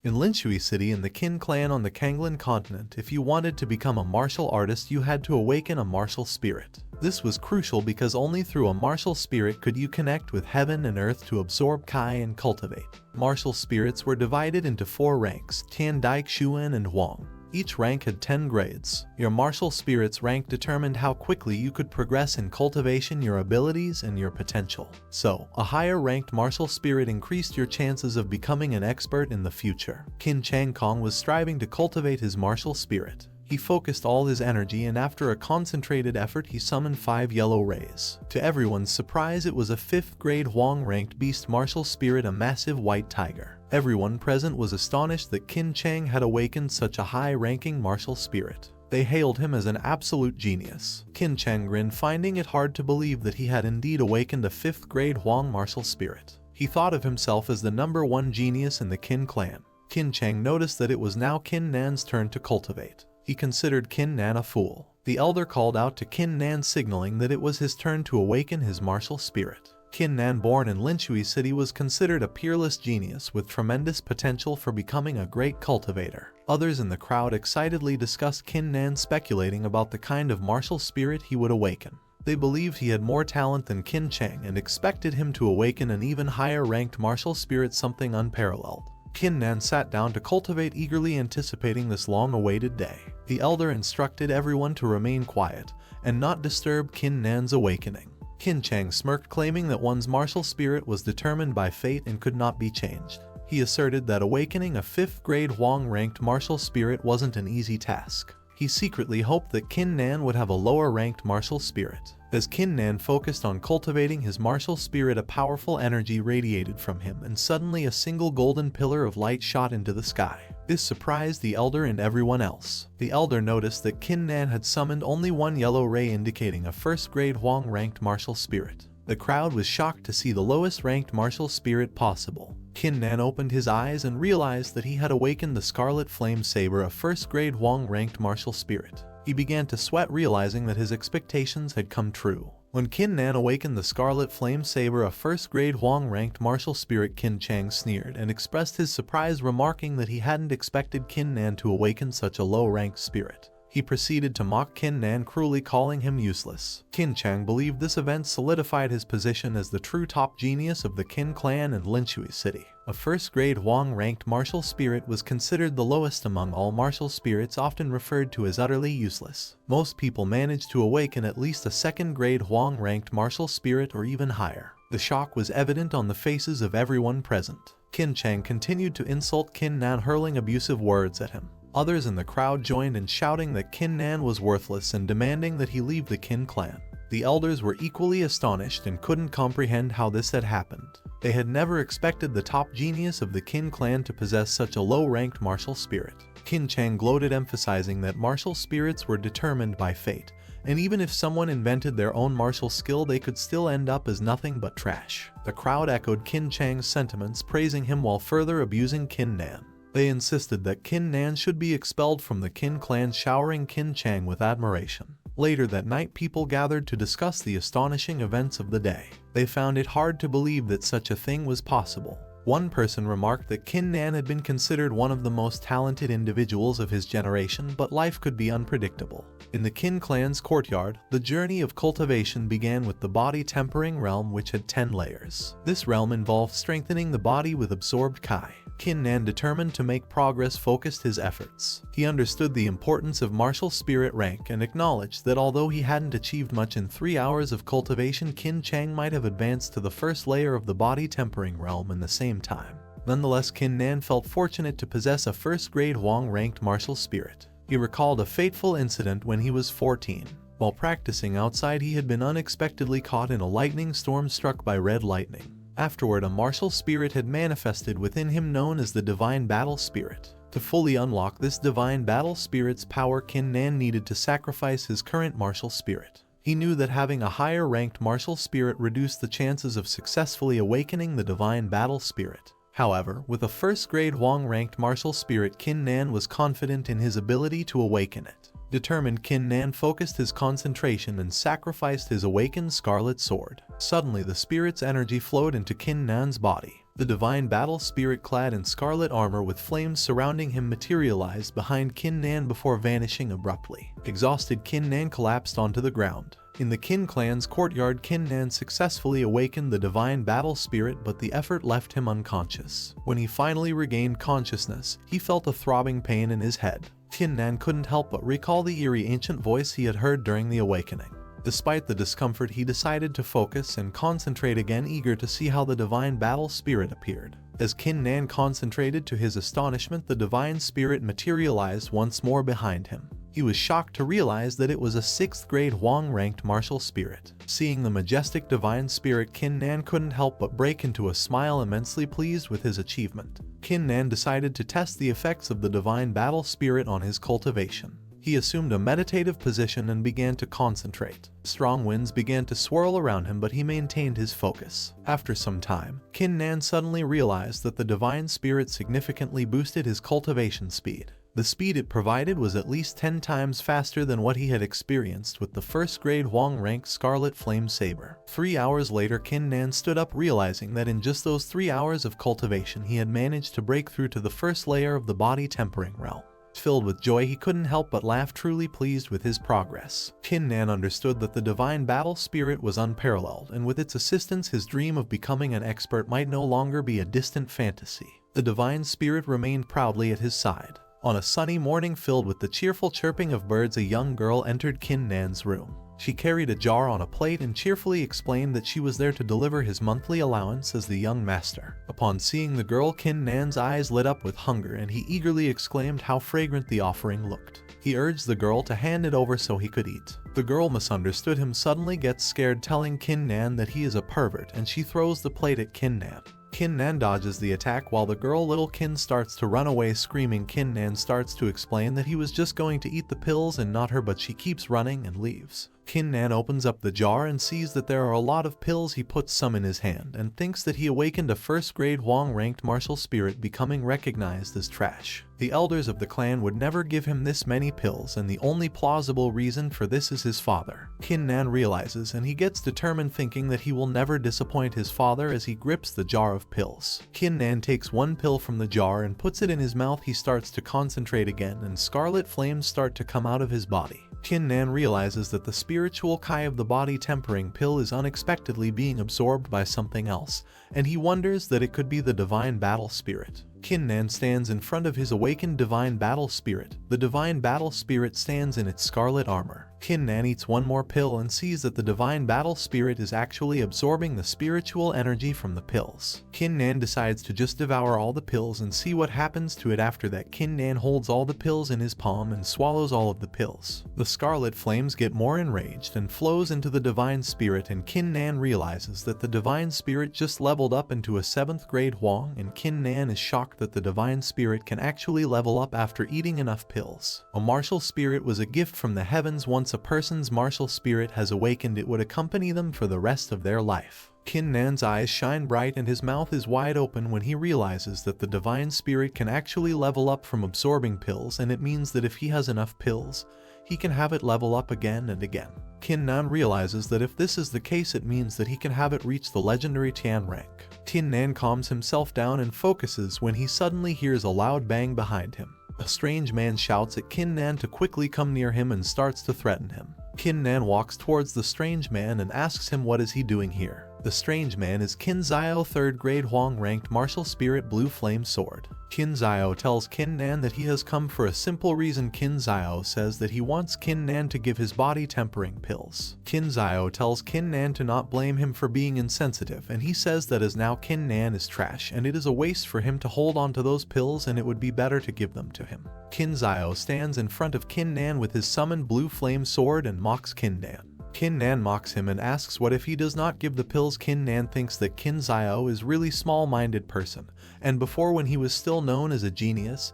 In Linshui City in the Qin clan on the Kanglan continent, if you wanted to become a martial artist you had to awaken a martial spirit. This was crucial because only through a martial spirit could you connect with heaven and earth to absorb Kai and cultivate. Martial spirits were divided into 4 ranks, Tian, Daik, Shuan, and Huang. Each rank had 10 grades. Your martial spirit's rank determined how quickly you could progress in cultivation, your abilities, and your potential. So, a higher ranked martial spirit increased your chances of becoming an expert in the future. Qin Changkong was striving to cultivate his martial spirit. He focused all his energy and after a concentrated effort he summoned 5 yellow rays. To everyone's surprise it was a 5th grade Huang-ranked beast martial spirit, a massive white tiger. Everyone present was astonished that Qin Chang had awakened such a high-ranking martial spirit. They hailed him as an absolute genius. Qin Chang grinned, finding it hard to believe that he had indeed awakened a 5th grade Huang martial spirit. He thought of himself as the #1 genius in the Qin clan. Qin Chang noticed that it was now Qin Nan's turn to cultivate. He considered Qin Nan a fool. The elder called out to Qin Nan, signaling that it was his turn to awaken his martial spirit. Qin Nan, born in Linshui City, was considered a peerless genius with tremendous potential for becoming a great cultivator. Others in the crowd excitedly discussed Qin Nan, speculating about the kind of martial spirit he would awaken. They believed he had more talent than Qin Chang and expected him to awaken an even higher ranked martial spirit, something unparalleled. Qin Nan sat down to cultivate, eagerly anticipating this long-awaited day. The elder instructed everyone to remain quiet and not disturb Qin Nan's awakening. Qin Chang smirked, claiming that one's martial spirit was determined by fate and could not be changed. He asserted that awakening a 5th grade Huang-ranked martial spirit wasn't an easy task. He secretly hoped that Qin Nan would have a lower-ranked martial spirit. As Qin Nan focused on cultivating his martial spirit, a powerful energy radiated from him, and suddenly a single golden pillar of light shot into the sky. This surprised the elder and everyone else. The elder noticed that Qin Nan had summoned only 1 yellow ray, indicating a 1st grade Huang-ranked martial spirit. The crowd was shocked to see the lowest-ranked martial spirit possible. Qin Nan opened his eyes and realized that he had awakened the Scarlet Flame Saber, a 1st grade Huang-ranked martial spirit. He began to sweat, realizing that his expectations had come true. When Qin Nan awakened the Scarlet Flame Saber, a 1st grade Huang-ranked martial spirit, Qin Chang sneered and expressed his surprise, remarking that he hadn't expected Qin Nan to awaken such a low-ranked spirit. He proceeded to mock Qin Nan, cruelly calling him useless. Qin Chang believed this event solidified his position as the true top genius of the Qin clan in Linshui City. A 1st grade Huang-ranked martial spirit was considered the lowest among all martial spirits, often referred to as utterly useless. Most people managed to awaken at least a 2nd grade Huang-ranked martial spirit or even higher. The shock was evident on the faces of everyone present. Qin Chang continued to insult Qin Nan, hurling abusive words at him. Others in the crowd joined in shouting that Qin Nan was worthless and demanding that he leave the Qin clan. The elders were equally astonished and couldn't comprehend how this had happened. They had never expected the top genius of the Qin clan to possess such a low-ranked martial spirit. Qin Chang gloated, emphasizing that martial spirits were determined by fate, and even if someone invented their own martial skill they could still end up as nothing but trash. The crowd echoed Qin Chang's sentiments, praising him while further abusing Qin Nan. They insisted that Qin Nan should be expelled from the Qin clan, showering Qin Chang with admiration. Later that night, people gathered to discuss the astonishing events of the day. They found it hard to believe that such a thing was possible. One person remarked that Qin Nan had been considered one of the most talented individuals of his generation, but life could be unpredictable. In the Qin clan's courtyard, the journey of cultivation began with the body tempering realm, which had 10 layers. This realm involved strengthening the body with absorbed Kai. Qin Nan, determined to make progress, focused his efforts. He understood the importance of martial spirit rank and acknowledged that although he hadn't achieved much in 3 hours of cultivation, Qin Chang might have advanced to the 1st layer of the body tempering realm in the same time. Nonetheless, Qin Nan felt fortunate to possess a 1st grade Huang-ranked martial spirit. He recalled a fateful incident when he was 14. While practicing outside, he had been unexpectedly caught in a lightning storm, struck by red lightning. Afterward, a martial spirit had manifested within him known as the Divine Battle Spirit. To fully unlock this Divine Battle Spirit's power, Qin Nan needed to sacrifice his current martial spirit. He knew that having a higher-ranked martial spirit reduced the chances of successfully awakening the Divine Battle Spirit. However, with a 1st grade Huang-ranked martial spirit, Qin Nan was confident in his ability to awaken it. Determined, Qin Nan focused his concentration and sacrificed his awakened Scarlet Sword. Suddenly, the spirit's energy flowed into Qin Nan's body. The divine battle spirit clad in scarlet armor with flames surrounding him materialized behind Kin Nan before vanishing abruptly. Exhausted, Kin Nan collapsed onto the ground. In the Kin clan's courtyard, Kin Nan successfully awakened the divine battle spirit, but the effort left him unconscious. When he finally regained consciousness, he felt a throbbing pain in his head. Kin Nan couldn't help but recall the eerie ancient voice he had heard during the awakening. Despite the discomfort, he decided to focus and concentrate again, eager to see how the divine battle spirit appeared. As Kin Nan concentrated, to his astonishment, the divine spirit materialized once more behind him. He was shocked to realize that it was a 6th grade Huang-ranked martial spirit. Seeing the majestic divine spirit, Kin Nan couldn't help but break into a smile, immensely pleased with his achievement. Kin Nan decided to test the effects of the divine battle spirit on his cultivation. He assumed a meditative position and began to concentrate. Strong winds began to swirl around him, but he maintained his focus. After some time, Kin Nan suddenly realized that the divine spirit significantly boosted his cultivation speed. The speed it provided was at least 10 times faster than what he had experienced with the 1st grade Huang-ranked Scarlet Flame Saber. 3 hours later, Kin Nan stood up, realizing that in just those 3 hours of cultivation he had managed to break through to the first layer of the body tempering realm. Filled with joy, he couldn't help but laugh, truly pleased with his progress. Kin Nan understood that the divine battle spirit was unparalleled, and with its assistance his dream of becoming an expert might no longer be a distant fantasy. The divine spirit remained proudly at his side. On a sunny morning filled with the cheerful chirping of birds, a young girl entered Kin Nan's room. She carried a jar on a plate and cheerfully explained that she was there to deliver his monthly allowance as the young master. Upon seeing the girl, Kin Nan's eyes lit up with hunger, and he eagerly exclaimed how fragrant the offering looked. He urged the girl to hand it over so he could eat. The girl misunderstood him, suddenly gets scared, telling Kin Nan that he is a pervert, and she throws the plate at Kin Nan. Kin Nan dodges the attack while the girl Little Kin starts to run away screaming. Kin Nan starts to explain that he was just going to eat the pills and not her, but she keeps running and leaves. Kin Nan opens up the jar and sees that there are a lot of pills. He puts some in his hand and thinks that he awakened a 1st grade Huang-ranked martial spirit, becoming recognized as trash. The elders of the clan would never give him this many pills, and the only plausible reason for this is his father. Kin Nan realizes, and he gets determined, thinking that he will never disappoint his father as he grips the jar of pills. Kin Nan takes one pill from the jar and puts it in his mouth. He starts to concentrate again, and scarlet flames start to come out of his body. Kin Nan realizes that the spiritual Kai of the body tempering pill is unexpectedly being absorbed by something else, and he wonders that it could be the divine battle spirit. Kin Nan stands in front of his awakened divine battle spirit. The divine battle spirit stands in its scarlet armor. Kin Nan eats one more pill and sees that the divine battle spirit is actually absorbing the spiritual energy from the pills. Kin Nan decides to just devour all the pills and see what happens to it. After that, Kin Nan holds all the pills in his palm and swallows all of the pills. The scarlet flames get more enraged and flows into the divine spirit, and Kin Nan realizes that the divine spirit just leveled up into a 7th grade Huang, and Kin Nan is shocked that the divine spirit can actually level up after eating enough pills. A martial spirit was a gift from the heavens. Once a person's martial spirit has awakened, it would accompany them for the rest of their life. Kin Nan's eyes shine bright and his mouth is wide open when he realizes that the divine spirit can actually level up from absorbing pills, and it means that if he has enough pills, he can have it level up again and again. Kin Nan realizes that if this is the case, it means that he can have it reach the legendary Tian rank. Kin Nan calms himself down and focuses when he suddenly hears a loud bang behind him. A strange man shouts at Kin Nan to quickly come near him and starts to threaten him. Kin Nan walks towards the strange man and asks him what is he doing here. The strange man is Qin Zhao, 3rd grade Huang-ranked martial spirit, blue flame sword. Qin Zhao tells Kin Nan that he has come for a simple reason. Qin Zhao says that he wants Kin Nan to give his body tempering pills. Qin Zhao tells Kin Nan to not blame him for being insensitive, and he says that as now Kin Nan is trash and it is a waste for him to hold on to those pills, and it would be better to give them to him. Qin Zhao stands in front of Kin Nan with his summoned blue flame sword and mocks Kin Nan. Kin Nan mocks him and asks what if he does not give the pills. Kin Nan thinks that Qin Zhao is really small-minded person, and before, when he was still known as a genius,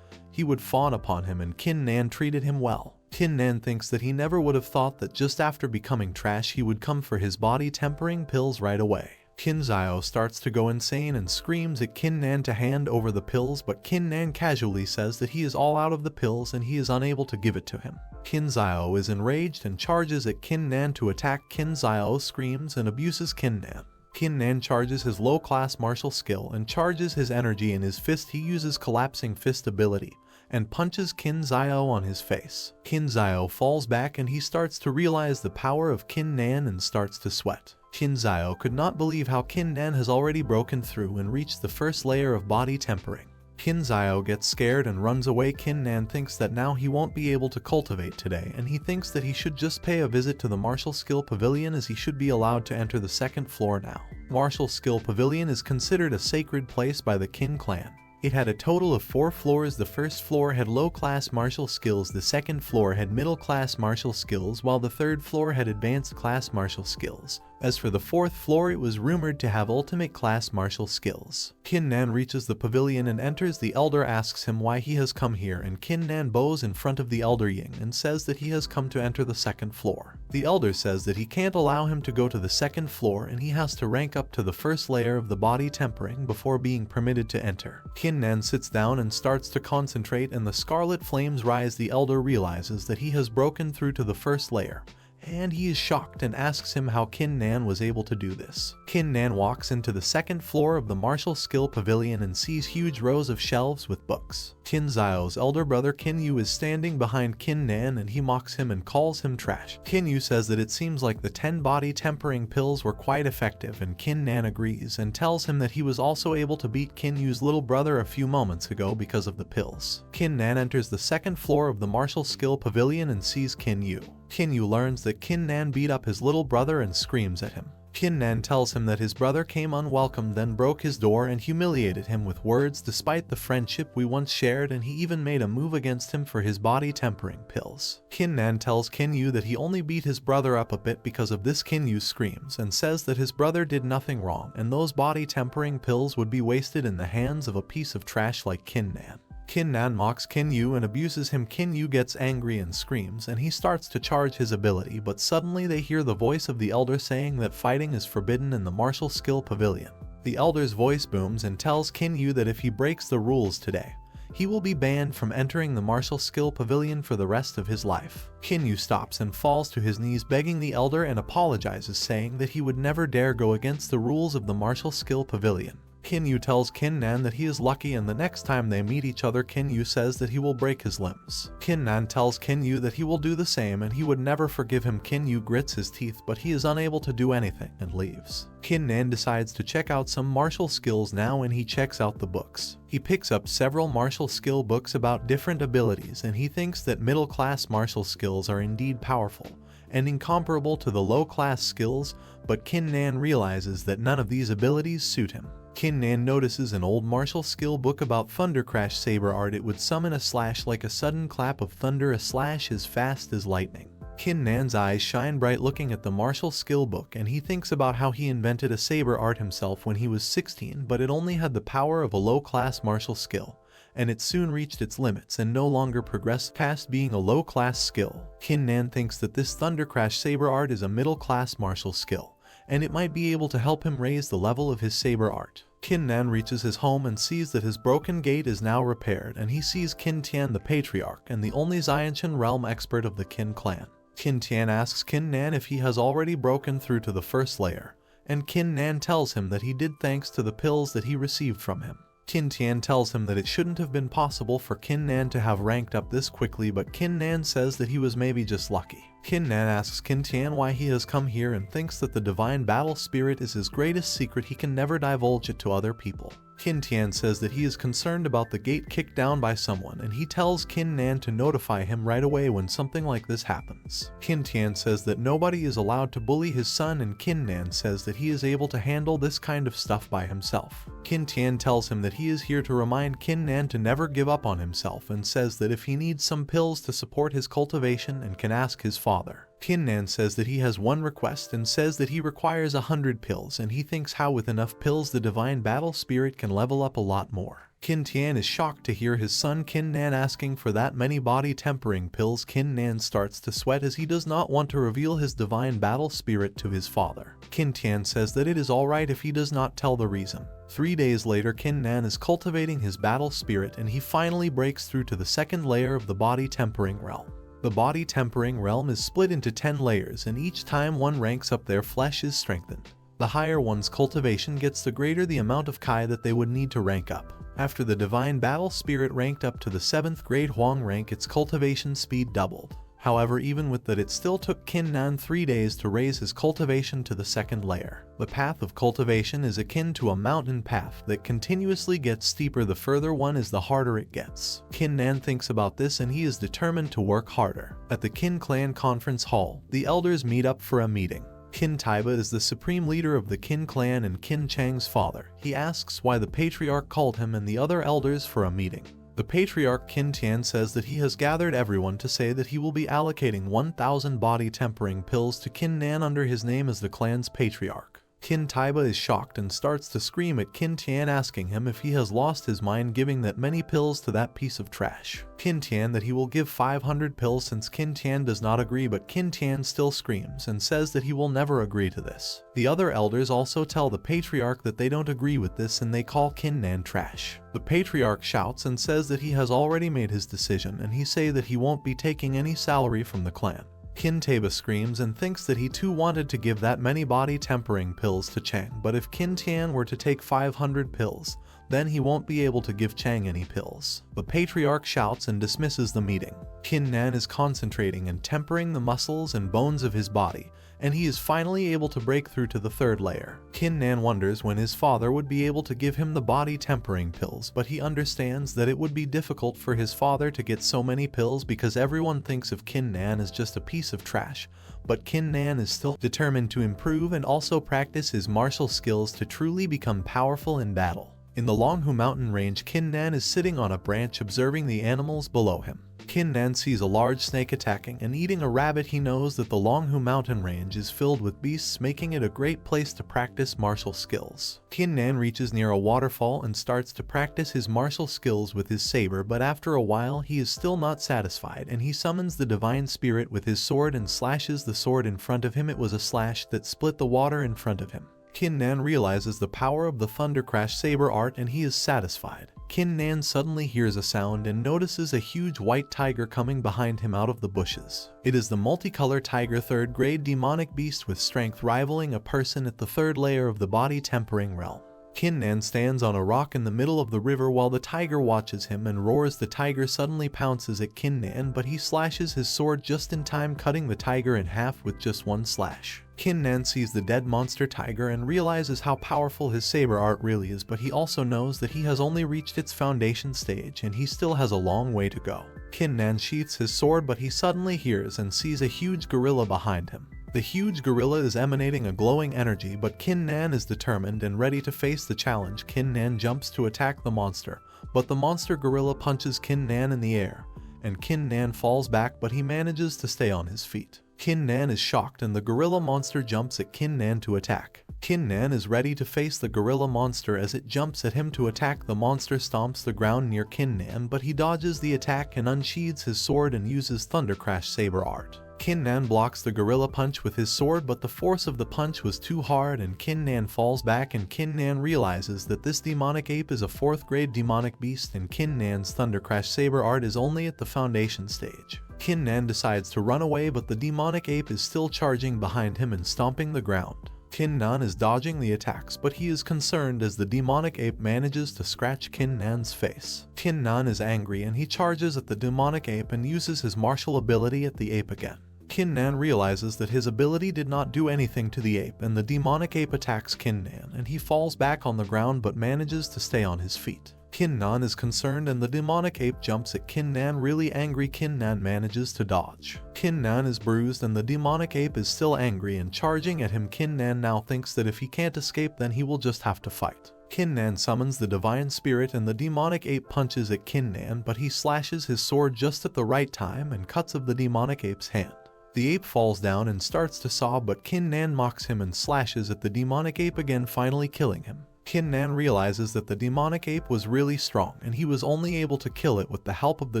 he would fawn upon him, and Kin Nan treated him well. Kin Nan thinks that he never would have thought that just after becoming trash he would come for his body tempering pills right away. Qin Zhao starts to go insane and screams at Kin Nan to hand over the pills, but Kin Nan casually says that he is all out of the pills and he is unable to give it to him. Qin Zhao is enraged and charges at Kin Nan to attack. Qin Zhao screams and abuses Kin Nan. Kin Nan charges his low-class martial skill and charges his energy in his fist. He uses collapsing fist ability and punches Qin Zhao on his face. Qin Zhao falls back and he starts to realize the power of Kin Nan and starts to sweat. Qin Zhao could not believe how Kin Nan has already broken through and reached the first layer of body tempering. Qin Zhao gets scared and runs away. Qin Nan thinks that now he won't be able to cultivate today, and he thinks that he should just pay a visit to the Martial Skill Pavilion, as he should be allowed to enter the second floor now. Martial Skill Pavilion is considered a sacred place by the Qin clan. It had a total of 4 floors. The first floor had low-class martial skills, the second floor had middle-class martial skills, while the third floor had advanced-class martial skills. As for the fourth floor, it was rumored to have ultimate-class martial skills. Qin Nan reaches the pavilion and enters. The elder asks him why he has come here, and Qin Nan bows in front of the elder Ying and says that he has come to enter the second floor. The elder says that he can't allow him to go to the second floor and he has to rank up to the first layer of the body tempering before being permitted to enter. Qin Nan sits down and starts to concentrate, and the scarlet flames rise. The elder realizes that he has broken through to the first layer, and he is shocked and asks him how Qin Nan was able to do this. Qin Nan walks into the second floor of the Martial Skill Pavilion and sees huge rows of shelves with books. Qin Zhao's elder brother Qin Yu is standing behind Qin Nan and he mocks him and calls him trash. Qin Yu says that it seems like the 10 body tempering pills were quite effective, and Qin Nan agrees and tells him that he was also able to beat Qin Yu's little brother a few moments ago because of the pills. Qin Nan enters the second floor of the Martial Skill Pavilion and sees Qin Yu. Qin Yu learns that Qin Nan beat up his little brother and screams at him. Qin Nan tells him that his brother came unwelcome, then broke his door and humiliated him with words despite the friendship we once shared, and he even made a move against him for his body tempering pills. Qin Nan tells Qin Yu that he only beat his brother up a bit because of this. Qin Yu screams and says that his brother did nothing wrong and those body tempering pills would be wasted in the hands of a piece of trash like Qin Nan. Qin Nan mocks Qin Yu and abuses him. Qin Yu gets angry and screams, and he starts to charge his ability, but suddenly they hear the voice of the elder saying that fighting is forbidden in the Martial Skill Pavilion. The elder's voice booms and tells Qin Yu that if he breaks the rules today, he will be banned from entering the Martial Skill Pavilion for the rest of his life. Qin Yu stops and falls to his knees begging the elder and apologizes, saying that he would never dare go against the rules of the Martial Skill Pavilion. Qin Yu tells Qin Nan that he is lucky, and the next time they meet each other Qin Yu says that he will break his limbs. Qin Nan tells Qin Yu that he will do the same and he would never forgive him. Qin Yu grits his teeth, but he is unable to do anything and leaves. Qin Nan decides to check out some martial skills now, and he checks out the books. He picks up several martial skill books about different abilities, and he thinks that middle-class martial skills are indeed powerful and incomparable to the low-class skills, but Qin Nan realizes that none of these abilities suit him. Qin Nan notices an old martial skill book about Thunder Crash Saber Art. It would summon a slash like a sudden clap of thunder, a slash as fast as lightning. Qin Nan's eyes shine bright looking at the martial skill book, and he thinks about how he invented a saber art himself when he was 16, but it only had the power of a low-class martial skill, and it soon reached its limits and no longer progressed past being a low-class skill. Qin Nan thinks that this Thunder Crash Saber Art is a middle-class martial skill, and it might be able to help him raise the level of his saber art. Qin Nan reaches his home and sees that his broken gate is now repaired, and he sees Qin Tian, the patriarch and the only Xianshan realm expert of the Qin clan. Qin Tian asks Qin Nan if he has already broken through to the first layer, and Qin Nan tells him that he did thanks to the pills that he received from him. Qin Tian tells him that it shouldn't have been possible for Qin Nan to have ranked up this quickly, but Qin Nan says that he was maybe just lucky. Qin Nan asks Qin Tian why he has come here and thinks that the Divine Battle Spirit is his greatest secret. He can never divulge it to other people. Qin Tian says that he is concerned about the gate kicked down by someone, and he tells Qin Nan to notify him right away when something like this happens. Qin Tian says that nobody is allowed to bully his son, and Qin Nan says that he is able to handle this kind of stuff by himself. Qin Tian tells him that he is here to remind Qin Nan to never give up on himself, and says that if he needs some pills to support his cultivation and can ask his father. Qin Nan says that he has one request and says that he requires 100 pills, and he thinks how with enough pills the Divine Battle Spirit can level up a lot more. Qin Tian is shocked to hear his son Qin Nan asking for that many body tempering pills. Qin Nan starts to sweat as he does not want to reveal his Divine Battle Spirit to his father. Qin Tian says that it is alright if he does not tell the reason. 3 days later, Qin Nan is cultivating his battle spirit and he finally breaks through to the second layer of the body tempering realm. The body tempering realm is split into 10 layers, and each time one ranks up their flesh is strengthened. The higher one's cultivation gets, the greater the amount of Kai that they would need to rank up. After the Divine Battle Spirit ranked up to the 7th grade Huang rank, its cultivation speed doubled. However, even with that, it still took Qin Nan 3 days to raise his cultivation to the 2nd layer. The path of cultivation is akin to a mountain path that continuously gets steeper the further one is, the harder it gets. Qin Nan thinks about this and he is determined to work harder. At the Qin Clan Conference Hall, the elders meet up for a meeting. Qin Taiba is the supreme leader of the Qin clan and Qin Chang's father. He asks why the patriarch called him and the other elders for a meeting. The patriarch Qin Tian says that he has gathered everyone to say that he will be allocating 1,000 body tempering pills to Qin Nan under his name as the clan's patriarch. Qin Taiba is shocked and starts to scream at Qin Tian, asking him if he has lost his mind giving that many pills to that piece of trash. Qin Tian that he will give 500 pills since Qin Tian does not agree, but Qin Tian still screams and says that he will never agree to this. The other elders also tell the patriarch that they don't agree with this and they call Qin Nan trash. The patriarch shouts and says that he has already made his decision and he say that he won't be taking any salary from the clan. Qin Taiba screams and thinks that he too wanted to give that many body tempering pills to Chang, but if Qin Tian were to take 500 pills, then he won't be able to give Chang any pills. The patriarch shouts and dismisses the meeting. Qin Nan is concentrating and tempering the muscles and bones of his body, and he is finally able to break through to the 3rd layer. Qin Nan wonders when his father would be able to give him the body tempering pills, but he understands that it would be difficult for his father to get so many pills because everyone thinks of Qin Nan as just a piece of trash. But Qin Nan is still determined to improve and also practice his martial skills to truly become powerful in battle. In the Longhu mountain range, Qin Nan is sitting on a branch observing the animals below him. Qin Nan sees a large snake attacking and eating a rabbit. He knows that the Longhu mountain range is filled with beasts, making it a great place to practice martial skills. Qin Nan reaches near a waterfall and starts to practice his martial skills with his saber, but after a while he is still not satisfied and he summons the Divine Spirit with his sword and slashes the sword in front of him. It was a slash that split the water in front of him. Qin Nan realizes the power of the Thunder Crash saber art and he is satisfied. Qin Nan suddenly hears a sound and notices a huge white tiger coming behind him out of the bushes. It is the multicolor tiger, 3rd grade demonic beast with strength rivaling a person at the 3rd layer of the body tempering realm. Qin Nan stands on a rock in the middle of the river while the tiger watches him and roars. The tiger suddenly pounces at Qin Nan, but he slashes his sword just in time, cutting the tiger in half with just one slash. Qin Nan sees the dead monster tiger and realizes how powerful his saber art really is, but he also knows that he has only reached its foundation stage and he still has a long way to go. Qin Nan sheaths his sword, but he suddenly hears and sees a huge gorilla behind him. The huge gorilla is emanating a glowing energy, but Qin Nan is determined and ready to face the challenge. Qin Nan jumps to attack the monster, but the monster gorilla punches Qin Nan in the air, and Qin Nan falls back, but he manages to stay on his feet. Qin Nan is shocked and the gorilla monster jumps at Qin Nan to attack. Qin Nan is ready to face the gorilla monster as it jumps at him to attack. The monster stomps the ground near Qin Nan, but he dodges the attack and unsheathes his sword and uses Thunder Crash saber art. Qin Nan blocks the gorilla punch with his sword, but the force of the punch was too hard and Qin Nan falls back, and Qin Nan realizes that this demonic ape is a 4th grade demonic beast and Qin Nan's Thunder Crash saber art is only at the foundation stage. Qin Nan decides to run away, but the demonic ape is still charging behind him and stomping the ground. Qin Nan is dodging the attacks, but he is concerned as the demonic ape manages to scratch Qin Nan's face. Qin Nan is angry and he charges at the demonic ape and uses his martial ability at the ape again. Qin Nan realizes that his ability did not do anything to the ape and the demonic ape attacks Qin Nan and he falls back on the ground but manages to stay on his feet. Qin Nan is concerned and the demonic ape jumps at Qin Nan. Really angry, Qin Nan manages to dodge. Qin Nan is bruised and the demonic ape is still angry and charging at him. Qin Nan now thinks that if he can't escape then he will just have to fight. Qin Nan summons the Divine Spirit and the demonic ape punches at Qin Nan, but he slashes his sword just at the right time and cuts of the demonic ape's hand. The ape falls down and starts to sob, but Qin Nan mocks him and slashes at the demonic ape again, finally killing him. Qin Nan realizes that the demonic ape was really strong and he was only able to kill it with the help of the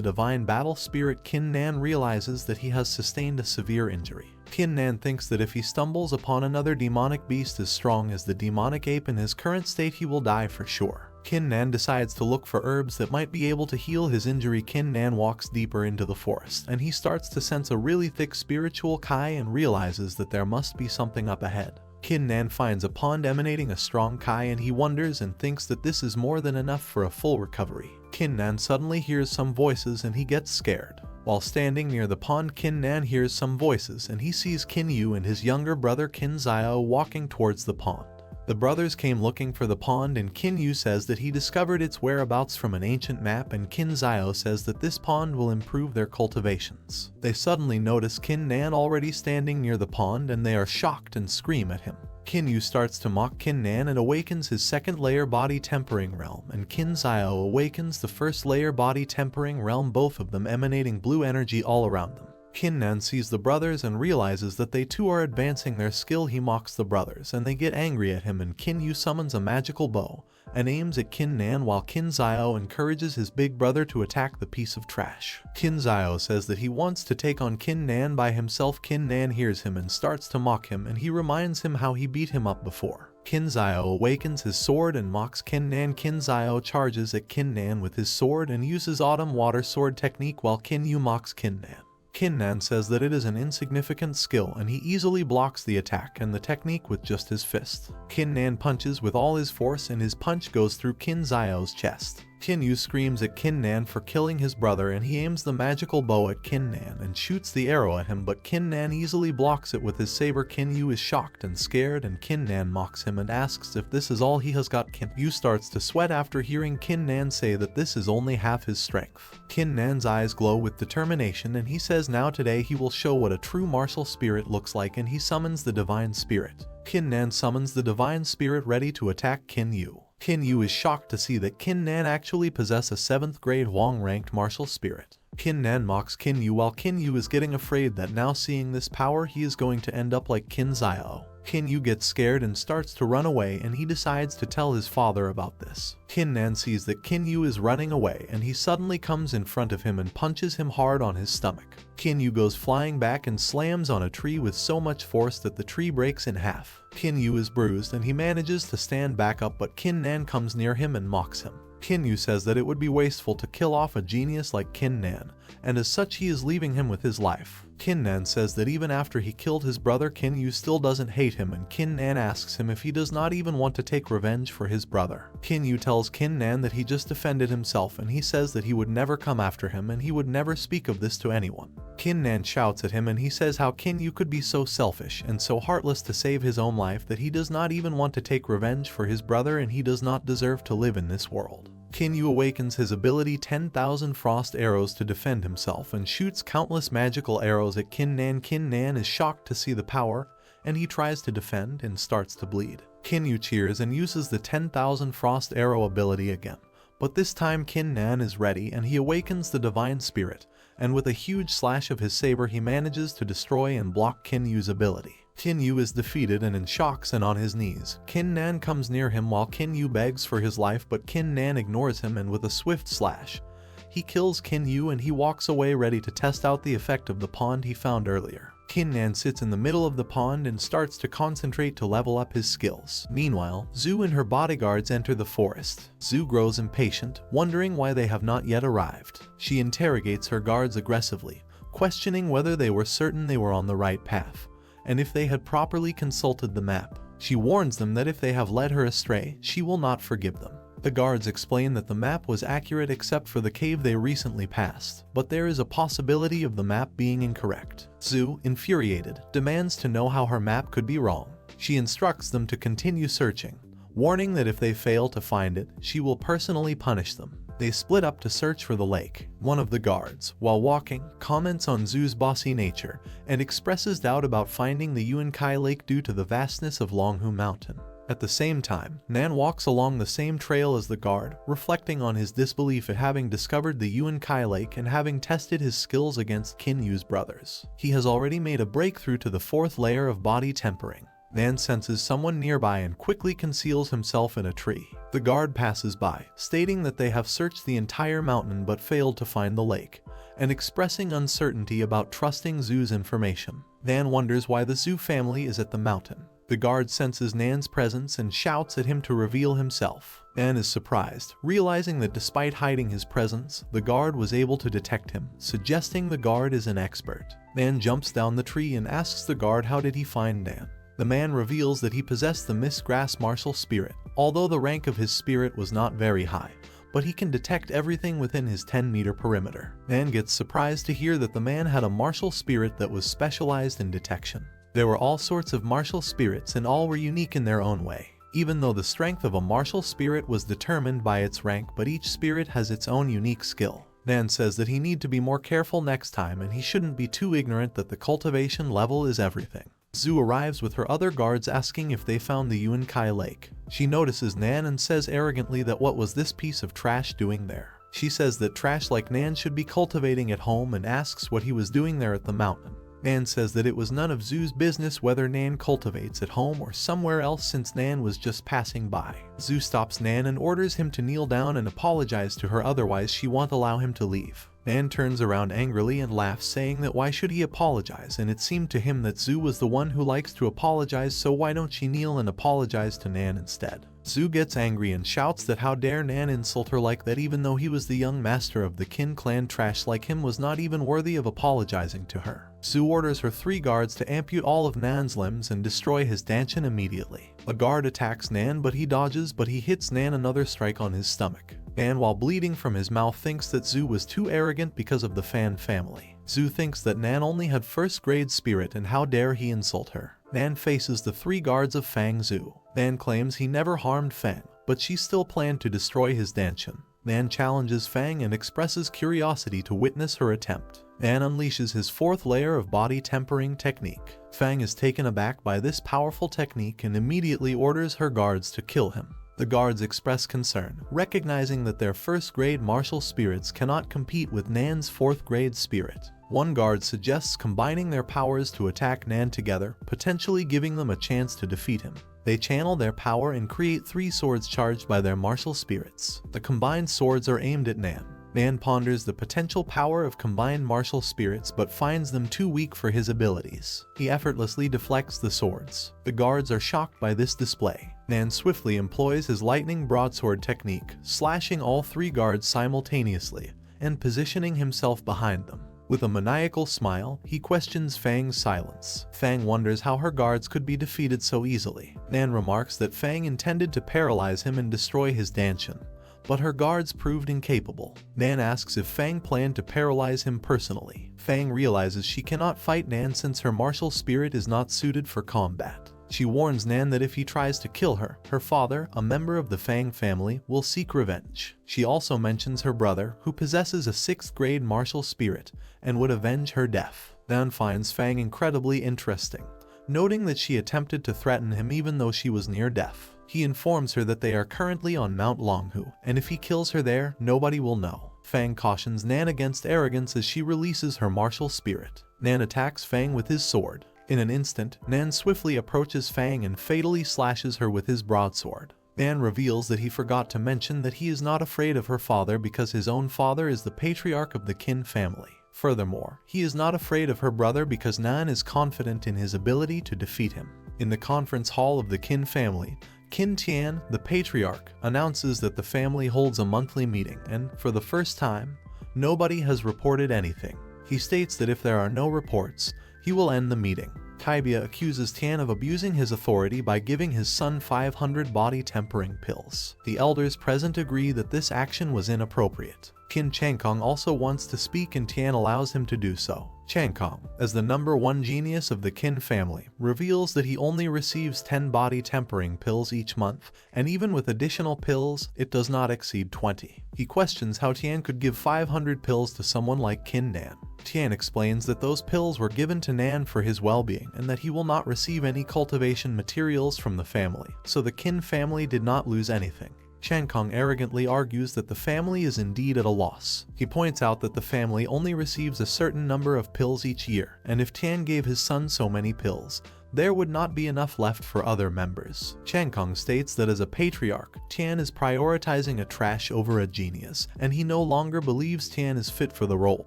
Divine Battle Spirit. Qin Nan realizes that he has sustained a severe injury. Qin Nan thinks that if he stumbles upon another demonic beast as strong as the demonic ape in his current state, he will die for sure. Qin Nan decides to look for herbs that might be able to heal his injury. Qin Nan walks deeper into the forest and he starts to sense a really thick spiritual Kai and realizes that there must be something up ahead. Nan finds a pond emanating a strong Kai and he wonders and thinks that this is more than enough for a full recovery. Nan suddenly hears some voices and he gets scared. While standing near the pond, Nan hears some voices and he sees Yu and his younger brother Zio walking towards the pond. The brothers came looking for the pond and Yu says that he discovered its whereabouts from an ancient map, and Zio says that this pond will improve their cultivations. They suddenly notice Nan already standing near the pond and they are shocked and scream at him. Yu starts to mock Nan and awakens his second layer body tempering realm, and Zio awakens the first layer body tempering realm, both of them emanating blue energy all around them. Nan sees the brothers and realizes that they too are advancing their skill. He mocks the brothers and they get angry at him, and Yu summons a magical bow and aims at Nan while Zio encourages his big brother to attack the piece of trash. Zio says that he wants to take on Nan by himself. Nan hears him and starts to mock him, and he reminds him how he beat him up before. Zio awakens his sword and mocks Nan. Zio charges at Nan with his sword and uses autumn water sword technique while Yu mocks Nan. Nan says that it is an insignificant skill and he easily blocks the attack and the technique with just his fist. Nan punches with all his force and his punch goes through Zio's chest. Yu screams at Nan for killing his brother and he aims the magical bow at Nan and shoots the arrow at him, but Nan easily blocks it with his saber. Yu is shocked and scared and Nan mocks him and asks if this is all he has got. Yu starts to sweat after hearing Nan say that this is only half his strength. Nan's eyes glow with determination and he says now today he will show what a true martial spirit looks like, and he summons the divine spirit. Nan summons the divine spirit ready to attack Yu. Yu is shocked to see that Nan actually possess a 7th grade Huang ranked martial spirit. Nan mocks Yu while Yu is getting afraid that now seeing this power he is going to end up like Zio. Yu gets scared and starts to run away, and he decides to tell his father about this. Nan sees that Yu is running away and he suddenly comes in front of him and punches him hard on his stomach. Yu goes flying back and slams on a tree with so much force that the tree breaks in half. Yu is bruised and he manages to stand back up, but Nan comes near him and mocks him. Yu says that it would be wasteful to kill off a genius like Nan, and as such he is leaving him with his life. Nan says that even after he killed his brother, Yu still doesn't hate him, and Nan asks him if he does not even want to take revenge for his brother. Yu tells Nan that he just defended himself, and he says that he would never come after him and he would never speak of this to anyone. Nan shouts at him and he says how Yu could be so selfish and so heartless to save his own life, that he does not even want to take revenge for his brother and he does not deserve to live in this world. Yu awakens his ability 10,000 frost arrows to defend himself and shoots countless magical arrows at Nan. Nan is shocked to see the power and he tries to defend and starts to bleed. Yu cheers and uses the 10,000 frost arrow ability again, but this time Nan is ready and he awakens the divine spirit, and with a huge slash of his saber he manages to destroy and block Yu's ability. Yu is defeated and in shocks and on his knees. Nan comes near him while Yu begs for his life, but Nan ignores him and with a swift slash, he kills Yu and he walks away ready to test out the effect of the pond he found earlier. Nan sits in the middle of the pond and starts to concentrate to level up his skills. Meanwhile, Zhu and her bodyguards enter the forest. Zhu grows impatient, wondering why they have not yet arrived. She interrogates her guards aggressively, questioning whether they were certain they were on the right path, and if they had properly consulted the map. She warns them that if they have led her astray, she will not forgive them. The guards explain that the map was accurate except for the cave they recently passed, but there is a possibility of the map being incorrect. Zhu, infuriated, demands to know how her map could be wrong. She instructs them to continue searching, warning that if they fail to find it, she will personally punish them. They split up to search for the lake. One of the guards, while walking, comments on Zhu's bossy nature and expresses doubt about finding the Yuan-Kai Lake due to the vastness of Longhu Mountain. At the same time, Nan walks along the same trail as the guard, reflecting on his disbelief at having discovered the Yuan-Kai Lake and having tested his skills against Yu's brothers. He has already made a breakthrough to the 4th layer of body tempering. Nan senses someone nearby and quickly conceals himself in a tree. The guard passes by, stating that they have searched the entire mountain but failed to find the lake, and expressing uncertainty about trusting Zhu's information. Nan wonders why the Zhu family is at the mountain. The guard senses Nan's presence and shouts at him to reveal himself. Nan is surprised, realizing that despite hiding his presence, the guard was able to detect him, suggesting the guard is an expert. Nan jumps down the tree and asks the guard how did he find Nan. The man reveals that he possessed the Mistgrass martial spirit, although the rank of his spirit was not very high, but he can detect everything within his 10-meter perimeter. Nan gets surprised to hear that the man had a martial spirit that was specialized in detection. There were all sorts of martial spirits and all were unique in their own way. Even though the strength of a martial spirit was determined by its rank, but each spirit has its own unique skill. Nan says that he need to be more careful next time and he shouldn't be too ignorant that the cultivation level is everything. Zhu arrives with her other guards asking if they found the Yuan-Kai Lake. She notices Nan and says arrogantly that what was this piece of trash doing there. She says that trash like Nan should be cultivating at home and asks what he was doing there at the mountain. Nan says that it was none of Zhu's business whether Nan cultivates at home or somewhere else since Nan was just passing by. Zhu stops Nan and orders him to kneel down and apologize to her, otherwise she won't allow him to leave. Nan turns around angrily and laughs, saying that why should he apologize, and it seemed to him that Zhu was the one who likes to apologize, so why don't she kneel and apologize to Nan instead. Zhu gets angry and shouts that how dare Nan insult her like that, even though he was the young master of the Qin clan. Trash like him was not even worthy of apologizing to her. Zhu orders her 3 guards to ampute all of Nan's limbs and destroy his danchin immediately. A guard attacks Nan but he dodges, but he hits Nan another strike on his stomach. Nan, while bleeding from his mouth, thinks that Zhu was too arrogant because of the Fan family. Zhu thinks that Nan only had first-grade spirit and how dare he insult her. Nan faces the 3 guards of Fang Zhu. Nan claims he never harmed Fang, but she still planned to destroy his danchin. Nan challenges Fang and expresses curiosity to witness her attempt. Nan unleashes his 4th layer of body tempering technique. Fang is taken aback by this powerful technique and immediately orders her guards to kill him. The guards express concern, recognizing that their first-grade martial spirits cannot compete with Nan's 4th-grade spirit. One guard suggests combining their powers to attack Nan together, potentially giving them a chance to defeat him. They channel their power and create 3 swords charged by their martial spirits. The combined swords are aimed at Nan. Nan ponders the potential power of combined martial spirits but finds them too weak for his abilities. He effortlessly deflects the swords. The guards are shocked by this display. Nan swiftly employs his lightning broadsword technique, slashing all 3 guards simultaneously and positioning himself behind them. With a maniacal smile, he questions Fang's silence. Fang wonders how her guards could be defeated so easily. Nan remarks that Fang intended to paralyze him and destroy his danchin, but her guards proved incapable. Nan asks if Fang planned to paralyze him personally. Fang realizes she cannot fight Nan since her martial spirit is not suited for combat. She warns Nan that if he tries to kill her, her father, a member of the Fang family, will seek revenge. She also mentions her brother, who possesses a 6th-grade martial spirit, and would avenge her death. Nan finds Fang incredibly interesting, noting that she attempted to threaten him even though she was near death. He informs her that they are currently on Mount Longhu, and if he kills her there, nobody will know. Fang cautions Nan against arrogance as she releases her martial spirit. Nan attacks Fang with his sword. In an instant, Nan swiftly approaches Fang and fatally slashes her with his broadsword. Nan reveals that he forgot to mention that he is not afraid of her father because his own father is the patriarch of the Qin family. Furthermore, he is not afraid of her brother because Nan is confident in his ability to defeat him. In the conference hall of the Qin family, Qin Tian, the patriarch, announces that the family holds a monthly meeting and, for the first time, nobody has reported anything. He states that if there are no reports, he will end the meeting. Kaibia accuses Tian of abusing his authority by giving his son 500 body tempering pills. The elders present agree that this action was inappropriate. Qin Changkong also wants to speak and Tian allows him to do so. Changkong, as the #1 genius of the Qin family, reveals that he only receives 10 body tempering pills each month, and even with additional pills, it does not exceed 20. He questions how Tian could give 500 pills to someone like Qin Nan. Tian explains that those pills were given to Nan for his well-being and that he will not receive any cultivation materials from the family, so the Qin family did not lose anything. Changkong arrogantly argues that the family is indeed at a loss. He points out that the family only receives a certain number of pills each year, and if Tian gave his son so many pills, there would not be enough left for other members. Changkong states that as a patriarch, Tian is prioritizing a trash over a genius, and he no longer believes Tian is fit for the role.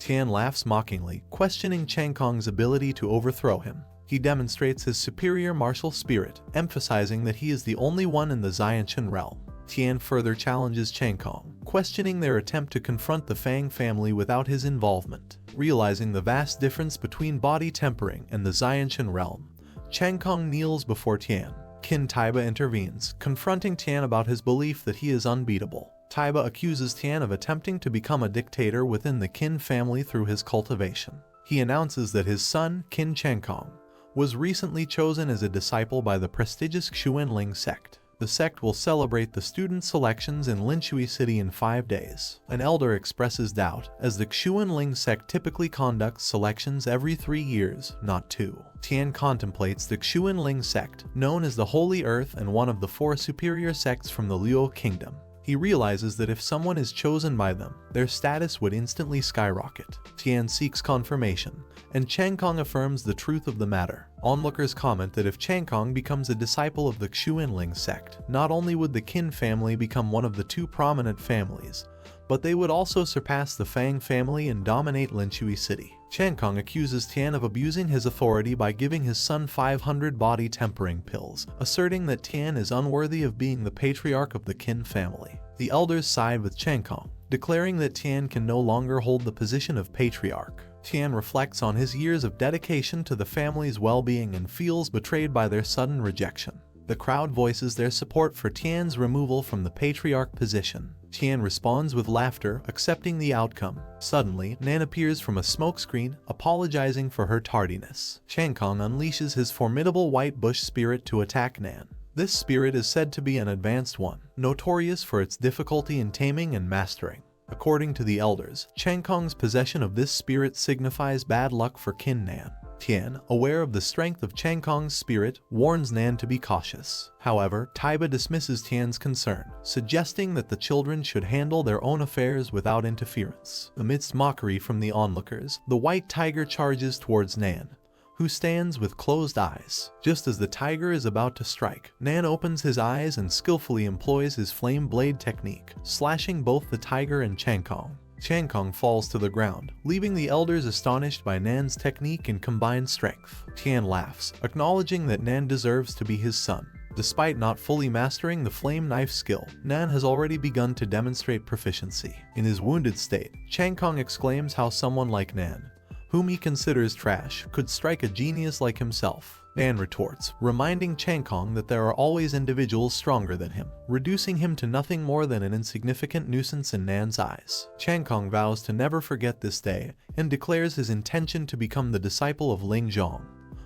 Tian laughs mockingly, questioning Changkong's ability to overthrow him. He demonstrates his superior martial spirit, emphasizing that he is the only one in the Xianqian realm. Tian further challenges Changkong, questioning their attempt to confront the Fang family without his involvement. Realizing the vast difference between body tempering and the Xianqian realm, Changkong kneels before Tian. Qin Taiba intervenes, confronting Tian about his belief that he is unbeatable. Taiba accuses Tian of attempting to become a dictator within the Qin family through his cultivation. He announces that his son, Qin Changkong, was recently chosen as a disciple by the prestigious Xuanling sect. The sect will celebrate the student selections in Linshui City in 5 days. An elder expresses doubt, as the Xuanling sect typically conducts selections every 3 years, not 2. Tian contemplates the Xuanling sect, known as the Holy Earth and one of the 4 superior sects from the Luo Kingdom. He realizes that if someone is chosen by them, their status would instantly skyrocket. Tian seeks confirmation, and Changkong affirms the truth of the matter. Onlookers comment that if Changkong becomes a disciple of the Xuanling sect, not only would the Qin family become one of the 2 prominent families, but they would also surpass the Fang family and dominate Linshui City. Changkong accuses Tian of abusing his authority by giving his son 500 body tempering pills, asserting that Tian is unworthy of being the patriarch of the Qin family. The elders side with Changkong, declaring that Tian can no longer hold the position of patriarch. Tian reflects on his years of dedication to the family's well-being and feels betrayed by their sudden rejection. The crowd voices their support for Tian's removal from the patriarch position. Tian responds with laughter, accepting the outcome. Suddenly, Nan appears from a smokescreen, apologizing for her tardiness. Changkong unleashes his formidable white bush spirit to attack Nan. This spirit is said to be an advanced one, notorious for its difficulty in taming and mastering. According to the elders, Changkong's possession of this spirit signifies bad luck for Qin Nan. Tian, aware of the strength of Changkong's spirit, warns Nan to be cautious. However, Taiba dismisses Tian's concern, suggesting that the children should handle their own affairs without interference. Amidst mockery from the onlookers, the white tiger charges towards Nan, who stands with closed eyes. Just as the tiger is about to strike, Nan opens his eyes and skillfully employs his flame blade technique, slashing both the tiger and Changkong. Changkong falls to the ground, leaving the elders astonished by Nan's technique and combined strength. Tian laughs, acknowledging that Nan deserves to be his son. Despite not fully mastering the flame knife skill, Nan has already begun to demonstrate proficiency. In his wounded state, Changkong exclaims how someone like Nan, whom he considers trash, could strike a genius like himself. Nan retorts, reminding Changkong that there are always individuals stronger than him, reducing him to nothing more than an insignificant nuisance in Nan's eyes. Changkong vows to never forget this day, and declares his intention to become the disciple of Ling Zhong.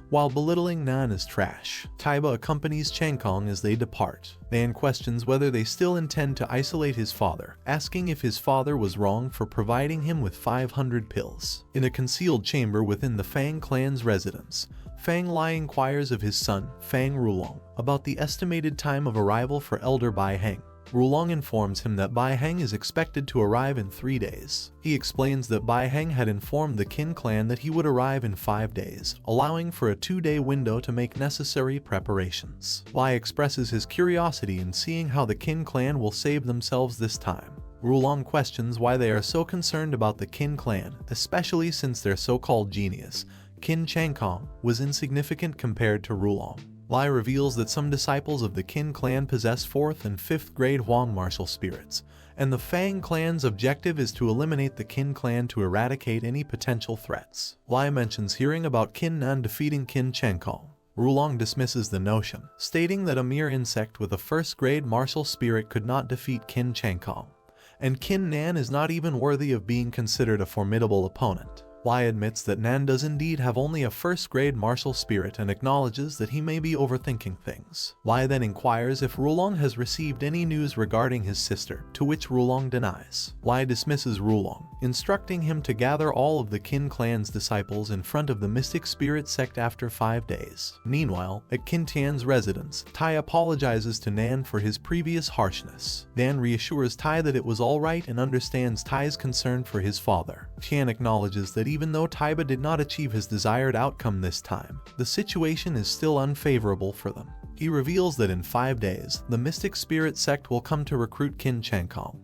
While belittling Nan as trash, Taiba accompanies Changkong as they depart. Nan questions whether they still intend to isolate his father, asking if his father was wrong for providing him with 500 pills. In a concealed chamber within the Fang clan's residence, Fang Lai inquires of his son, Fang Rulong, about the estimated time of arrival for Elder Bai Heng. Rulong informs him that Bai Heng is expected to arrive in 3 days. He explains that Bai Heng had informed the Qin clan that he would arrive in 5 days, allowing for a 2-day window to make necessary preparations. Lai expresses his curiosity in seeing how the Qin clan will save themselves this time. Rulong questions why they are so concerned about the Qin clan, especially since their so-called genius, Qin Changkong, was insignificant compared to Rulong. Lai reveals that some disciples of the Qin clan possess 4th and 5th grade Huang martial spirits, and the Fang clan's objective is to eliminate the Qin clan to eradicate any potential threats. Lai mentions hearing about Qin Nan defeating Qin Changkong. Rulong dismisses the notion, stating that a mere insect with a 1st grade martial spirit could not defeat Qin Changkong, and Qin Nan is not even worthy of being considered a formidable opponent. Lai admits that Nan does indeed have only a 1st grade martial spirit and acknowledges that he may be overthinking things. Lai then inquires if Rulong has received any news regarding his sister, to which Rulong denies. Lai dismisses Rulong, instructing him to gather all of the Qin clan's disciples in front of the Mystic Spirit sect after 5 days. Meanwhile, at Qin Tian's residence, Tai apologizes to Nan for his previous harshness. Nan reassures Tai that it was alright and understands Tai's concern for his father. Tian acknowledges that even though Taiba did not achieve his desired outcome this time, the situation is still unfavorable for them. He reveals that in 5 days, the Mystic Spirit sect will come to recruit Qin Changkong,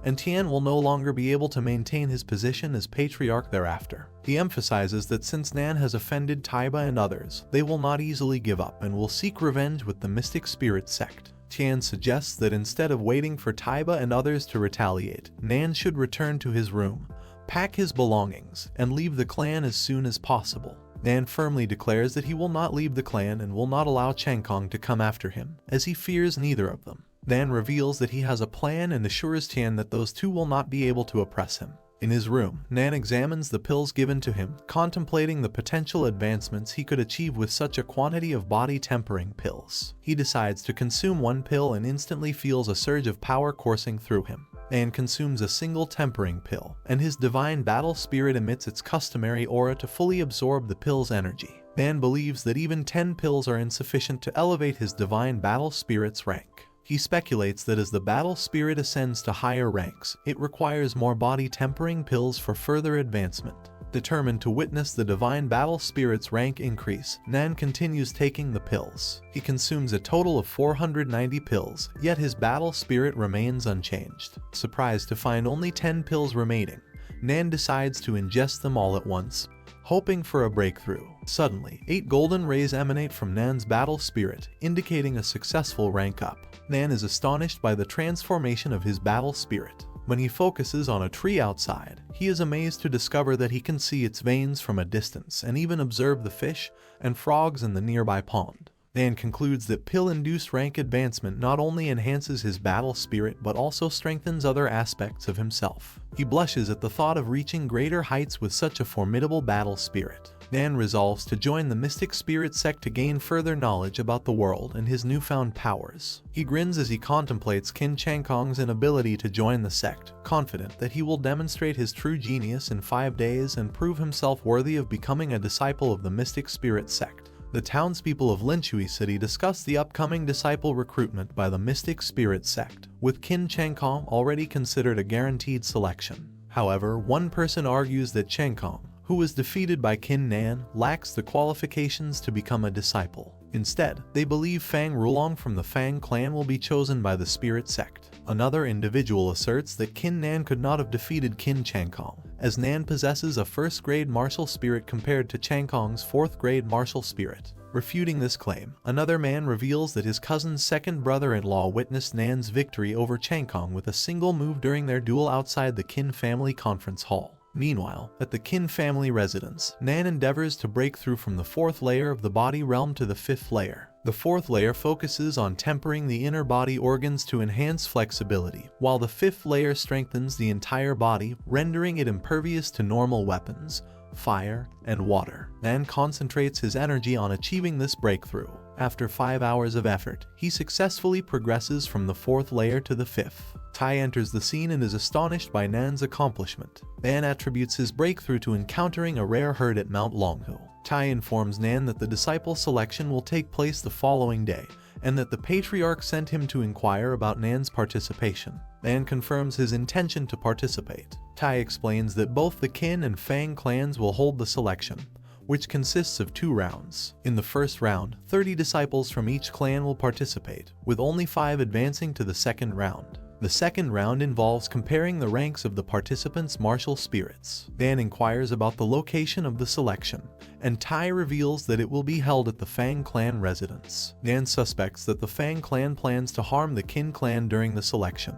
and Tian will no longer be able to maintain his position as patriarch thereafter. He emphasizes that since Nan has offended Taiba and others, they will not easily give up and will seek revenge with the Mystic Spirit sect. Tian suggests that instead of waiting for Taiba and others to retaliate, Nan should return to his room, pack his belongings, and leave the clan as soon as possible. Nan firmly declares that he will not leave the clan and will not allow Changkong to come after him, as he fears neither of them. Nan reveals that he has a plan and assures Tian that those two will not be able to oppress him. In his room, Nan examines the pills given to him, contemplating the potential advancements he could achieve with such a quantity of body-tempering pills. He decides to consume one pill and instantly feels a surge of power coursing through him. Nan consumes a single tempering pill, and his divine battle spirit emits its customary aura to fully absorb the pill's energy. Nan believes that even 10 pills are insufficient to elevate his divine battle spirit's rank. He speculates that as the battle spirit ascends to higher ranks, it requires more body-tempering pills for further advancement. Determined to witness the divine battle spirit's rank increase, Nan continues taking the pills. He consumes a total of 490 pills, yet his battle spirit remains unchanged. Surprised to find only 10 pills remaining, Nan decides to ingest them all at once, hoping for a breakthrough. Suddenly, 8 golden rays emanate from Nan's battle spirit, indicating a successful rank up. Nan is astonished by the transformation of his battle spirit. When he focuses on a tree outside, he is amazed to discover that he can see its veins from a distance and even observe the fish and frogs in the nearby pond. Nan concludes that pill-induced rank advancement not only enhances his battle spirit but also strengthens other aspects of himself. He blushes at the thought of reaching greater heights with such a formidable battle spirit. Nan resolves to join the Mystic Spirit sect to gain further knowledge about the world and his newfound powers. He grins as he contemplates Qin Changkong's inability to join the sect, confident that he will demonstrate his true genius in 5 days and prove himself worthy of becoming a disciple of the Mystic Spirit sect. The townspeople of Linchui City discuss the upcoming disciple recruitment by the Mystic Spirit sect, with Qin Changkong already considered a guaranteed selection. However, one person argues that Changkong, who was defeated by Qin Nan, lacks the qualifications to become a disciple. Instead, they believe Fang Rulong from the Fang clan will be chosen by the Spirit sect. Another individual asserts that Qin Nan could not have defeated Qin Changkong, as Nan possesses a first-grade martial spirit compared to Changkong's 4th-grade martial spirit. Refuting this claim, another man reveals that his cousin's second brother-in-law witnessed Nan's victory over Changkong with a single move during their duel outside the Qin family conference hall. Meanwhile, at the Qin family residence, Nan endeavors to break through from the 4th layer of the body realm to the 5th layer. The 4th layer focuses on tempering the inner body organs to enhance flexibility, while the 5th layer strengthens the entire body, rendering it impervious to normal weapons, fire, and water. Nan concentrates his energy on achieving this breakthrough. After 5 hours of effort, he successfully progresses from the 4th layer to the 5th. Tai enters the scene and is astonished by Nan's accomplishment. Nan attributes his breakthrough to encountering a rare herd at Mount Longhu. Tai informs Nan that the disciple selection will take place the following day, and that the patriarch sent him to inquire about Nan's participation. Nan confirms his intention to participate. Tai explains that both the Qin and Fang clans will hold the selection, which consists of 2 rounds. In the first round, 30 disciples from each clan will participate, with only 5 advancing to the second round. The second round involves comparing the ranks of the participants' martial spirits. Nan inquires about the location of the selection, and Tai reveals that it will be held at the Fang clan residence. Nan suspects that the Fang clan plans to harm the Qin clan during the selection,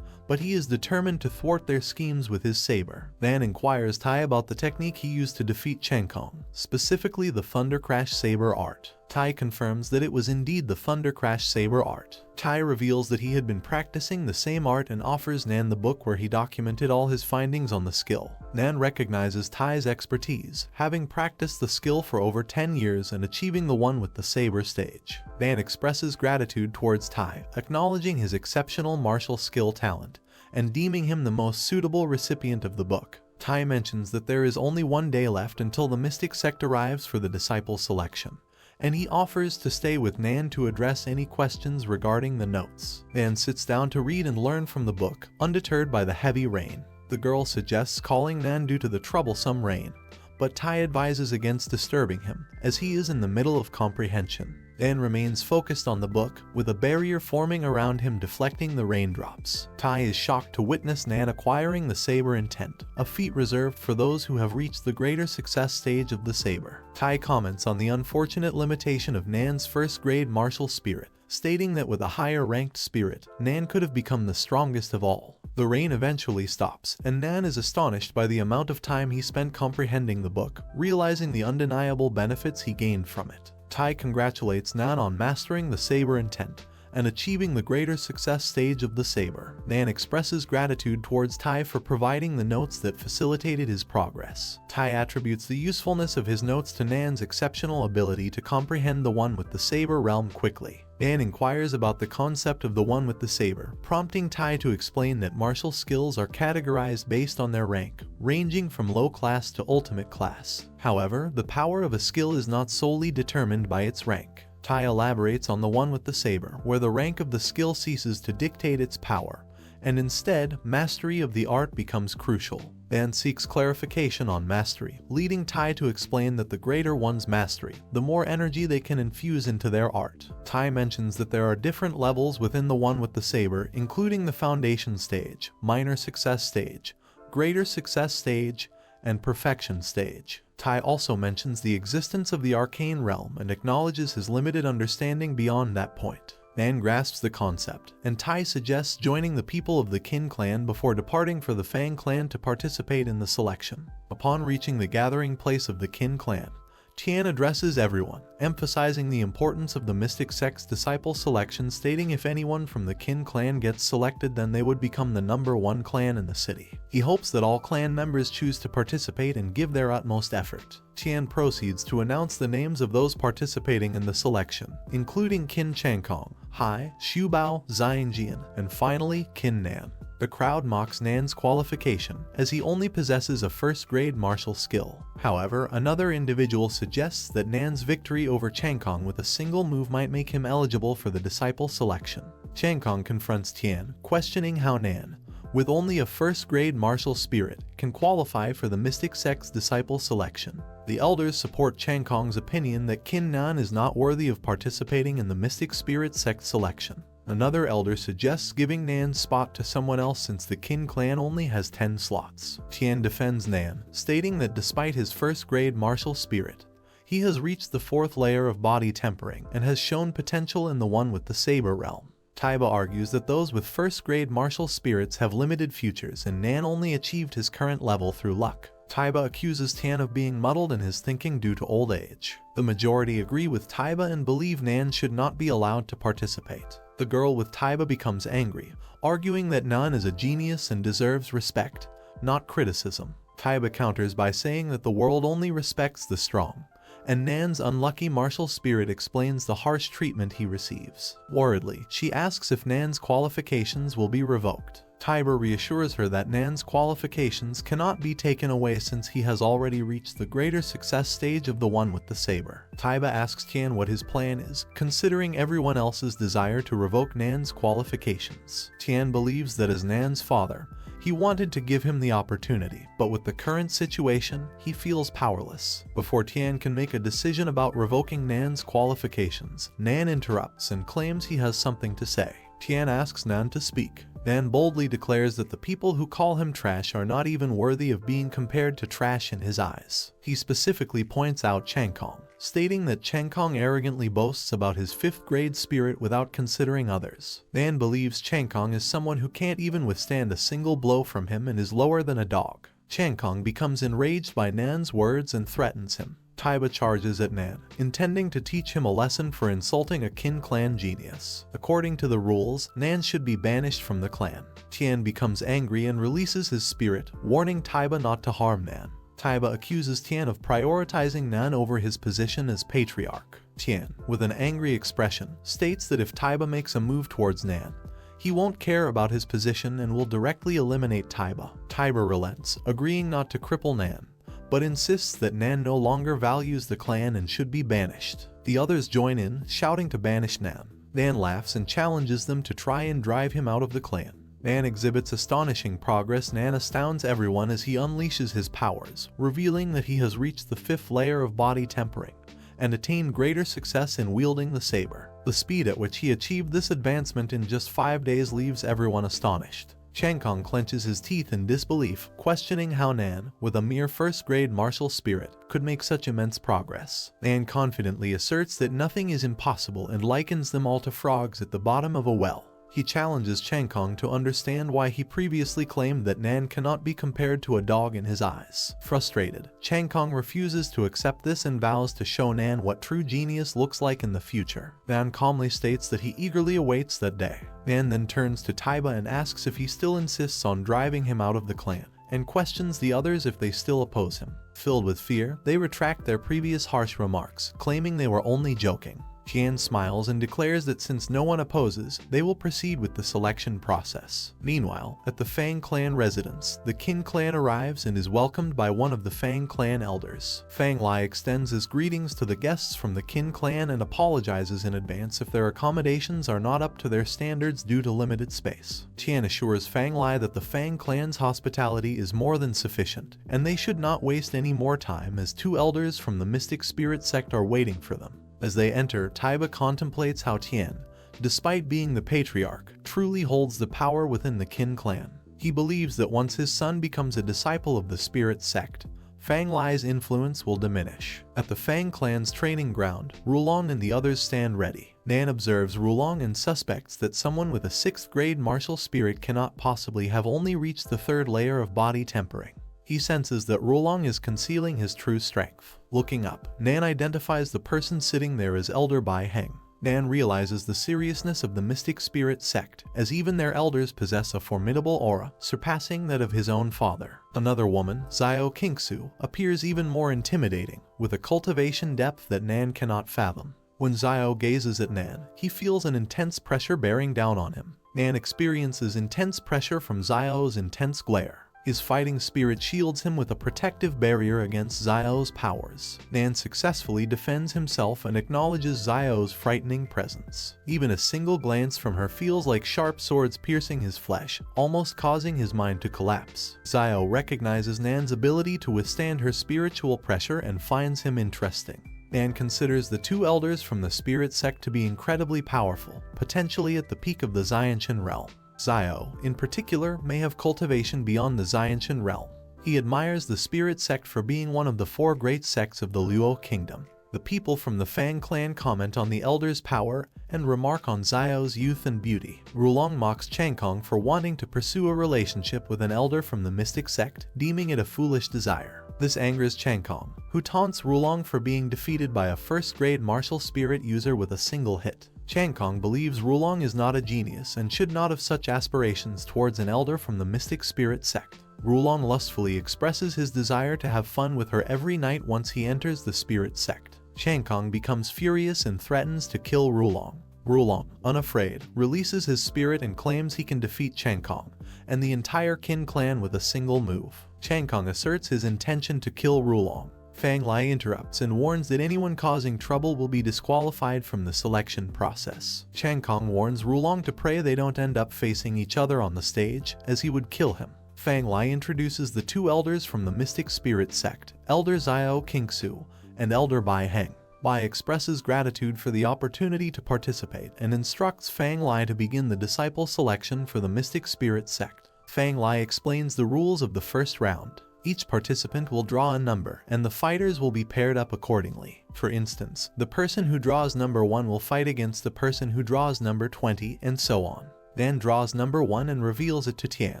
but he is determined to thwart their schemes with his saber. Nan inquires Tai about the technique he used to defeat Changkong, specifically the Thunder Crash Saber art. Tai confirms that it was indeed the Thunder Crash Saber art. Tai reveals that he had been practicing the same art and offers Nan the book where he documented all his findings on the skill. Nan recognizes Tai's expertise, having practiced the skill for over 10 years and achieving the one with the saber stage. Nan expresses gratitude towards Tai, acknowledging his exceptional martial skill talent, and deeming him the most suitable recipient of the book. Tai mentions that there is only 1 day left until the Mystic Sect arrives for the disciple selection, and he offers to stay with Nan to address any questions regarding the notes. Nan sits down to read and learn from the book, undeterred by the heavy rain. The girl suggests calling Nan due to the troublesome rain, but Tai advises against disturbing him, as he is in the middle of comprehension. Nan remains focused on the book, with a barrier forming around him deflecting the raindrops. Tai is shocked to witness Nan acquiring the saber intent, a feat reserved for those who have reached the greater success stage of the saber. Tai comments on the unfortunate limitation of Nan's first-grade martial spirit, stating that with a higher-ranked spirit, Nan could have become the strongest of all. The rain eventually stops, and Nan is astonished by the amount of time he spent comprehending the book, realizing the undeniable benefits he gained from it. Tai congratulates Nan on mastering the saber intent and achieving the greater success stage of the saber. Nan expresses gratitude towards Tai for providing the notes that facilitated his progress. Tai attributes the usefulness of his notes to Nan's exceptional ability to comprehend the one with the saber realm quickly. Nan inquires about the concept of the one with the saber, prompting Tai to explain that martial skills are categorized based on their rank, ranging from low class to ultimate class. However, the power of a skill is not solely determined by its rank. Tai elaborates on the one with the saber, where the rank of the skill ceases to dictate its power, and instead, mastery of the art becomes crucial. Nan seeks clarification on mastery, leading Tai to explain that the greater one's mastery, the more energy they can infuse into their art. Tai mentions that there are different levels within the one with the saber, including the foundation stage, minor success stage, greater success stage, and perfection stage. Tai also mentions the existence of the arcane realm and acknowledges his limited understanding beyond that point. Nan grasps the concept, and Tai suggests joining the people of the Qin clan before departing for the Fang clan to participate in the selection. Upon reaching the gathering place of the Qin clan, Tian addresses everyone, emphasizing the importance of the mystic sect's disciple selection, stating if anyone from the Qin clan gets selected, then they would become the #1 clan in the city. He hopes that all clan members choose to participate and give their utmost effort. Tian proceeds to announce the names of those participating in the selection, including Qin Changkong, Hai, Xubao, Xianjian, and finally Qin Nan. The crowd mocks Nan's qualification, as he only possesses a first-grade martial skill. However, another individual suggests that Nan's victory over Changkong with a single move might make him eligible for the disciple selection. Changkong confronts Tian, questioning how Nan, with only a first-grade martial spirit, can qualify for the mystic sect's disciple selection. The elders support Changkong's opinion that Qin Nan is not worthy of participating in the mystic spirit sect selection. Another elder suggests giving Nan's spot to someone else since the Qin clan only has 10 slots. Tian defends Nan, stating that despite his first-grade martial spirit, he has reached the 4th layer of body tempering and has shown potential in the one with the saber realm. Taiba argues that those with first-grade martial spirits have limited futures, and Nan only achieved his current level through luck. Taiba accuses Tian of being muddled in his thinking due to old age. The majority agree with Taiba and believe Nan should not be allowed to participate. The girl with Taiba becomes angry, arguing that Nan is a genius and deserves respect, not criticism. Taiba counters by saying that the world only respects the strong, and Nan's unlucky martial spirit explains the harsh treatment he receives. Worriedly, she asks if Nan's qualifications will be revoked. Taiba reassures her that Nan's qualifications cannot be taken away since he has already reached the greater success stage of the one with the saber. Taiba asks Tian what his plan is, considering everyone else's desire to revoke Nan's qualifications. Tian believes that as Nan's father, he wanted to give him the opportunity, but with the current situation, he feels powerless. Before Tian can make a decision about revoking Nan's qualifications, Nan interrupts and claims he has something to say. Tian asks Nan to speak. Nan boldly declares that the people who call him trash are not even worthy of being compared to trash in his eyes. He specifically points out Changkong, stating that Changkong arrogantly boasts about his 5th-grade spirit without considering others. Nan believes Changkong is someone who can't even withstand a single blow from him and is lower than a dog. Changkong becomes enraged by Nan's words and threatens him. Taiba charges at Nan, intending to teach him a lesson for insulting a Qin clan genius. According to the rules, Nan should be banished from the clan. Tian becomes angry and releases his spirit, warning Taiba not to harm Nan. Taiba accuses Tian of prioritizing Nan over his position as patriarch. Tian, with an angry expression, states that if Taiba makes a move towards Nan, he won't care about his position and will directly eliminate Taiba. Taiba relents, agreeing not to cripple Nan, but insists that Nan no longer values the clan and should be banished. The others join in, shouting to banish Nan. Nan laughs and challenges them to try and drive him out of the clan. Nan exhibits astonishing progress. Nan astounds everyone as he unleashes his powers, revealing that he has reached the 5th layer of body tempering and attained greater success in wielding the saber. The speed at which he achieved this advancement in just 5 days leaves everyone astonished. Changkong clenches his teeth in disbelief, questioning how Nan, with a mere 1st-grade martial spirit, could make such immense progress. Nan confidently asserts that nothing is impossible and likens them all to frogs at the bottom of a well. He challenges Chang Kong to understand why he previously claimed that Nan cannot be compared to a dog in his eyes. Frustrated, Chang Kong refuses to accept this and vows to show Nan what true genius looks like in the future. Nan calmly states that he eagerly awaits that day. Nan then turns to Taiba and asks if he still insists on driving him out of the clan, and questions the others if they still oppose him. Filled with fear, they retract their previous harsh remarks, claiming they were only joking. Tian smiles and declares that since no one opposes, they will proceed with the selection process. Meanwhile, at the Fang clan residence, the Qin clan arrives and is welcomed by one of the Fang clan elders. Fang Lai extends his greetings to the guests from the Qin clan and apologizes in advance if their accommodations are not up to their standards due to limited space. Tian assures Fang Lai that the Fang clan's hospitality is more than sufficient, and they should not waste any more time as two elders from the Mystic Spirit sect are waiting for them. As they enter, Taiba contemplates how Tian, despite being the patriarch, truly holds the power within the Qin clan. He believes that once his son becomes a disciple of the Spirit sect, Fang Lai's influence will diminish. At the Fang clan's training ground, Rulong and the others stand ready. Nan observes Rulong and suspects that someone with a 6th grade martial spirit cannot possibly have only reached the 3rd layer of body tempering. He senses that Rulong is concealing his true strength. Looking up, Nan identifies the person sitting there as Elder Bai Heng. Nan realizes the seriousness of the Mystic Spirit sect, as even their elders possess a formidable aura, surpassing that of his own father. Another woman, Xiao Qingsu, appears even more intimidating, with a cultivation depth that Nan cannot fathom. When Xiao gazes at Nan, he feels an intense pressure bearing down on him. Nan experiences intense pressure from Xiao's intense glare. His fighting spirit shields him with a protective barrier against Xiao's powers. Nan successfully defends himself and acknowledges Xiao's frightening presence. Even a single glance from her feels like sharp swords piercing his flesh, almost causing his mind to collapse. Xiao recognizes Nan's ability to withstand her spiritual pressure and finds him interesting. Nan considers the two elders from the Spirit sect to be incredibly powerful, potentially at the peak of the Xiantian realm. Xiao, in particular, may have cultivation beyond the Xiantian realm. He admires the Spirit sect for being one of the 4 great sects of the Luo kingdom. The people from the Fang clan comment on the elder's power and remark on Xiao's youth and beauty. Rulong mocks Chang Kong for wanting to pursue a relationship with an elder from the Mystic sect, deeming it a foolish desire. This angers Chang Kong, who taunts Rulong for being defeated by a 1st-grade martial spirit user with a single hit. Chang Kong believes Rulong is not a genius and should not have such aspirations towards an elder from the Mystic Spirit sect. Rulong lustfully expresses his desire to have fun with her every night once he enters the Spirit sect. Chang Kong becomes furious and threatens to kill Rulong. Rulong, unafraid, releases his spirit and claims he can defeat Chang Kong and the entire Qin clan with a single move. Chang Kong asserts his intention to kill Rulong. Fang Lai interrupts and warns that anyone causing trouble will be disqualified from the selection process. Chang Kong warns Rulong to pray they don't end up facing each other on the stage, as he would kill him. Fang Lai introduces the two elders from the Mystic Spirit sect, Elder Xiao Qingsu and Elder Bai Heng. Bai expresses gratitude for the opportunity to participate and instructs Fang Lai to begin the disciple selection for the Mystic Spirit sect. Fang Lai explains the rules of the first round. Each participant will draw a number, and the fighters will be paired up accordingly. For instance, the person who draws number 1 will fight against the person who draws number 20, and so on. Nan draws number 1 and reveals it to Tian.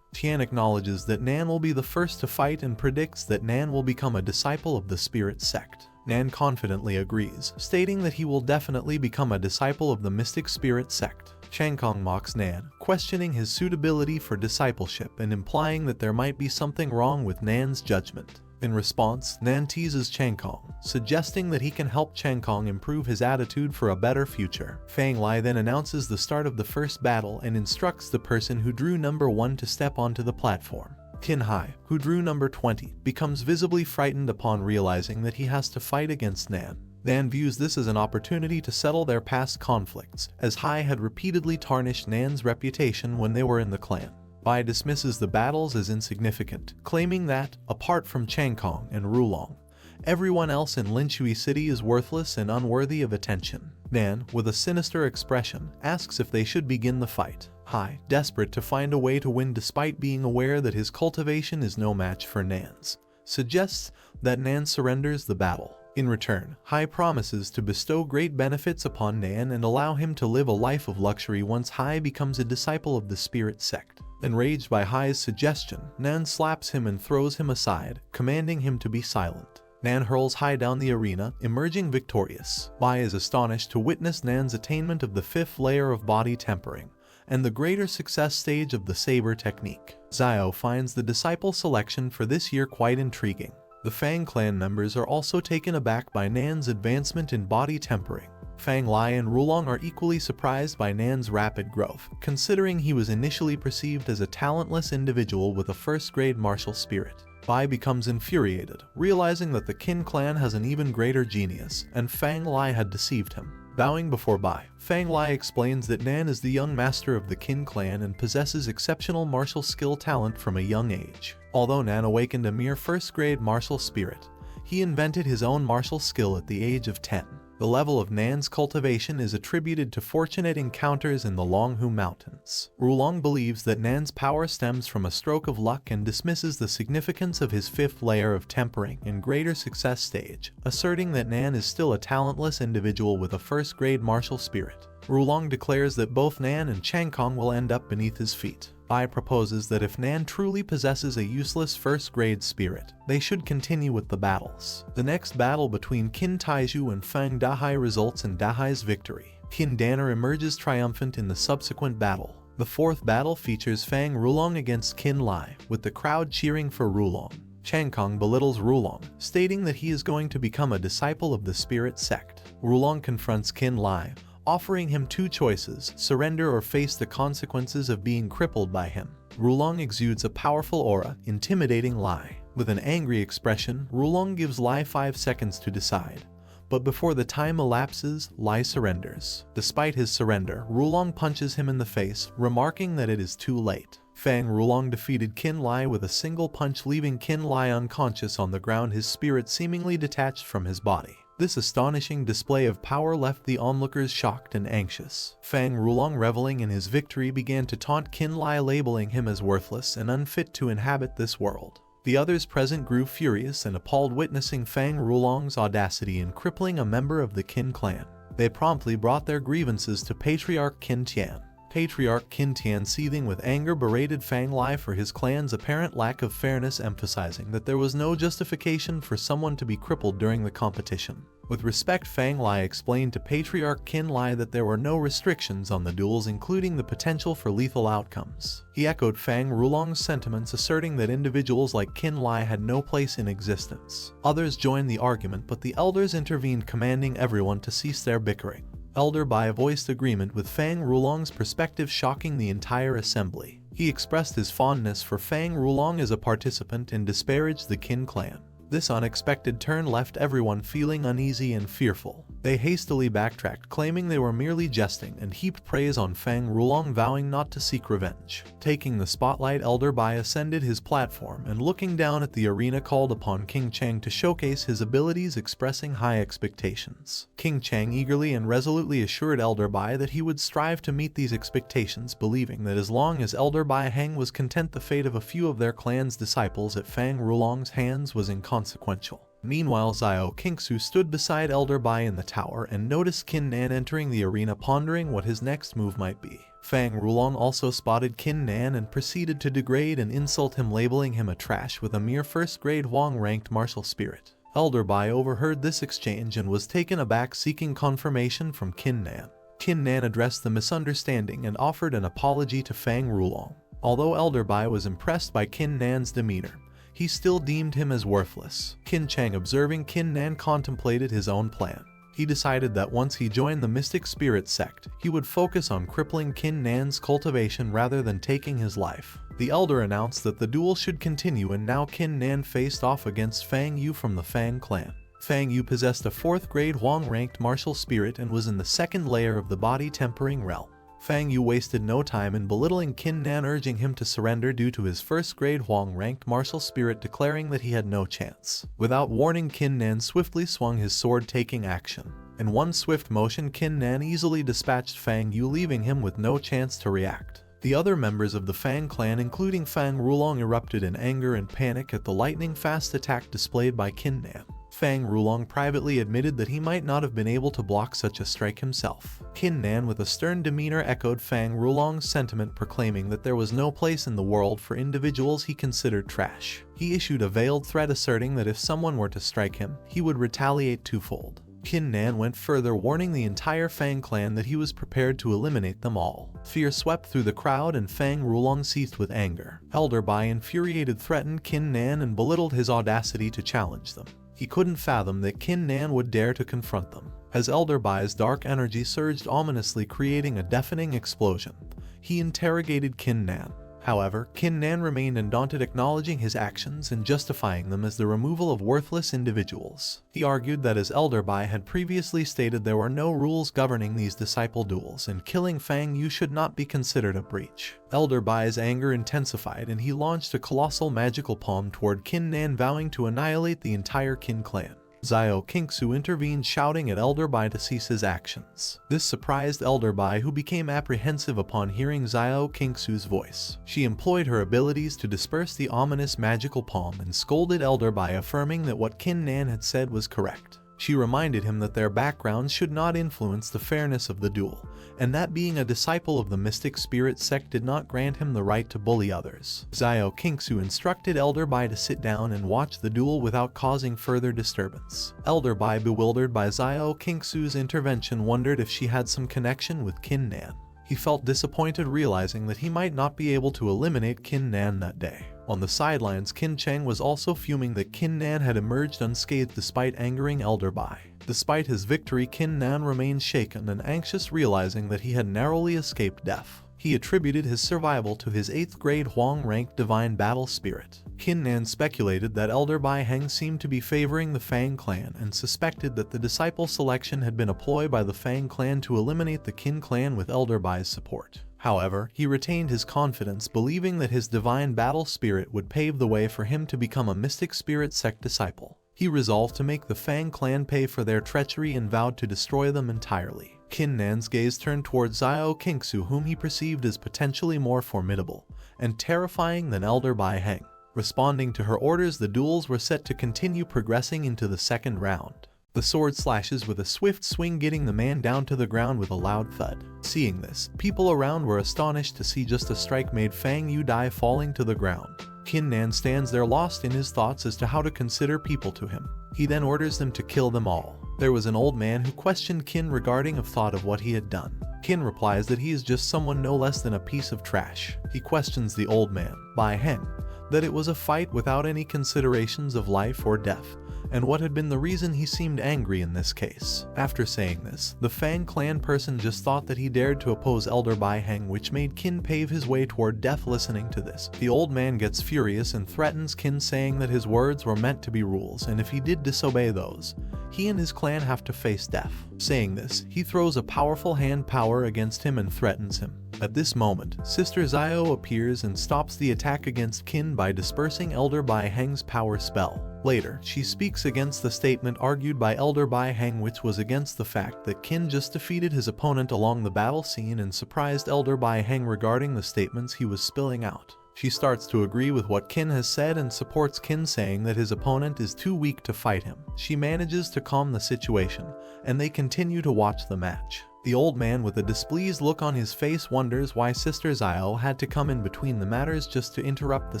Tian acknowledges that Nan will be the first to fight and predicts that Nan will become a disciple of the Spirit sect. Nan confidently agrees, stating that he will definitely become a disciple of the Mystic Spirit sect. Chang Kong mocks Nan, questioning his suitability for discipleship and implying that there might be something wrong with Nan's judgment. In response, Nan teases Chang Kong, suggesting that he can help Chang Kong improve his attitude for a better future. Fang Lai then announces the start of the first battle and instructs the person who drew number 1 to step onto the platform. Qin Hai, who drew number 20, becomes visibly frightened upon realizing that he has to fight against Nan. Nan views this as an opportunity to settle their past conflicts, as Hai had repeatedly tarnished Nan's reputation when they were in the clan. Bai dismisses the battles as insignificant, claiming that, apart from Chang Kong and Rulong, everyone else in Linshui City is worthless and unworthy of attention. Nan, with a sinister expression, asks if they should begin the fight. Hai, desperate to find a way to win despite being aware that his cultivation is no match for Nan's, suggests that Nan surrenders the battle. In return, Hai promises to bestow great benefits upon Nan and allow him to live a life of luxury once Hai becomes a disciple of the spirit sect. Enraged by Hai's suggestion, Nan slaps him and throws him aside, commanding him to be silent. Nan hurls Hai down the arena, emerging victorious. Bai is astonished to witness Nan's attainment of the 5th layer of body tempering, and the greater success stage of the saber technique. Xiao finds the disciple selection for this year quite intriguing. The Fang clan members are also taken aback by Nan's advancement in body tempering. Fang Lai and Rulong are equally surprised by Nan's rapid growth, considering he was initially perceived as a talentless individual with a first-grade martial spirit. Bai becomes infuriated, realizing that the Qin clan has an even greater genius, and Fang Lai had deceived him. Bowing before Bai, Fang Lai explains that Nan is the young master of the Qin clan and possesses exceptional martial skill talent from a young age. Although Nan awakened a mere first-grade martial spirit, he invented his own martial skill at the age of 10. The level of Nan's cultivation is attributed to fortunate encounters in the Longhu Mountains. Rulong believes that Nan's power stems from a stroke of luck and dismisses the significance of his 5th layer of tempering and greater success stage, asserting that Nan is still a talentless individual with a first-grade martial spirit. Rulong declares that both Nan and Changkong will end up beneath his feet. Bai proposes that if Nan truly possesses a useless first-grade spirit, they should continue with the battles. The next battle between Qin Taizhu and Fang Dahai results in Dahai's victory. Qin Danner emerges triumphant in the subsequent battle. The 4th battle features Fang Rulong against Qin Lai, with the crowd cheering for Rulong. Changkong belittles Rulong, stating that he is going to become a disciple of the spirit sect. Rulong confronts Qin Lai, offering him 2 choices: surrender or face the consequences of being crippled by him. Rulong exudes a powerful aura, intimidating Lai. With an angry expression, Rulong gives Lai 5 seconds to decide. But before the time elapses, Lai surrenders. Despite his surrender, Rulong punches him in the face, remarking that it is too late. Fang Rulong defeated Qin Lai with a single punch, leaving Qin Lai unconscious on the ground, his spirit seemingly detached from his body. This astonishing display of power left the onlookers shocked and anxious. Fang Rulong, reveling in his victory, began to taunt Qin Lai, labeling him as worthless and unfit to inhabit this world. The others present grew furious and appalled, witnessing Fang Rulong's audacity in crippling a member of the Qin clan. They promptly brought their grievances to Patriarch Qin Tian. Patriarch Qin Tian, seething with anger, berated Fang Lai for his clan's apparent lack of fairness, emphasizing that there was no justification for someone to be crippled during the competition. With respect, Fang Lai explained to Patriarch Qin Lai that there were no restrictions on the duels, including the potential for lethal outcomes. He echoed Fang Rulong's sentiments, asserting that individuals like Qin Lai had no place in existence. Others joined the argument, but the elders intervened, commanding everyone to cease their bickering. Elder Bai voiced agreement with Fang Rulong's perspective, shocking the entire assembly. He expressed his fondness for Fang Rulong as a participant and disparaged the Qin clan. This unexpected turn left everyone feeling uneasy and fearful. They hastily backtracked, claiming they were merely jesting, and heaped praise on Fang Rulong, vowing not to seek revenge. Taking the spotlight, Elder Bai ascended his platform and, looking down at the arena, called upon King Chang to showcase his abilities, expressing high expectations. King Chang eagerly and resolutely assured Elder Bai that he would strive to meet these expectations, believing that as long as Elder Bai Hang was content, the fate of a few of their clan's disciples at Fang Rulong's hands was inconsequential. Meanwhile, Xiao Kingsu stood beside Elder Bai in the tower and noticed Qin Nan entering the arena, pondering what his next move might be. Fang Rulong also spotted Qin Nan and proceeded to degrade and insult him, labeling him a trash with a mere first-grade Huang-ranked martial spirit. Elder Bai overheard this exchange and was taken aback, seeking confirmation from Qin Nan. Qin Nan addressed the misunderstanding and offered an apology to Fang Rulong. Although Elder Bai was impressed by Qin Nan's demeanor, he still deemed him as worthless. Qin Chang, observing Qin Nan, contemplated his own plan. He decided that once he joined the Mystic Spirit sect, he would focus on crippling Qin Nan's cultivation rather than taking his life. The elder announced that the duel should continue, and now Qin Nan faced off against Fang Yu from the Fang clan. Fang Yu possessed a 4th-grade Huang-ranked martial spirit and was in the 2nd layer of the body tempering realm. Fang Yu wasted no time in belittling Qin Nan, urging him to surrender due to his 1st-grade Huang-ranked martial spirit, declaring that he had no chance. Without warning, Qin Nan swiftly swung his sword, taking action. In one swift motion, Qin Nan easily dispatched Fang Yu, leaving him with no chance to react. The other members of the Fang clan, including Fang Rulong, erupted in anger and panic at the lightning-fast attack displayed by Qin Nan. Fang Rulong privately admitted that he might not have been able to block such a strike himself. Qin Nan with a stern demeanor echoed Fang Rulong's sentiment, proclaiming that there was no place in the world for individuals he considered trash. He issued a veiled threat asserting that if someone were to strike him, he would retaliate twofold. Qin Nan went further, warning the entire Fang clan that he was prepared to eliminate them all. Fear swept through the crowd and Fang Rulong seethed with anger. Elder Bai, infuriated, threatened Qin Nan and belittled his audacity to challenge them. He couldn't fathom that Qin Nan would dare to confront them. As Elder Bai's dark energy surged ominously, creating a deafening explosion, he interrogated Qin Nan. However, Qin Nan remained undaunted, acknowledging his actions and justifying them as the removal of worthless individuals. He argued that as Elder Bai had previously stated, there were no rules governing these disciple duels, and killing Fang Yu should not be considered a breach. Elder Bai's anger intensified and he launched a colossal magical palm toward Qin Nan, vowing to annihilate the entire Qin clan. Xiao Qingsu intervened, shouting at Elder Bai to cease his actions. This surprised Elder Bai, who became apprehensive upon hearing Xiao Qingsu's voice. She employed her abilities to disperse the ominous magical palm and scolded Elder Bai, affirming that what Qin Nan had said was correct. She reminded him that their backgrounds should not influence the fairness of the duel, and that being a disciple of the Mystic Spirit sect did not grant him the right to bully others. Xiao Qingsu instructed Elder Bai to sit down and watch the duel without causing further disturbance. Elder Bai, bewildered by Xiao Qingsu's intervention, wondered if she had some connection with Qin Nan. He felt disappointed, realizing that he might not be able to eliminate Qin Nan that day. On the sidelines, Qin Cheng was also fuming that Qin Nan had emerged unscathed despite angering Elder Bai. Despite his victory, Qin Nan remained shaken and anxious, realizing that he had narrowly escaped death. He attributed his survival to his 8th grade Huang-ranked Divine Battle Spirit. Qin Nan speculated that Elder Bai Heng seemed to be favoring the Fang clan and suspected that the disciple selection had been a ploy by the Fang clan to eliminate the Qin clan with Elder Bai's support. However, he retained his confidence, believing that his Divine Battle Spirit would pave the way for him to become a Mystic Spirit sect disciple. He resolved to make the Fang clan pay for their treachery and vowed to destroy them entirely. Qin Nan's gaze turned towards Xiao Qingsu, whom he perceived as potentially more formidable and terrifying than Elder Bai Heng. Responding to her orders, the duels were set to continue, progressing into the second round. The sword slashes with a swift swing, getting the man down to the ground with a loud thud. Seeing this, people around were astonished to see just a strike made Fang Yu die, falling to the ground. Qin Nan stands there lost in his thoughts as to how to consider people to him. He then orders them to kill them all. There was an old man who questioned Qin regarding of thought of what he had done. Qin replies that he is just someone no less than a piece of trash. He questions the old man, Bai Heng, that it was a fight without any considerations of life or death, and what had been the reason he seemed angry in this case. After saying this, the Fang clan person just thought that he dared to oppose Elder Bai Heng, which made Qin pave his way toward death. Listening to this, the old man gets furious and threatens Qin, saying that his words were meant to be rules, and if he did disobey those, he and his clan have to face death. Saying this, he throws a powerful hand power against him and threatens him. At this moment, Sister Xiao appears and stops the attack against Qin by dispersing Elder Bai Heng's power spell. Later, she speaks against the statement argued by Elder Bai Heng, which was against the fact that Qin just defeated his opponent along the battle scene, and surprised Elder Bai Heng regarding the statements he was spilling out. She starts to agree with what Qin has said and supports Qin, saying that his opponent is too weak to fight him. She manages to calm the situation, and they continue to watch the match. The old man, with a displeased look on his face, wonders why Sister Xiao had to come in between the matters just to interrupt the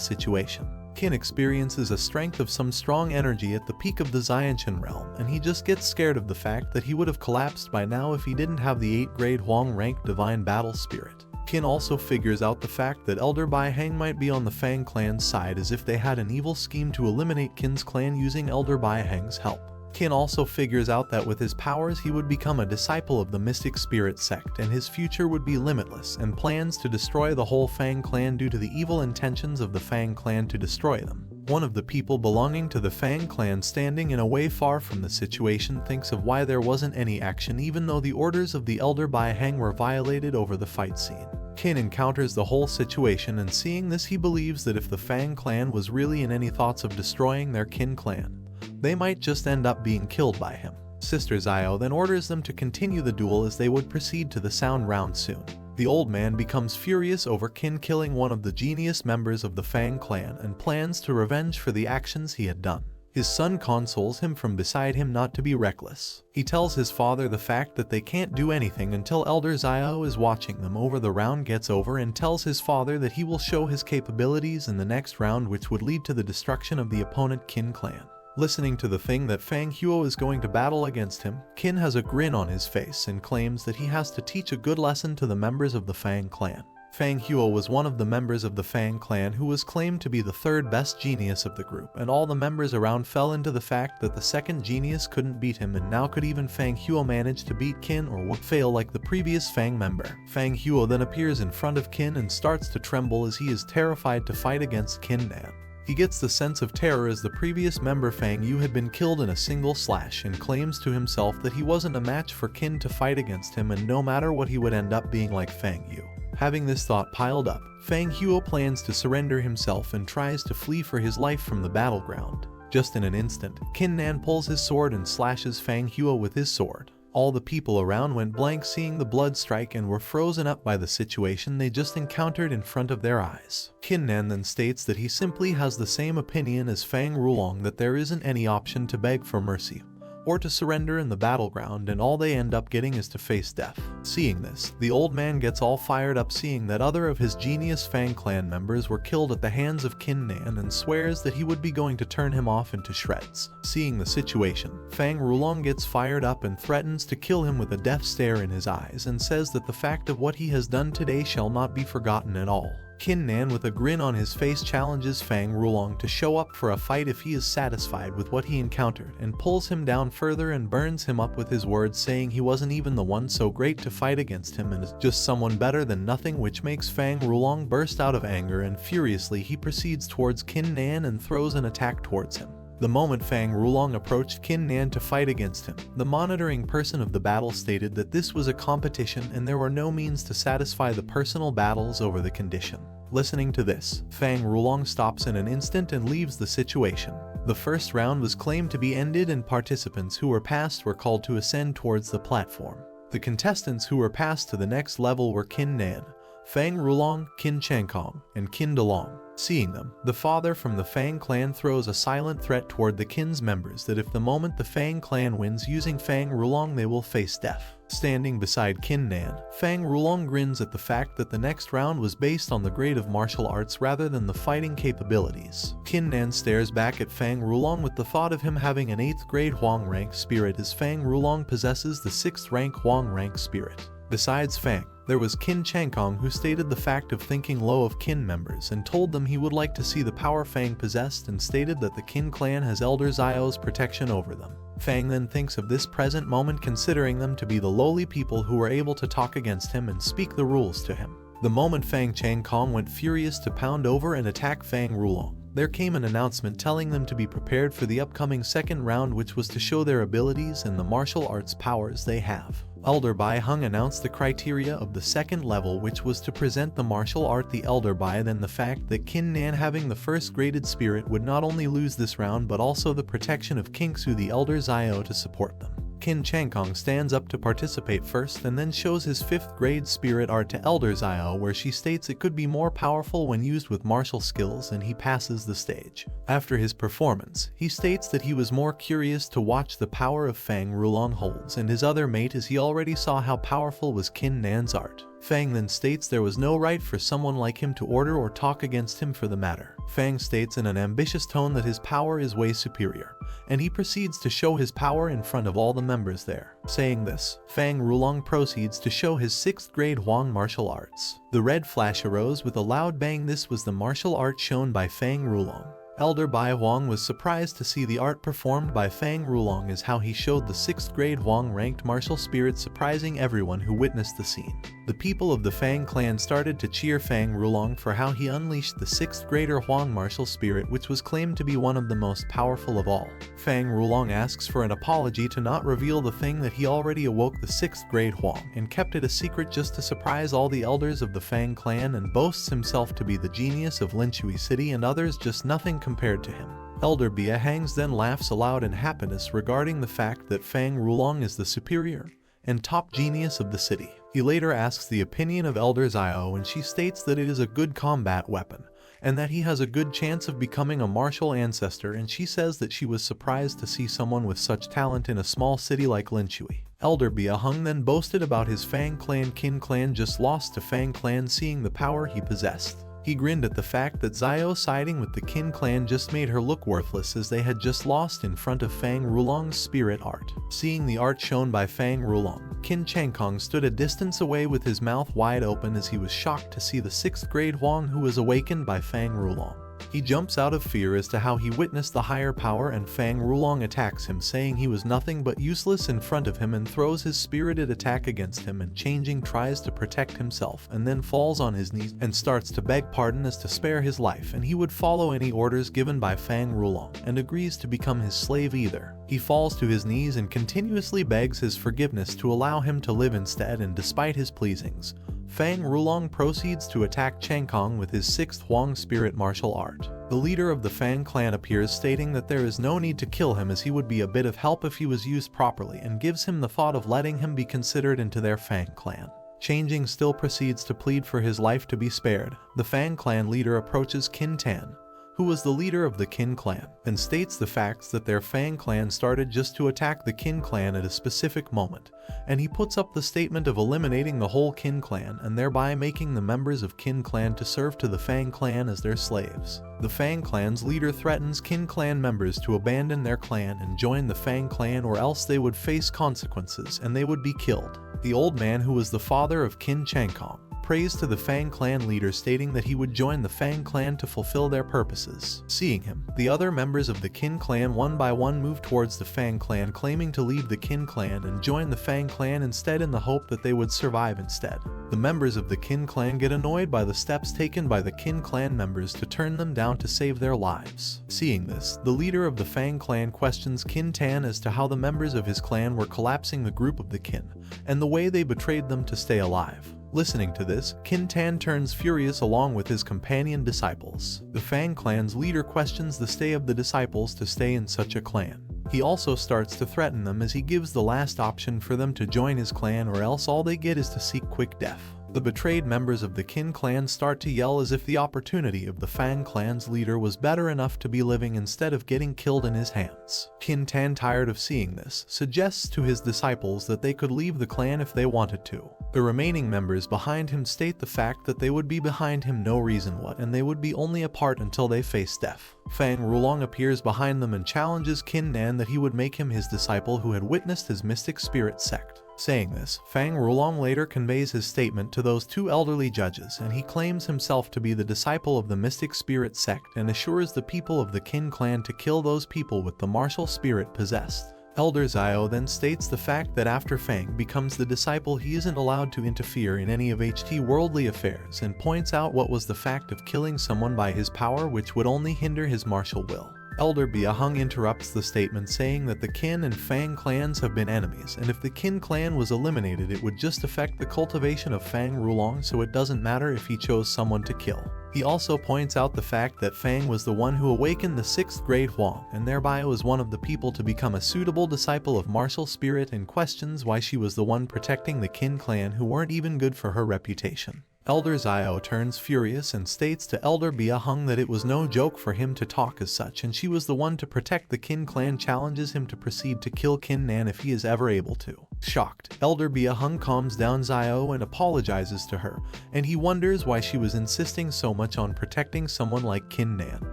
situation. Qin experiences a strength of some strong energy at the peak of the Xianqian realm, and he just gets scared of the fact that he would have collapsed by now if he didn't have the 8th grade Huang-ranked Divine Battle Spirit. Qin also figures out the fact that Elder Bai Heng might be on the Fang clan's side, as if they had an evil scheme to eliminate Qin's clan using Elder Bai Heng's help. Qin also figures out that with his powers he would become a disciple of the Mystic Spirit sect and his future would be limitless, and plans to destroy the whole Fang clan due to the evil intentions of the Fang clan to destroy them. One of the people belonging to the Fang clan, standing in a way far from the situation, thinks of why there wasn't any action even though the orders of the Elder Bai Heng were violated over the fight scene. Qin encounters the whole situation, and seeing this, he believes that if the Fang clan was really in any thoughts of destroying their Qin clan, they might just end up being killed by him. Sister Xiao then orders them to continue the duel as they would proceed to the sound round soon. The old man becomes furious over Qin killing one of the genius members of the Fang clan and plans to revenge for the actions he had done. His son consoles him from beside him not to be reckless. He tells his father the fact that they can't do anything until Elder Zio is watching them over the round gets over, and tells his father that he will show his capabilities in the next round, which would lead to the destruction of the opponent Qin clan. Listening to the thing that Fang Huo is going to battle against him, Qin has a grin on his face and claims that he has to teach a good lesson to the members of the Fang clan. Fang Huo was one of the members of the Fang clan who was claimed to be the third best genius of the group, and all the members around fell into the fact that the second genius couldn't beat him, and now could even Fang Huo manage to beat Qin, or would fail like the previous Fang member. Fang Huo then appears in front of Qin and starts to tremble as he is terrified to fight against Qin Nan. He gets the sense of terror as the previous member Fang Yu had been killed in a single slash, and claims to himself that he wasn't a match for Qin to fight against him, and no matter what he would end up being like Fang Yu. Having this thought piled up, Fang Huo plans to surrender himself and tries to flee for his life from the battleground. Just in an instant, Qin Nan pulls his sword and slashes Fang Huo with his sword. All the people around went blank seeing the blood strike and were frozen up by the situation they just encountered in front of their eyes. Qin Nan then states that he simply has the same opinion as Fang Rulong, that there isn't any option to beg for mercy or to surrender in the battleground, and all they end up getting is to face death. Seeing this, the old man gets all fired up seeing that other of his genius Fang clan members were killed at the hands of Qin Nan, and swears that he would be going to turn him off into shreds. Seeing the situation, Fang Rulong gets fired up and threatens to kill him with a death stare in his eyes, and says that the fact of what he has done today shall not be forgotten at all. Qin Nan, with a grin on his face, challenges Fang Rulong to show up for a fight if he is satisfied with what he encountered, and pulls him down further and burns him up with his words, saying he wasn't even the one so great to fight against him and is just someone better than nothing, which makes Fang Rulong burst out of anger, and furiously he proceeds towards Qin Nan and throws an attack towards him. The moment Fang Rulong approached Qin Nan to fight against him, the monitoring person of the battle stated that this was a competition and there were no means to satisfy the personal battles over the condition. Listening to this, Fang Rulong stops in an instant and leaves the situation. The first round was claimed to be ended, and participants who were passed were called to ascend towards the platform. The contestants who were passed to the next level were Qin Nan, Fang Rulong, Qin Changkong, and Qin Dalong. Seeing them, the father from the Fang clan throws a silent threat toward the Qin's members that if the moment the Fang clan wins using Fang Rulong, they will face death. Standing beside Qin Nan, Fang Rulong grins at the fact that the next round was based on the grade of martial arts rather than the fighting capabilities. Qin Nan stares back at Fang Rulong with the thought of him having an 8th grade Huang rank spirit, as Fang Rulong possesses the 6th rank Huang rank spirit. Besides Fang, there was Qin Changkong, who stated the fact of thinking low of Qin members and told them he would like to see the power Fang possessed, and stated that the Qin clan has Elder Zio's protection over them. Fang then thinks of this present moment, considering them to be the lowly people who were able to talk against him and speak the rules to him. The moment Fang Changkong went furious to pound over and attack Fang Rulong, there came an announcement telling them to be prepared for the upcoming second round, which was to show their abilities and the martial arts powers they have. Elder Bai Hung announced the criteria of the second level, which was to present the martial art the Elder Bai, then the fact that Qin Nan, having the first graded spirit, would not only lose this round but also the protection of Kingsu the Elder Zio to support them. Qin Changkong stands up to participate first and then shows his 5th grade spirit art to Elder Zio, where she states it could be more powerful when used with martial skills, and he passes the stage. After his performance, he states that he was more curious to watch the power of Fang Rulong holds and his other mate, as he already saw how powerful was Qin Nan's art. Fang then states there was no right for someone like him to order or talk against him for the matter. Fang states in an ambitious tone that his power is way superior, and he proceeds to show his power in front of all the members there. Saying this, Fang Rulong proceeds to show his 6th grade Huang martial arts. The red flash arose with a loud bang. This was the martial art shown by Fang Rulong. Elder Bai Huang was surprised to see the art performed by Fang Rulong, as how he showed the 6th grade Huang ranked martial spirit, surprising everyone who witnessed the scene. The people of the Fang clan started to cheer Fang Rulong for how he unleashed the 6th grader Huang martial spirit, which was claimed to be one of the most powerful of all. Fang Rulong asks for an apology to not reveal the thing that he already awoke the 6th grade Huang and kept it a secret just to surprise all the elders of the Fang clan, and boasts himself to be the genius of Linchui City and others just nothing compared to him. Elder Bia Hangs then laughs aloud in happiness regarding the fact that Fang Rulong is the superior and top genius of the city. He later asks the opinion of Elder Zio, and she states that it is a good combat weapon and that he has a good chance of becoming a martial ancestor, and she says that she was surprised to see someone with such talent in a small city like Linshui. Elder Biahung then boasted about his Fang clan. Qin clan just lost to Fang clan, seeing the power he possessed. He grinned at the fact that Xiao siding with the Qin clan just made her look worthless, as they had just lost in front of Fang Rulong's spirit art. Seeing the art shown by Fang Rulong, Qin Changkong stood a distance away with his mouth wide open as he was shocked to see the 6th grade Huang, who was awakened by Fang Rulong. He jumps out of fear as to how he witnessed the higher power, and Fang Rulong attacks him, saying he was nothing but useless in front of him, and throws his spirited attack against him. And Changing tries to protect himself and then falls on his knees and starts to beg pardon as to spare his life, and he would follow any orders given by Fang Rulong and agrees to become his slave either. He falls to his knees and continuously begs his forgiveness to allow him to live instead, and despite his pleasings, Fang Rulong proceeds to attack Changkong with his 6th Huang spirit martial art. The leader of the Fang clan appears, stating that there is no need to kill him, as he would be a bit of help if he was used properly, and gives him the thought of letting him be considered into their Fang clan. Changing still proceeds to plead for his life to be spared. The Fang clan leader approaches Qin Tan, who was the leader of the Qin clan, and states the facts that their Fang clan started just to attack the Qin clan at a specific moment, and he puts up the statement of eliminating the whole Qin clan and thereby making the members of Qin clan to serve to the Fang clan as their slaves. The Fang clan's leader threatens Qin clan members to abandon their clan and join the Fang clan, or else they would face consequences and they would be killed. The old man, who was the father of Qin Changkong, prays to the Fang clan leader, stating that he would join the Fang clan to fulfill their purposes. Seeing him, the other members of the Qin clan one by one move towards the Fang clan, claiming to leave the Qin clan and join the Fang clan instead, in the hope that they would survive instead. The members of the Qin clan get annoyed by the steps taken by the Qin clan members to turn them down to save their lives. Seeing this, the leader of the Fang clan questions Qin Tan as to how the members of his clan were collapsing the group of the Qin, and the way they betrayed them to stay alive. Listening to this, Qin Tan turns furious along with his companion disciples. The Fang clan's leader questions the stay of the disciples to stay in such a clan. He also starts to threaten them, as he gives the last option for them to join his clan, or else all they get is to seek quick death. The betrayed members of the Qin clan start to yell as if the opportunity of the Fang clan's leader was better enough to be living instead of getting killed in his hands. Qin Tan, tired of seeing this, suggests to his disciples that they could leave the clan if they wanted to. The remaining members behind him state the fact that they would be behind him no reason what, and they would be only apart until they face death. Fang Rulong appears behind them and challenges Qin Nan that he would make him his disciple who had witnessed his mystic spirit sect. Saying this, Fang Rulong later conveys his statement to those 2 elderly judges, and he claims himself to be the disciple of the mystic spirit sect and assures the people of the Qin clan to kill those people with the martial spirit possessed. Elder Xiao then states the fact that after Fang becomes the disciple, he isn't allowed to interfere in any of HT worldly affairs, and points out what was the fact of killing someone by his power, which would only hinder his martial will. Elder Biahung interrupts the statement, saying that the Qin and Fang clans have been enemies, and if the Qin clan was eliminated, it would just affect the cultivation of Fang Rulong, so it doesn't matter if he chose someone to kill. He also points out the fact that Fang was the one who awakened the 6th grade Huang, and thereby was one of the people to become a suitable disciple of martial spirit, and questions why she was the one protecting the Qin clan, who weren't even good for her reputation. Elder Xiao turns furious and states to Elder Biahung that it was no joke for him to talk as such, and she was the one to protect the Qin clan, challenges him to proceed to kill Qin Nan if he is ever able to. Shocked, Elder Biahung calms down Xiao and apologizes to her, and he wonders why she was insisting so much on protecting someone like Qin Nan.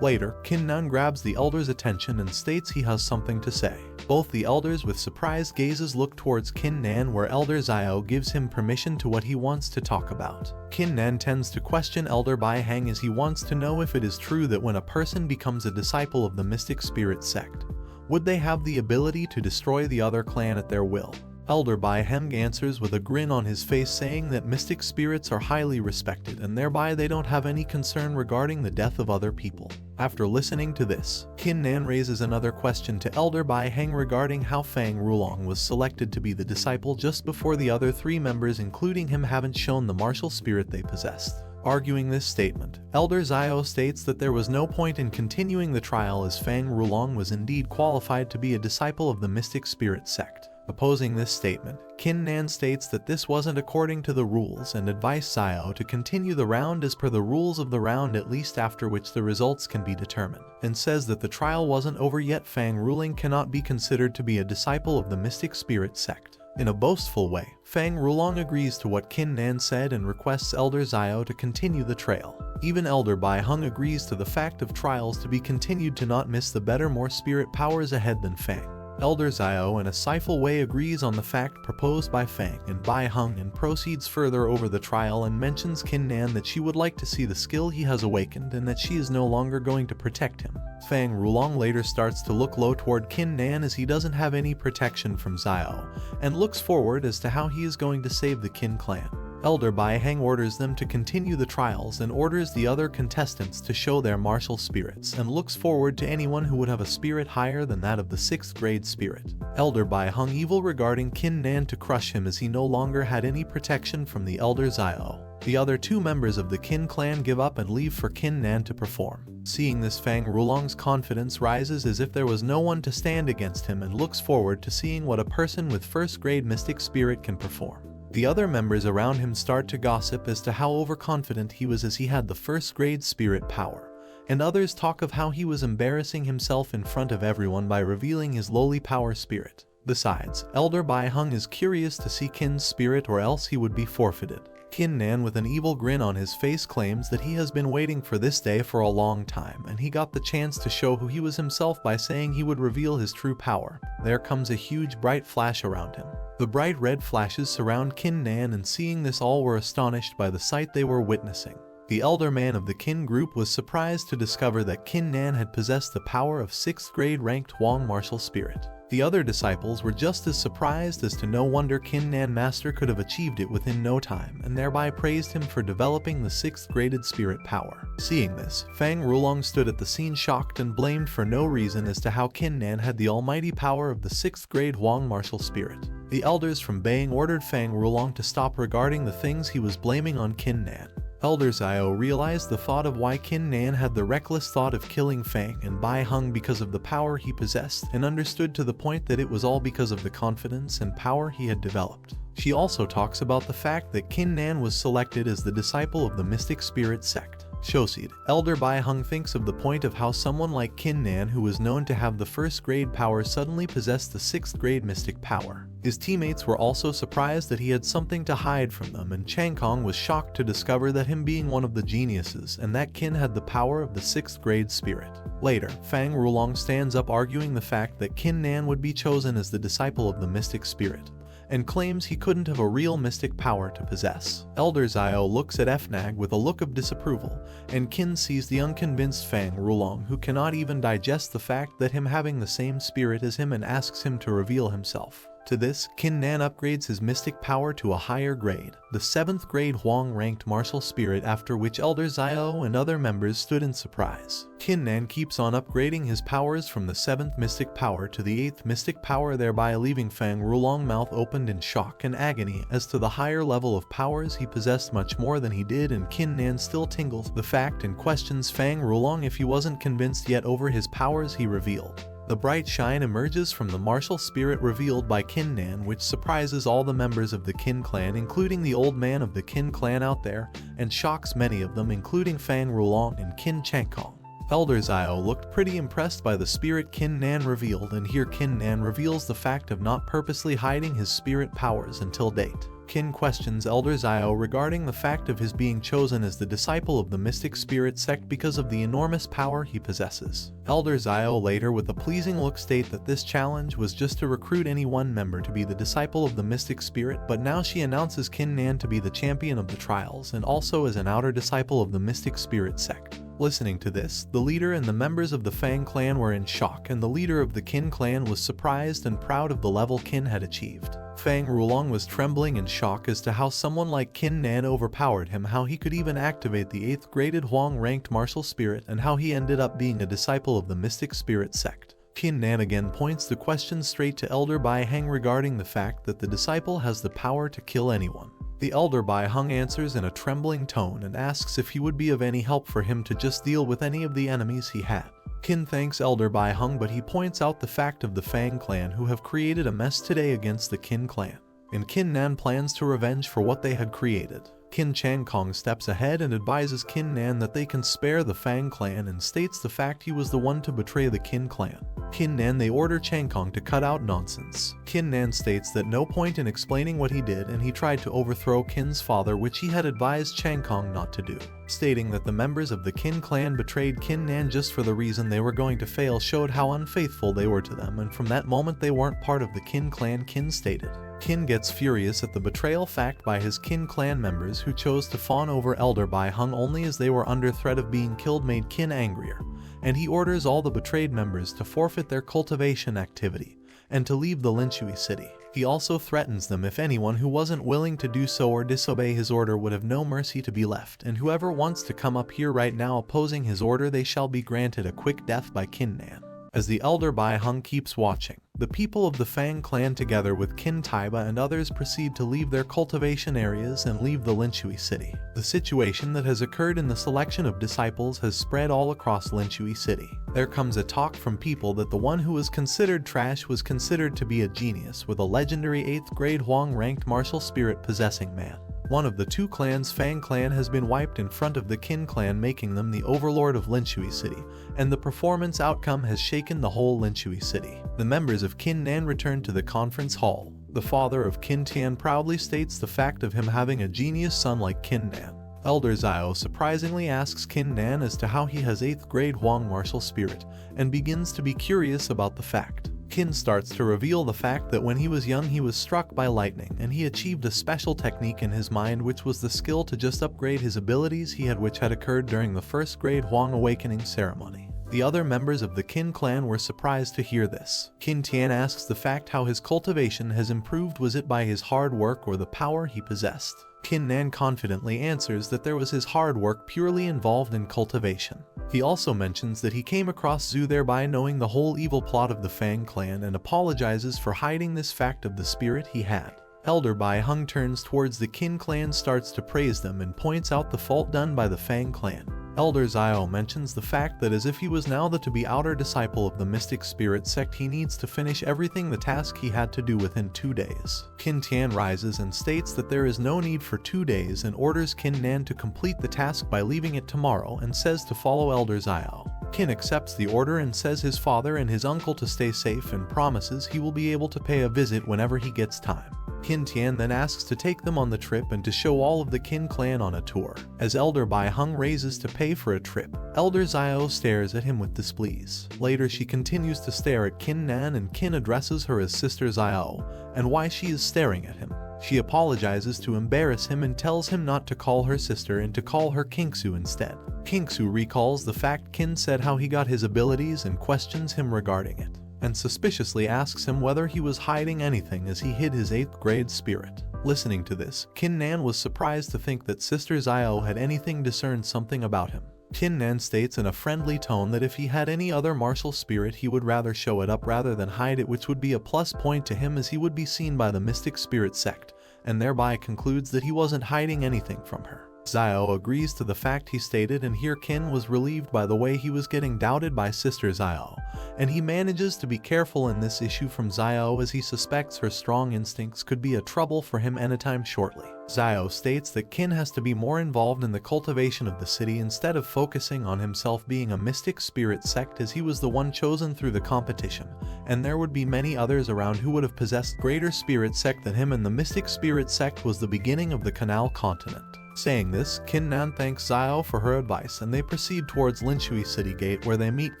Later, Qin Nan grabs the elder's attention and states he has something to say. Both the elders with surprised gazes look towards Qin Nan, where Elder Xiao gives him permission to what he wants to talk about. Qin Nan tends to question Elder Biahung, as he wants to know if it is true that when a person becomes a disciple of the mystic spirit sect, would they have the ability to destroy the other clan at their will? Elder Biahung answers with a grin on his face, saying that mystic spirits are highly respected and thereby they don't have any concern regarding the death of other people. After listening to this, Qin Nan raises another question to Elder Biahung regarding how Fang Rulong was selected to be the disciple just before the other 3 members, including him, haven't shown the martial spirit they possessed. Arguing this statement, Elder Xiao states that there was no point in continuing the trial, as Fang Rulong was indeed qualified to be a disciple of the mystic spirit sect. Opposing this statement, Qin Nan states that this wasn't according to the rules and advised Xiao to continue the round as per the rules of the round, at least after which the results can be determined, and says that the trial wasn't over yet. Fang Ruling cannot be considered to be a disciple of the Mystic Spirit sect. In a boastful way, Fang Rulong agrees to what Qin Nan said and requests Elder Xiao to continue the trail. Even Elder Bai Hung agrees to the fact of trials to be continued to not miss the better, more spirit powers ahead than Fang. Elder Xiao in a sifeful way agrees on the fact proposed by Fang and Bai Hung and proceeds further over the trial and mentions Qin Nan that she would like to see the skill he has awakened and that she is no longer going to protect him. Fang Rulong later starts to look low toward Qin Nan as he doesn't have any protection from Xiao, and looks forward as to how he is going to save the Qin clan. Elder Bai Hang orders them to continue the trials and orders the other contestants to show their martial spirits, and looks forward to anyone who would have a spirit higher than that of the 6th grade spirit. Elder Bai Hung evil regarding Qin Nan to crush him as he no longer had any protection from the Elder Xiao. The other 2 members of the Qin clan give up and leave for Qin Nan to perform. Seeing this, Fang Rulong's confidence rises as if there was no one to stand against him, and looks forward to seeing what a person with 1st grade mystic spirit can perform. The other members around him start to gossip as to how overconfident he was as he had the 1st grade spirit power, and others talk of how he was embarrassing himself in front of everyone by revealing his lowly power spirit. Besides, Elder Bai Hung is curious to see Qin's spirit, or else he would be forfeited. Qin Nan, with an evil grin on his face, claims that he has been waiting for this day for a long time, and he got the chance to show who he was himself by saying he would reveal his true power. There comes a huge bright flash around him. The bright red flashes surround Qin Nan, and seeing this, all were astonished by the sight they were witnessing. The elder man of the Qin group was surprised to discover that Qin Nan had possessed the power of 6th grade ranked Huang martial spirit. The other disciples were just as surprised as to no wonder Qin Nan master could have achieved it within no time, and thereby praised him for developing the 6th graded spirit power. Seeing this, Fang Rulong stood at the scene shocked and blamed for no reason as to how Qin Nan had the almighty power of the 6th grade Huang martial spirit. The elders from Beiying ordered Fang Rulong to stop regarding the things he was blaming on Qin Nan. Elder Xiao realized the thought of why Qin Nan had the reckless thought of killing Fang and Bai Hung because of the power he possessed, and understood to the point that it was all because of the confidence and power he had developed. She also talks about the fact that Qin Nan was selected as the disciple of the Mystic Spirit sect. Shoseed, Elder Bai Hung thinks of the point of how someone like Qin Nan, who was known to have the 1st grade power, suddenly possessed the 6th grade mystic power. His teammates were also surprised that he had something to hide from them, and Chang Kong was shocked to discover that him being one of the geniuses and that Qin had the power of the 6th grade spirit. Later, Fang Rulong stands up arguing the fact that Qin Nan would be chosen as the disciple of the mystic spirit, and claims he couldn't have a real mystic power to possess. Elder Xiao looks at Fnag with a look of disapproval, and Qin sees the unconvinced Fang Rulong, who cannot even digest the fact that him having the same spirit as him, and asks him to reveal himself. To this, Qin Nan upgrades his mystic power to a higher grade, the 7th grade Huang ranked martial spirit, after which Elder Xiao and other members stood in surprise. Qin Nan keeps on upgrading his powers from the 7th mystic power to the 8th mystic power, thereby leaving Fang Rulong mouth opened in shock and agony as to the higher level of powers he possessed, much more than he did, and Qin Nan still tingles the fact and questions Fang Rulong if he wasn't convinced yet over his powers he revealed. The bright shine emerges from the martial spirit revealed by Qin Nan, which surprises all the members of the Qin clan, including the old man of the Qin clan out there, and shocks many of them, including Fang Rulong and Qin Changkong. Elder Xiao looked pretty impressed by the spirit Qin Nan revealed, and here Qin Nan reveals the fact of not purposely hiding his spirit powers until date. Qin questions Elder Xiao regarding the fact of his being chosen as the disciple of the Mystic Spirit sect because of the enormous power he possesses. Elder Xiao later, with a pleasing look, state that this challenge was just to recruit any one member to be the disciple of the Mystic Spirit, but now she announces Qin Nan to be the champion of the trials and also as an outer disciple of the Mystic Spirit sect. Listening to this, the leader and the members of the Fang clan were in shock, and the leader of the Qin clan was surprised and proud of the level Qin had achieved. Fang Rulong was trembling in shock as to how someone like Qin Nan overpowered him, how he could even activate the 8th graded Huang ranked martial spirit, and how he ended up being a disciple of the Mystic Spirit sect. Qin Nan again points the question straight to Elder Bai Hang regarding the fact that the disciple has the power to kill anyone. The Elder Bai Hung answers in a trembling tone and asks if he would be of any help for him to just deal with any of the enemies he had. Qin thanks Elder Bai Hung, but he points out the fact of the Fang clan who have created a mess today against the Qin clan, and Qin Nan plans to revenge for what they had created. Qin Chang Kong steps ahead and advises Qin Nan that they can spare the Fang clan and states the fact he was the one to betray the Qin clan. Qin Nan they order Chang Kong to cut out nonsense. Qin Nan states that no point in explaining what he did and he tried to overthrow Qin's father, which he had advised Chang Kong not to do. Stating that the members of the Qin clan betrayed Qin Nan just for the reason they were going to fail showed how unfaithful they were to them, and from that moment they weren't part of the Qin clan, Qin stated. Qin gets furious at the betrayal fact by his Qin clan members who chose to fawn over Elder Bai Hung only as they were under threat of being killed made Qin angrier, and he orders all the betrayed members to forfeit their cultivation activity and to leave the Linshui city. He also threatens them if anyone who wasn't willing to do so or disobey his order would have no mercy to be left, and whoever wants to come up here right now opposing his order, they shall be granted a quick death by Qin Nan. As the Elder Bai Hung keeps watching, the people of the Fang clan together with Qin Taiba and others proceed to leave their cultivation areas and leave the Linshui city. The situation that has occurred in the selection of disciples has spread all across Linshui city. There comes a talk from people that the one who was considered trash was considered to be a genius with a legendary 8th grade Huang-ranked martial spirit possessing man. One of the two clans, Fang clan, has been wiped in front of the Qin clan, making them the overlord of Linshui city, and the performance outcome has shaken the whole Linshui city. The members of Qin Nan return to the conference hall. The father of Qin Tian proudly states the fact of him having a genius son like Qin Nan. Elder Zhao surprisingly asks Qin Nan as to how he has 8th grade Huang martial spirit, and begins to be curious about the fact. Qin starts to reveal the fact that when he was young he was struck by lightning and he achieved a special technique in his mind, which was the skill to just upgrade his abilities he had, which had occurred during the 1st grade Huang awakening ceremony. The other members of the Qin clan were surprised to hear this. Qin Tian asks the fact how his cultivation has improved, was it by his hard work or the power he possessed? Qin Nan confidently answers that there was his hard work purely involved in cultivation. He also mentions that he came across Zhu, thereby knowing the whole evil plot of the Fang clan, and apologizes for hiding this fact of the spirit he had. Elder Bai Hung turns towards the Qin clan, starts to praise them and points out the fault done by the Fang clan. Elder Zhao mentions the fact that as if he was now the to-be outer disciple of the mystic spirit sect, he needs to finish everything the task he had to do within 2 days. Qin Tian rises and states that there is no need for 2 days and orders Qin Nan to complete the task by leaving it tomorrow, and says to follow Elder Zhao. Qin accepts the order and says his father and his uncle to stay safe and promises he will be able to pay a visit whenever he gets time. Qin Tian then asks to take them on the trip and to show all of the Qin clan on a tour. As Elder Bai Hung raises to pay for a trip, Elder Zhao stares at him with displease. Later she continues to stare at Qin Nan, and Qin addresses her as Sister Zhao and why she is staring at him. She apologizes to embarrass him and tells him not to call her sister and to call her Kingsu instead. Kingsu recalls the fact Qin said how he got his abilities and questions him regarding it, and suspiciously asks him whether he was hiding anything as he hid his 8th grade spirit. Listening to this, Qin Nan was surprised to think that Sister Zhao had anything discerned something about him. Qin Nan states in a friendly tone that if he had any other martial spirit he would rather show it up rather than hide it, which would be a plus point to him as he would be seen by the mystic spirit sect, and thereby concludes that he wasn't hiding anything from her. Zhao agrees to the fact he stated, and here Qin was relieved by the way he was getting doubted by Sister Zhao, and he manages to be careful in this issue from Zhao as he suspects her strong instincts could be a trouble for him anytime shortly. Zhao states that Qin has to be more involved in the cultivation of the city instead of focusing on himself being a mystic spirit sect, as he was the one chosen through the competition, and there would be many others around who would have possessed greater spirit sect than him, and the mystic spirit sect was the beginning of the Canal continent. Saying this, Qin Nan thanks Zhao for her advice and they proceed towards Linshui city gate, where they meet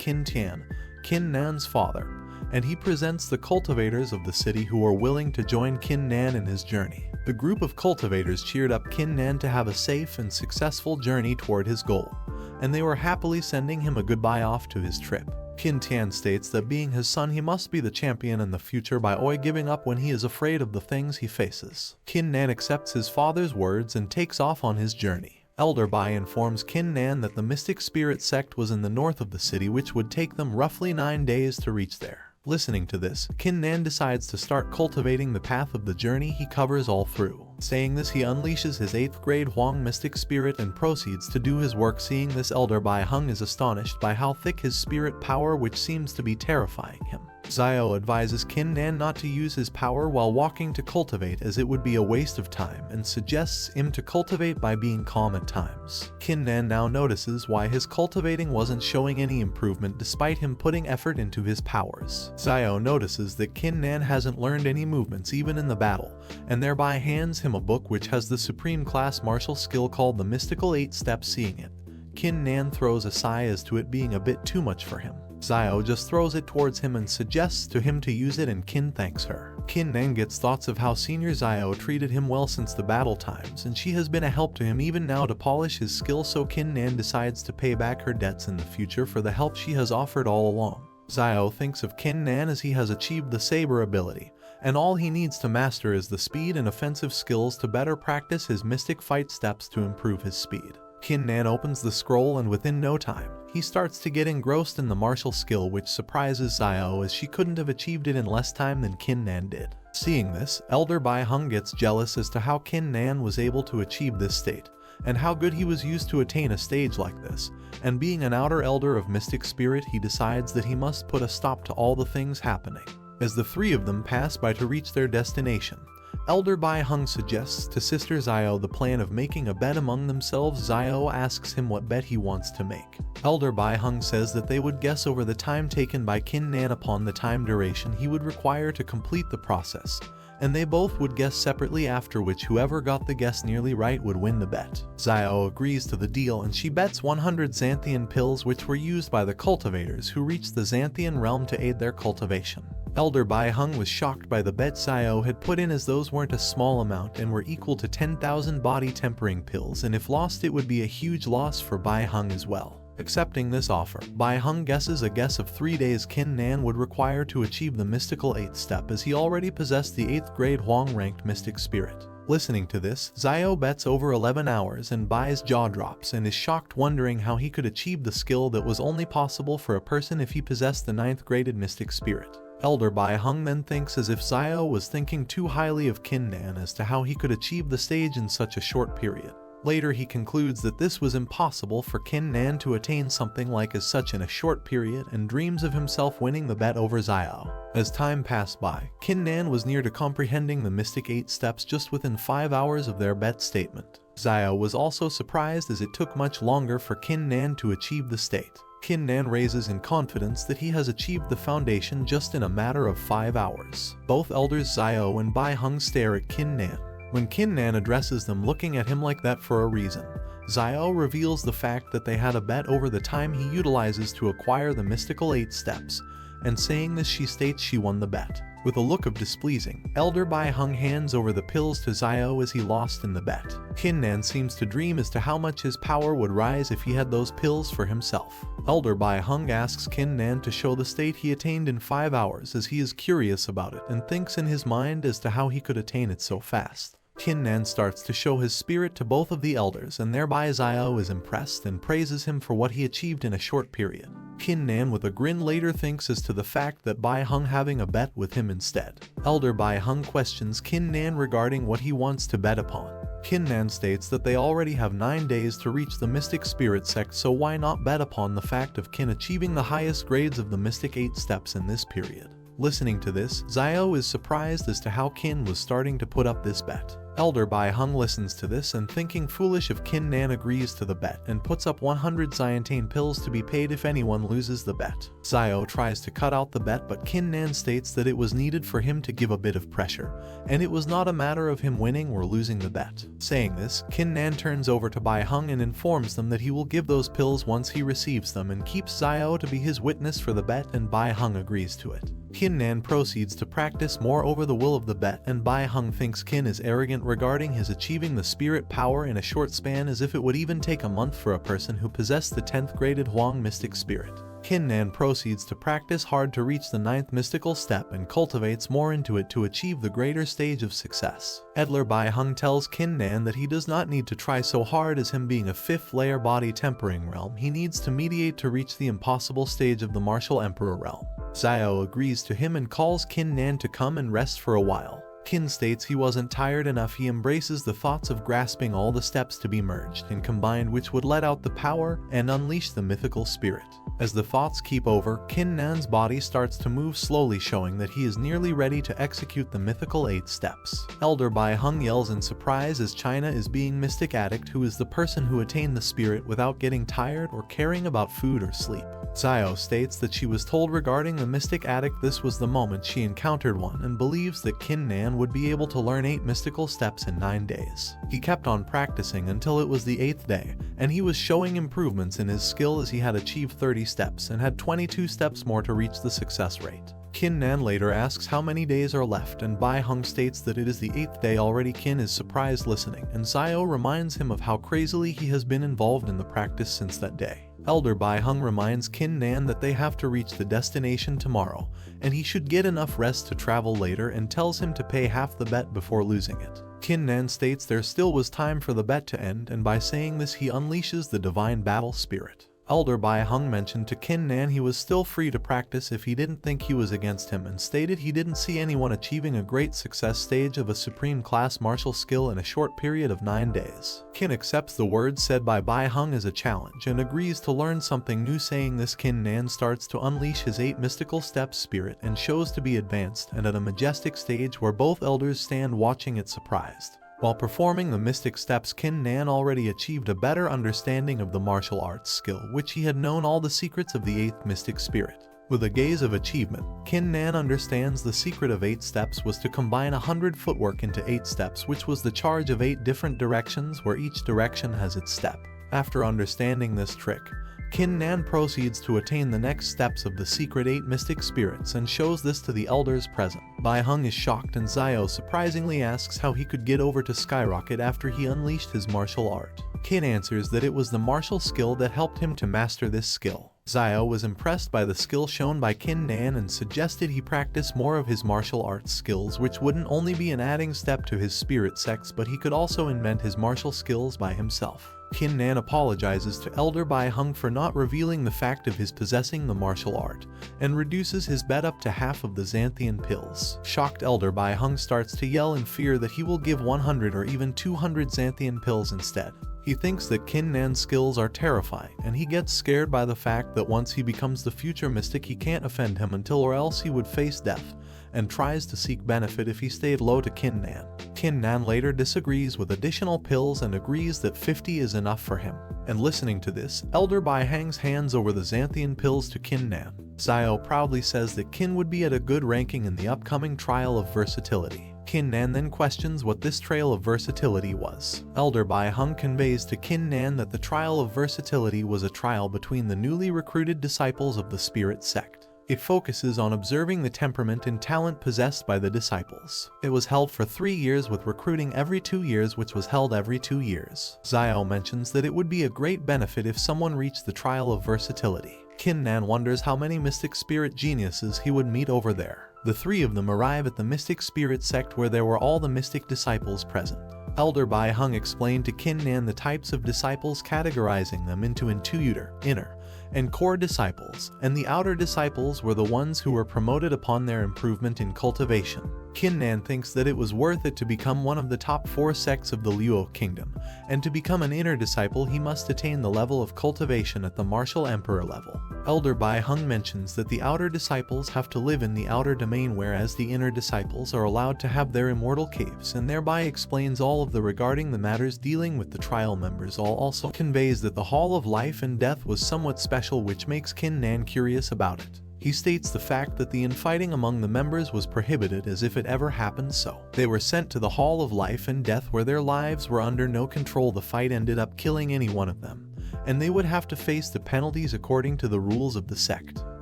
Qin Tian, Qin Nan's father, and he presents the cultivators of the city who are willing to join Qin Nan in his journey. The group of cultivators cheered up Qin Nan to have a safe and successful journey toward his goal, and they were happily sending him a goodbye off to his trip. Qin Tian states that being his son he must be the champion in the future by giving up when he is afraid of the things he faces. Qin Nan accepts his father's words and takes off on his journey. Elder Bai informs Qin Nan that the mystic spirit sect was in the north of the city, which would take them roughly 9 days to reach there. Listening to this, Kin Nan decides to start cultivating the path of the journey he covers all through. Saying this, he unleashes his 8th grade Huang mystic spirit and proceeds to do his work. Seeing this, Elder Bai Hung is astonished by how thick his spirit power, which seems to be terrifying him. Xiao advises Kin Nan not to use his power while walking to cultivate, as it would be a waste of time, and suggests him to cultivate by being calm at times. Kin Nan now notices why his cultivating wasn't showing any improvement despite him putting effort into his powers. Xiao notices that Kin Nan hasn't learned any movements even in the battle, and thereby hands him a book which has the supreme class martial skill called the Mystical 8 Steps. Seeing it, Kin Nan throws a sigh as to it being a bit too much for him. Xiao just throws it towards him and suggests to him to use it, and Kin thanks her. Kin Nan gets thoughts of how Senior Xiao treated him well since the battle times, and she has been a help to him even now to polish his skill, so Kin Nan decides to pay back her debts in the future for the help she has offered all along. Xiao thinks of Kin Nan as he has achieved the saber ability, and all he needs to master is the speed and offensive skills to better practice his mystic fight steps to improve his speed. Kin Nan opens the scroll, and within no time, he starts to get engrossed in the martial skill, which surprises Xiao as she couldn't have achieved it in less time than Kin Nan did. Seeing this, Elder Bai Hung gets jealous as to how Kin Nan was able to achieve this state, and how good he was used to attain a stage like this, and being an outer elder of mystic spirit, he decides that he must put a stop to all the things happening. As the three of them pass by to reach their destination, Elder Bai Hung suggests to Sister Xiao the plan of making a bet among themselves. Xiao asks him what bet he wants to make. Elder Bai Hung says that they would guess over the time taken by Kin Nan upon the time duration he would require to complete the process, and they both would guess separately, after which whoever got the guess nearly right would win the bet. Xiao agrees to the deal, and she bets 100 Xanthian pills, which were used by the cultivators who reached the Xanthian realm to aid their cultivation. Elder Bai Hung was shocked by the bet Xiao had put in, as those weren't a small amount and were equal to 10,000 body tempering pills, and if lost it would be a huge loss for Bai Hung as well. Accepting this offer, Bai Hung guesses a guess of 3 days Kin Nan would require to achieve the mystical 8th step, as he already possessed the 8th grade Huang ranked mystic spirit. Listening to this, Xiao bets over 11 hours, and Bai's jaw drops and is shocked, wondering how he could achieve the skill that was only possible for a person if he possessed the 9th graded mystic spirit. Elder Bai Hung then thinks as if Xiao was thinking too highly of Kin Nan as to how he could achieve the stage in such a short period. Later he concludes that this was impossible for Kin Nan to attain something like as such in a short period, and dreams of himself winning the bet over Xiao. As time passed by, Kin Nan was near to comprehending the mystic 8 steps just within 5 hours of their bet statement. Xiao was also surprised as it took much longer for Kin Nan to achieve the state. Kin Nan raises in confidence that he has achieved the foundation just in a matter of 5 hours. Both elders Xiao and Bai Hung stare at Kin Nan. When Kin Nan addresses them looking at him like that for a reason, Xiao reveals the fact that they had a bet over the time he utilizes to acquire the mystical 8 steps, and saying this she states she won the bet. With a look of displeasing, Elder Bai Hung hands over the pills to Xiao as he lost in the bet. Kin Nan seems to dream as to how much his power would rise if he had those pills for himself. Elder Bai Hung asks Kin Nan to show the state he attained in 5 hours, as he is curious about it and thinks in his mind as to how he could attain it so fast. Kin Nan starts to show his spirit to both of the elders, and thereby Xiao is impressed and praises him for what he achieved in a short period. Kin Nan with a grin later thinks as to the fact that Bai Hung having a bet with him instead. Elder Bai Hung questions Kin Nan regarding what he wants to bet upon. Kin Nan states that they already have 9 days to reach the Mystic Spirit sect, so why not bet upon the fact of Kin achieving the highest grades of the Mystic 8 steps in this period. Listening to this, Xiao is surprised as to how Kin was starting to put up this bet. Elder Bai Hung listens to this and, thinking foolish of Kin Nan, agrees to the bet and puts up 100 Xiantane pills to be paid if anyone loses the bet. Xiao tries to cut out the bet, but Kin Nan states that it was needed for him to give a bit of pressure, and it was not a matter of him winning or losing the bet. Saying this, Kin Nan turns over to Bai Hung and informs them that he will give those pills once he receives them, and keeps Xiao to be his witness for the bet, and Bai Hung agrees to it. Kin Nan proceeds to practice more over the will of the bet, and Bai Hung thinks Kin is arrogant regarding his achieving the spirit power in a short span, as if it would even take a month for a person who possessed the 10th graded Huang mystic spirit. Kin Nan proceeds to practice hard to reach the 9th mystical step and cultivates more into it to achieve the greater stage of success. Elder Bai Hung tells Kin Nan that he does not need to try so hard as him being a 5th layer body tempering realm. He needs to mediate to reach the impossible stage of the martial emperor realm. Xiao agrees to him and calls Kin Nan to come and rest for a while. Kin states he wasn't tired enough. He embraces the thoughts of grasping all the steps to be merged and combined, which would let out the power and unleash the mythical spirit. As the thoughts keep over, Kin Nan's body starts to move slowly, showing that he is nearly ready to execute the mythical 8 steps. Elder Bai Hung yells in surprise as China is being Mystic Addict, who is the person who attained the spirit without getting tired or caring about food or sleep. Xiao states that she was told regarding the Mystic Addict this was the moment she encountered one, and believes that Kin Nan would be able to learn 8 mystical steps in 9 days. He kept on practicing until it was the 8th day, and he was showing improvements in his skill as he had achieved 30 steps and had 22 steps more to reach the success rate. Kin Nan later asks how many days are left, and Bai Hung states that it is the 8th day already. Kin is surprised listening, and Xiao reminds him of how crazily he has been involved in the practice since that day. Elder Bai Hung reminds Kin Nan that they have to reach the destination tomorrow, and he should get enough rest to travel later, and tells him to pay half the bet before losing it. Kin Nan states there still was time for the bet to end, and by saying this he unleashes the divine battle spirit. Elder Bai Hung mentioned to Kin Nan he was still free to practice if he didn't think he was against him, and stated he didn't see anyone achieving a great success stage of a supreme class martial skill in a short period of 9 days. Kin accepts the words said by Bai Hung as a challenge and agrees to learn something new. Saying this, Kin Nan starts to unleash his 8 mystical steps spirit and shows to be advanced and at a majestic stage where both elders stand watching it surprised. While performing the mystic steps, Kin Nan already achieved a better understanding of the martial arts skill, which he had known all the secrets of the 8th mystic spirit. With a gaze of achievement, Kin Nan understands the secret of 8 steps was to combine 100 footwork into 8 steps, which was the charge of 8 different directions where each direction has its step. After understanding this trick, Kin Nan proceeds to attain the next steps of the secret 8 mystic spirits and shows this to the elders present. Bai Hung is shocked, and Xiao surprisingly asks how he could get over to Skyrocket after he unleashed his martial art. Kin answers that it was the martial skill that helped him to master this skill. Xiao was impressed by the skill shown by Kin Nan and suggested he practice more of his martial arts skills, which wouldn't only be an adding step to his spirit sex, but he could also invent his martial skills by himself. Kin Nan apologizes to Elder Bai Hung for not revealing the fact of his possessing the martial art, and reduces his bet up to half of the Xanthian pills. Shocked Elder Bai Hung starts to yell in fear that he will give 100 or even 200 Xanthian pills instead. He thinks that Kin Nan's skills are terrifying, and he gets scared by the fact that once he becomes the future mystic he can't offend him until or else he would face death, and tries to seek benefit if he stayed low to Kin Nan. Kin Nan later disagrees with additional pills and agrees that 50 is enough for him. And listening to this, Elder Bai hangs hands over the Xanthian pills to Kin Nan. Xiao proudly says that Kin would be at a good ranking in the upcoming trial of versatility. Kin Nan then questions what this trail of versatility was. Elder Bai Hung conveys to Kin Nan that the trial of versatility was a trial between the newly recruited disciples of the spirit sect. It focuses on observing the temperament and talent possessed by the disciples. It was held for 3 years, with recruiting every 2 years, which was held every 2 years. Xiao mentions that it would be a great benefit if someone reached the trial of versatility. Kin Nan wonders how many mystic spirit geniuses he would meet over there. The 3 of them arrive at the mystic spirit sect where there were all the mystic disciples present. Elder Bai Hung explained to Kin Nan the types of disciples, categorizing them into inner, and core disciples, and the outer disciples were the ones who were promoted upon their improvement in cultivation. Kin Nan thinks that it was worth it to become one of the top 4 sects of the Luo kingdom, and to become an inner disciple he must attain the level of cultivation at the martial emperor level. Elder Bai Hung mentions that the outer disciples have to live in the outer domain, whereas the inner disciples are allowed to have their immortal caves, and thereby explains all of the regarding the matters dealing with the trial members. Also conveys that the Hall of Life and Death was somewhat special, which makes Kin Nan curious about it. He states the fact that the infighting among the members was prohibited, as if it ever happened so. They were sent to the Hall of Life and Death where their lives were under no control. The fight ended up killing any one of them, and they would have to face the penalties according to the rules of the sect.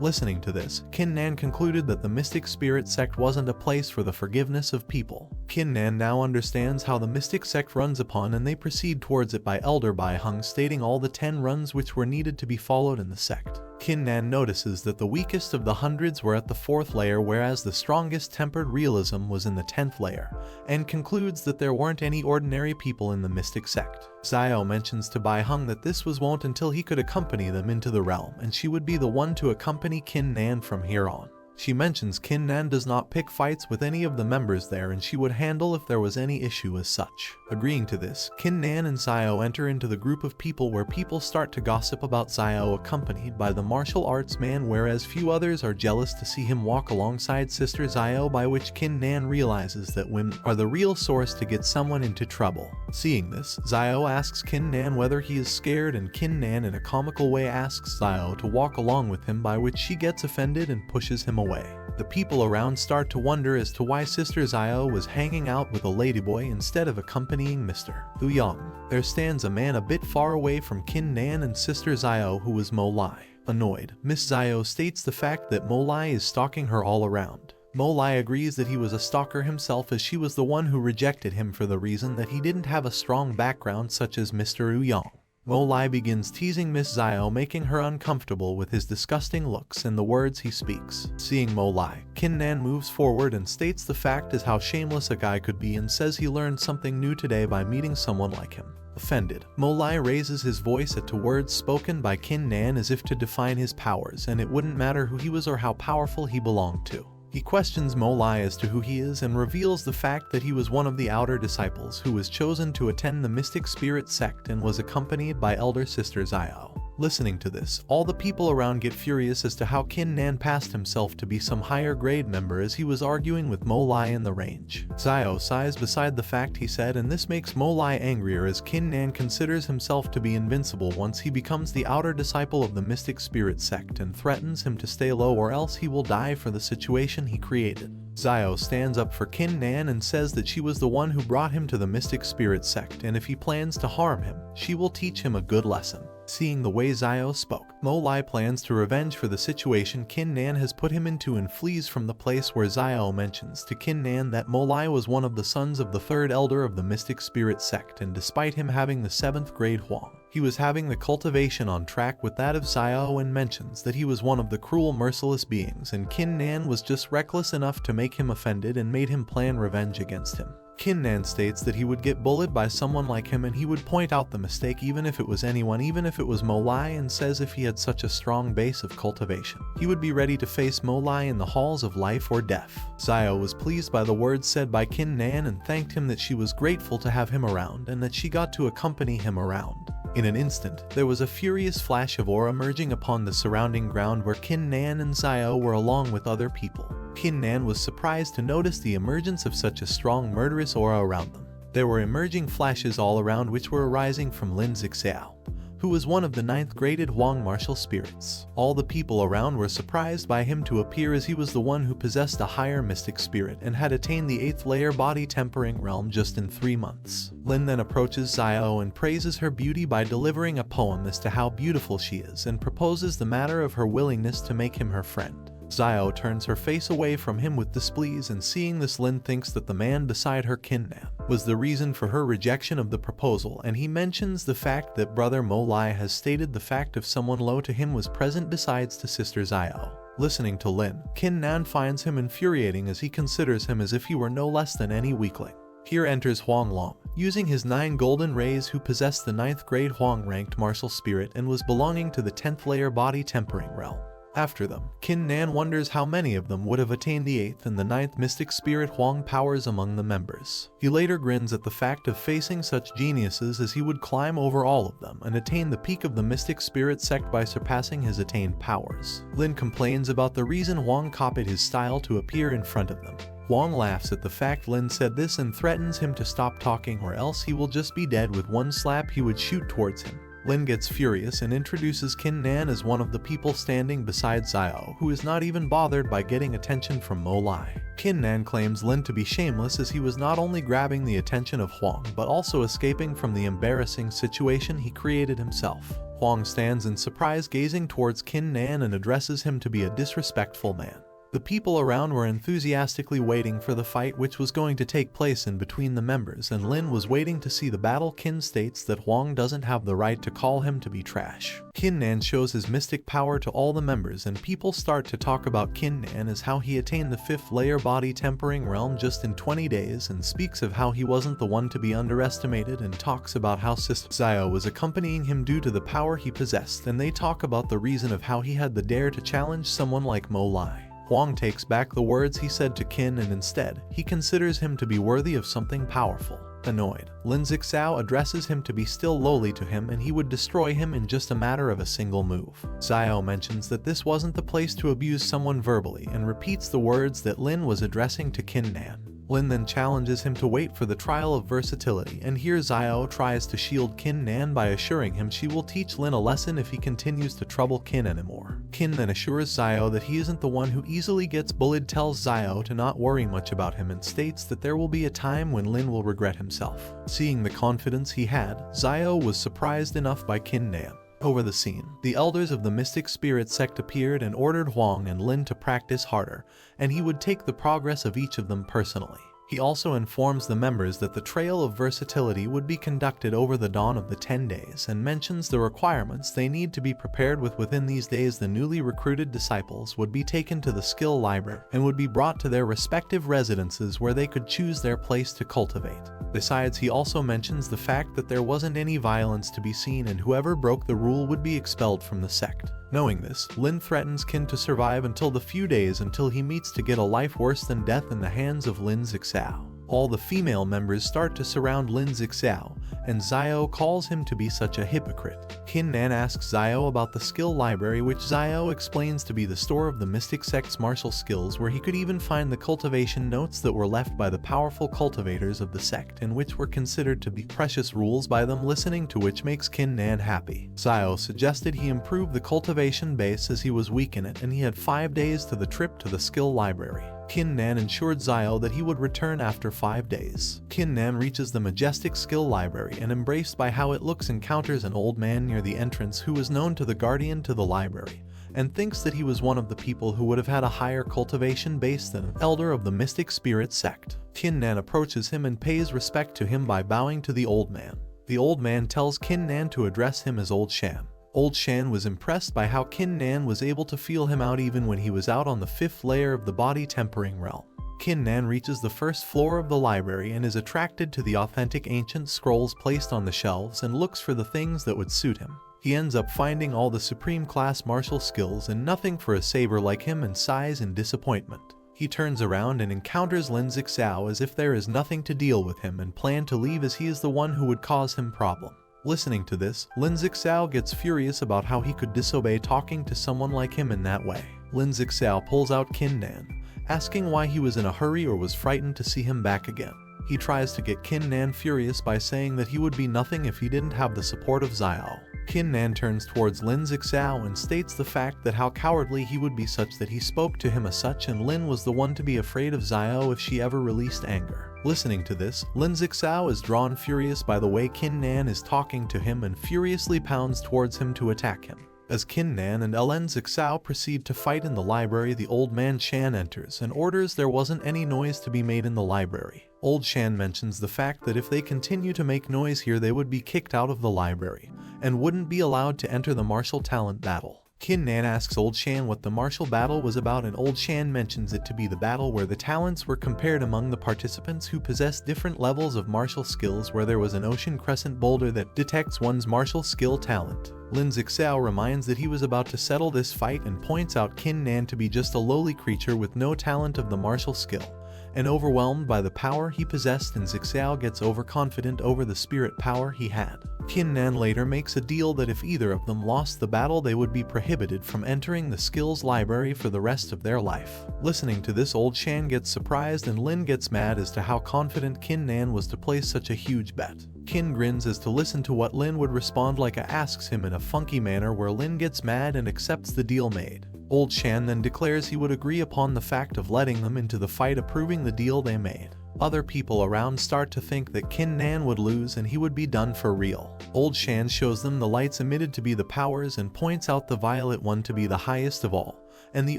Listening to this, Kin Nan concluded that the mystic spirit sect wasn't a place for the forgiveness of people. Kin Nan now understands how the mystic sect runs upon, and they proceed towards it by Elder Bai Hung stating all the 10 runs which were needed to be followed in the sect. Kin Nan notices that the weakest of the hundreds were at the 4th layer, whereas the strongest tempered realism was in the 10th layer, and concludes that there weren't any ordinary people in the mystic sect. Xiao mentions to Bai Heng that this won't until he could accompany them into the realm, and she would be the one to accompany Kin Nan from here on. She mentions Kin Nan does not pick fights with any of the members there, and she would handle if there was any issue as such. Agreeing to this, Kin Nan and Xiao enter into the group of people where people start to gossip about Xiao, accompanied by the martial arts man, whereas few others are jealous to see him walk alongside Sister Xiao, by which Kin Nan realizes that women are the real source to get someone into trouble. Seeing this, Xiao asks Kin Nan whether he is scared, and Kin Nan in a comical way asks Xiao to walk along with him, by which she gets offended and pushes him away. The people around start to wonder as to why Sister Xiao was hanging out with a ladyboy instead of accompanying Mr. Yang. There stands a man a bit far away from Kin Nan and Sister Xiao, who was Mo Lai. Annoyed, Miss Xiao states the fact that Mo Lai is stalking her all around. Mo Lai agrees that he was a stalker himself, as she was the one who rejected him for the reason that he didn't have a strong background such as Mr. Yang. Mo Lai begins teasing Miss Xiao, making her uncomfortable with his disgusting looks and the words he speaks. Seeing Mo Lai, Kin Nan moves forward and states the fact is how shameless a guy could be, and says he learned something new today by meeting someone like him. Offended, Mo Lai raises his voice at words spoken by Kin Nan as if to define his powers, and it wouldn't matter who he was or how powerful he belonged to. He questions Mo Lai as to who he is and reveals the fact that he was one of the outer disciples who was chosen to attend the Mystic Spirit sect and was accompanied by Elder Sister Xiao. Listening to this, all the people around get furious as to how Kin Nan passed himself to be some higher grade member, as he was arguing with Mo Lai in the range. Xiao sighs beside the fact he said, and this makes Mo Lai angrier, as Kin Nan considers himself to be invincible once he becomes the outer disciple of the Mystic Spirit sect, and threatens him to stay low or else he will die for the situation he created. Xiao stands up for Kin Nan and says that she was the one who brought him to the Mystic Spirit sect, and if he plans to harm him, she will teach him a good lesson. Seeing the way Xiao spoke, Mo Lai plans to revenge for the situation Kin Nan has put him into and flees from the place, where Xiao mentions to Kin Nan that Mo Lai was one of the sons of the 3rd elder of the Mystic Spirit sect, and despite him having the 7th grade Huang, he was having the cultivation on track with that of Xiao, and mentions that he was one of the cruel, merciless beings, and Kin Nan was just reckless enough to make him offended and made him plan revenge against him. Kin Nan states that he would get bullied by someone like him, and he would point out the mistake even if it was anyone, even if it was Mo Lai, and says if he had such a strong base of cultivation, he would be ready to face Mo Lai in the halls of life or death. Xiao was pleased by the words said by Kin Nan and thanked him that she was grateful to have him around and that she got to accompany him around. In an instant, there was a furious flash of aura emerging upon the surrounding ground where Kin Nan and Xiao were along with other people. Kin Nan was surprised to notice the emergence of such a strong murderous aura around them. There were emerging flashes all around which were arising from Lin Zixiao, who was one of the 9th graded Huang martial spirits. All the people around were surprised by him to appear, as he was the one who possessed a higher mystic spirit and had attained the 8th layer body tempering realm just in 3 months. Lin then approaches Xiao and praises her beauty by delivering a poem as to how beautiful she is, and proposes the matter of her willingness to make him her friend. Xiao turns her face away from him with displease, and seeing this, Lin thinks that the man beside her, Kin Nan, was the reason for her rejection of the proposal, and he mentions the fact that brother Mo Lai has stated the fact if someone low to him was present besides to Sister Xiao. Listening to Lin, Kin Nan finds him infuriating, as he considers him as if he were no less than any weakling. Here enters Huang Long, using his 9 golden rays, who possessed the 9th grade Huang ranked martial spirit and was belonging to the 10th layer body tempering realm. After them, Kin Nan wonders how many of them would have attained the 8th and the 9th mystic spirit Huang powers among the members. He later grins at the fact of facing such geniuses, as he would climb over all of them and attain the peak of the mystic spirit sect by surpassing his attained powers. Lin complains about the reason Huang copied his style to appear in front of them. Huang laughs at the fact Lin said this and threatens him to stop talking, or else he will just be dead with one slap he would shoot towards him. Lin gets furious and introduces Kin Nan as one of the people standing beside Xiao, who is not even bothered by getting attention from Mo Lai. Kin Nan claims Lin to be shameless, as he was not only grabbing the attention of Huang but also escaping from the embarrassing situation he created himself. Huang stands in surprise, gazing towards Kin Nan, and addresses him to be a disrespectful man. The people around were enthusiastically waiting for the fight which was going to take place in between the members, and Lin was waiting to see the battle. Qin states that Huang doesn't have the right to call him to be trash. Qin Nan shows his mystic power to all the members, and people start to talk about Qin Nan as how he attained the 5th layer body tempering realm just in 20 days, and speaks of how he wasn't the one to be underestimated, and talks about how Sister Xiao was accompanying him due to the power he possessed, and they talk about the reason of how he had the dare to challenge someone like Mo Lai. Huang takes back the words he said to Qin, and instead, he considers him to be worthy of something powerful. Annoyed, Lin Zixao addresses him to be still lowly to him, and he would destroy him in just a matter of a single move. Xiao mentions that this wasn't the place to abuse someone verbally, and repeats the words that Lin was addressing to Qin Nan. Lin then challenges him to wait for the trial of versatility, and here Xiao tries to shield Qin Nan by assuring him she will teach Lin a lesson if he continues to trouble Qin anymore. Qin then assures Xiao that he isn't the one who easily gets bullied, tells Xiao to not worry much about him, and states that there will be a time when Lin will regret himself. Seeing the confidence he had, Xiao was surprised enough by Qin Nan. Over the scene, the elders of the Mystic Spirit sect appeared and ordered Huang and Lin to practice harder, and he would take the progress of each of them personally. He also informs the members that the Trail of Versatility would be conducted over the dawn of the 10 days, and mentions the requirements they need to be prepared with. Within these days, the newly recruited disciples would be taken to the skill library and would be brought to their respective residences where they could choose their place to cultivate. Besides, he also mentions the fact that there wasn't any violence to be seen, and whoever broke the rule would be expelled from the sect. Knowing this, Lin threatens Qin to survive until the few days until he meets to get a life worse than death in the hands of Lin Zixao. All the female members start to surround Lin Zixao, and Xiao calls him to be such a hypocrite. Qin Nan asks Xiao about the skill library, which Xiao explains to be the store of the Mystic Sect's martial skills, where he could even find the cultivation notes that were left by the powerful cultivators of the sect, and which were considered to be precious rules by them, listening to which makes Qin Nan happy. Xiao suggested he improve the cultivation base as he was weak in it, and he had 5 days to the trip to the skill library. Qin Nan assured Xiao that he would return after 5 days. Qin Nan reaches the majestic skill library, and embraced by how it looks, encounters an old man near the entrance who was known to the guardian to the library, and thinks that he was one of the people who would have had a higher cultivation base than an elder of the Mystic Spirit sect. Qin Nan approaches him and pays respect to him by bowing to the old man. The old man tells Qin Nan to address him as Old Shan. Old Shan was impressed by how Qin Nan was able to feel him out even when he was out on the 5th layer of the body tempering realm. Qin Nan reaches the 1st floor of the library and is attracted to the authentic ancient scrolls placed on the shelves, and looks for the things that would suit him. He ends up finding all the supreme class martial skills and nothing for a saber like him, and sighs in disappointment. He turns around and encounters Lin Zixao as if there is nothing to deal with him, and plan to leave as he is the one who would cause him problem. Listening to this, Lin Zixao gets furious about how he could disobey talking to someone like him in that way. Lin Zixao pulls out Qin Nan, asking why he was in a hurry or was frightened to see him back again. He tries to get Qin Nan furious by saying that he would be nothing if he didn't have the support of Xiao. Qin Nan turns towards Lin Zixao and states the fact that how cowardly he would be such that he spoke to him as such, and Lin was the one to be afraid of Xiao if she ever released anger. Listening to this, Lin Zixao is drawn furious by the way Qin Nan is talking to him, and furiously pounds towards him to attack him. As Qin Nan and Lin Zixao proceed to fight in the library, the old man Shan enters and orders there wasn't any noise to be made in the library. Old Shan mentions the fact that if they continue to make noise here, they would be kicked out of the library and wouldn't be allowed to enter the martial talent battle. Qin Nan asks Old Shan what the martial battle was about, and Old Shan mentions it to be the battle where the talents were compared among the participants who possessed different levels of martial skills, where there was an ocean crescent boulder that detects one's martial skill talent. Lin Zixao reminds that he was about to settle this fight, and points out Qin Nan to be just a lowly creature with no talent of the martial skill, and overwhelmed by the power he possessed, and Zixao gets overconfident over the spirit power he had. Qin Nan later makes a deal that if either of them lost the battle, they would be prohibited from entering the skills library for the rest of their life. Listening to this, Old Shan gets surprised, and Lin gets mad as to how confident Qin Nan was to place such a huge bet. Qin grins as to listen to what Lin would respond like, asks him in a funky manner, where Lin gets mad and accepts the deal made. Old Shan then declares he would agree upon the fact of letting them into the fight, approving the deal they made. Other people around start to think that Qin Nan would lose and he would be done for real. Old Shan shows them the lights emitted to be the powers, and points out the violet one to be the highest of all, and the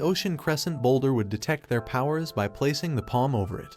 ocean crescent boulder would detect their powers by placing the palm over it,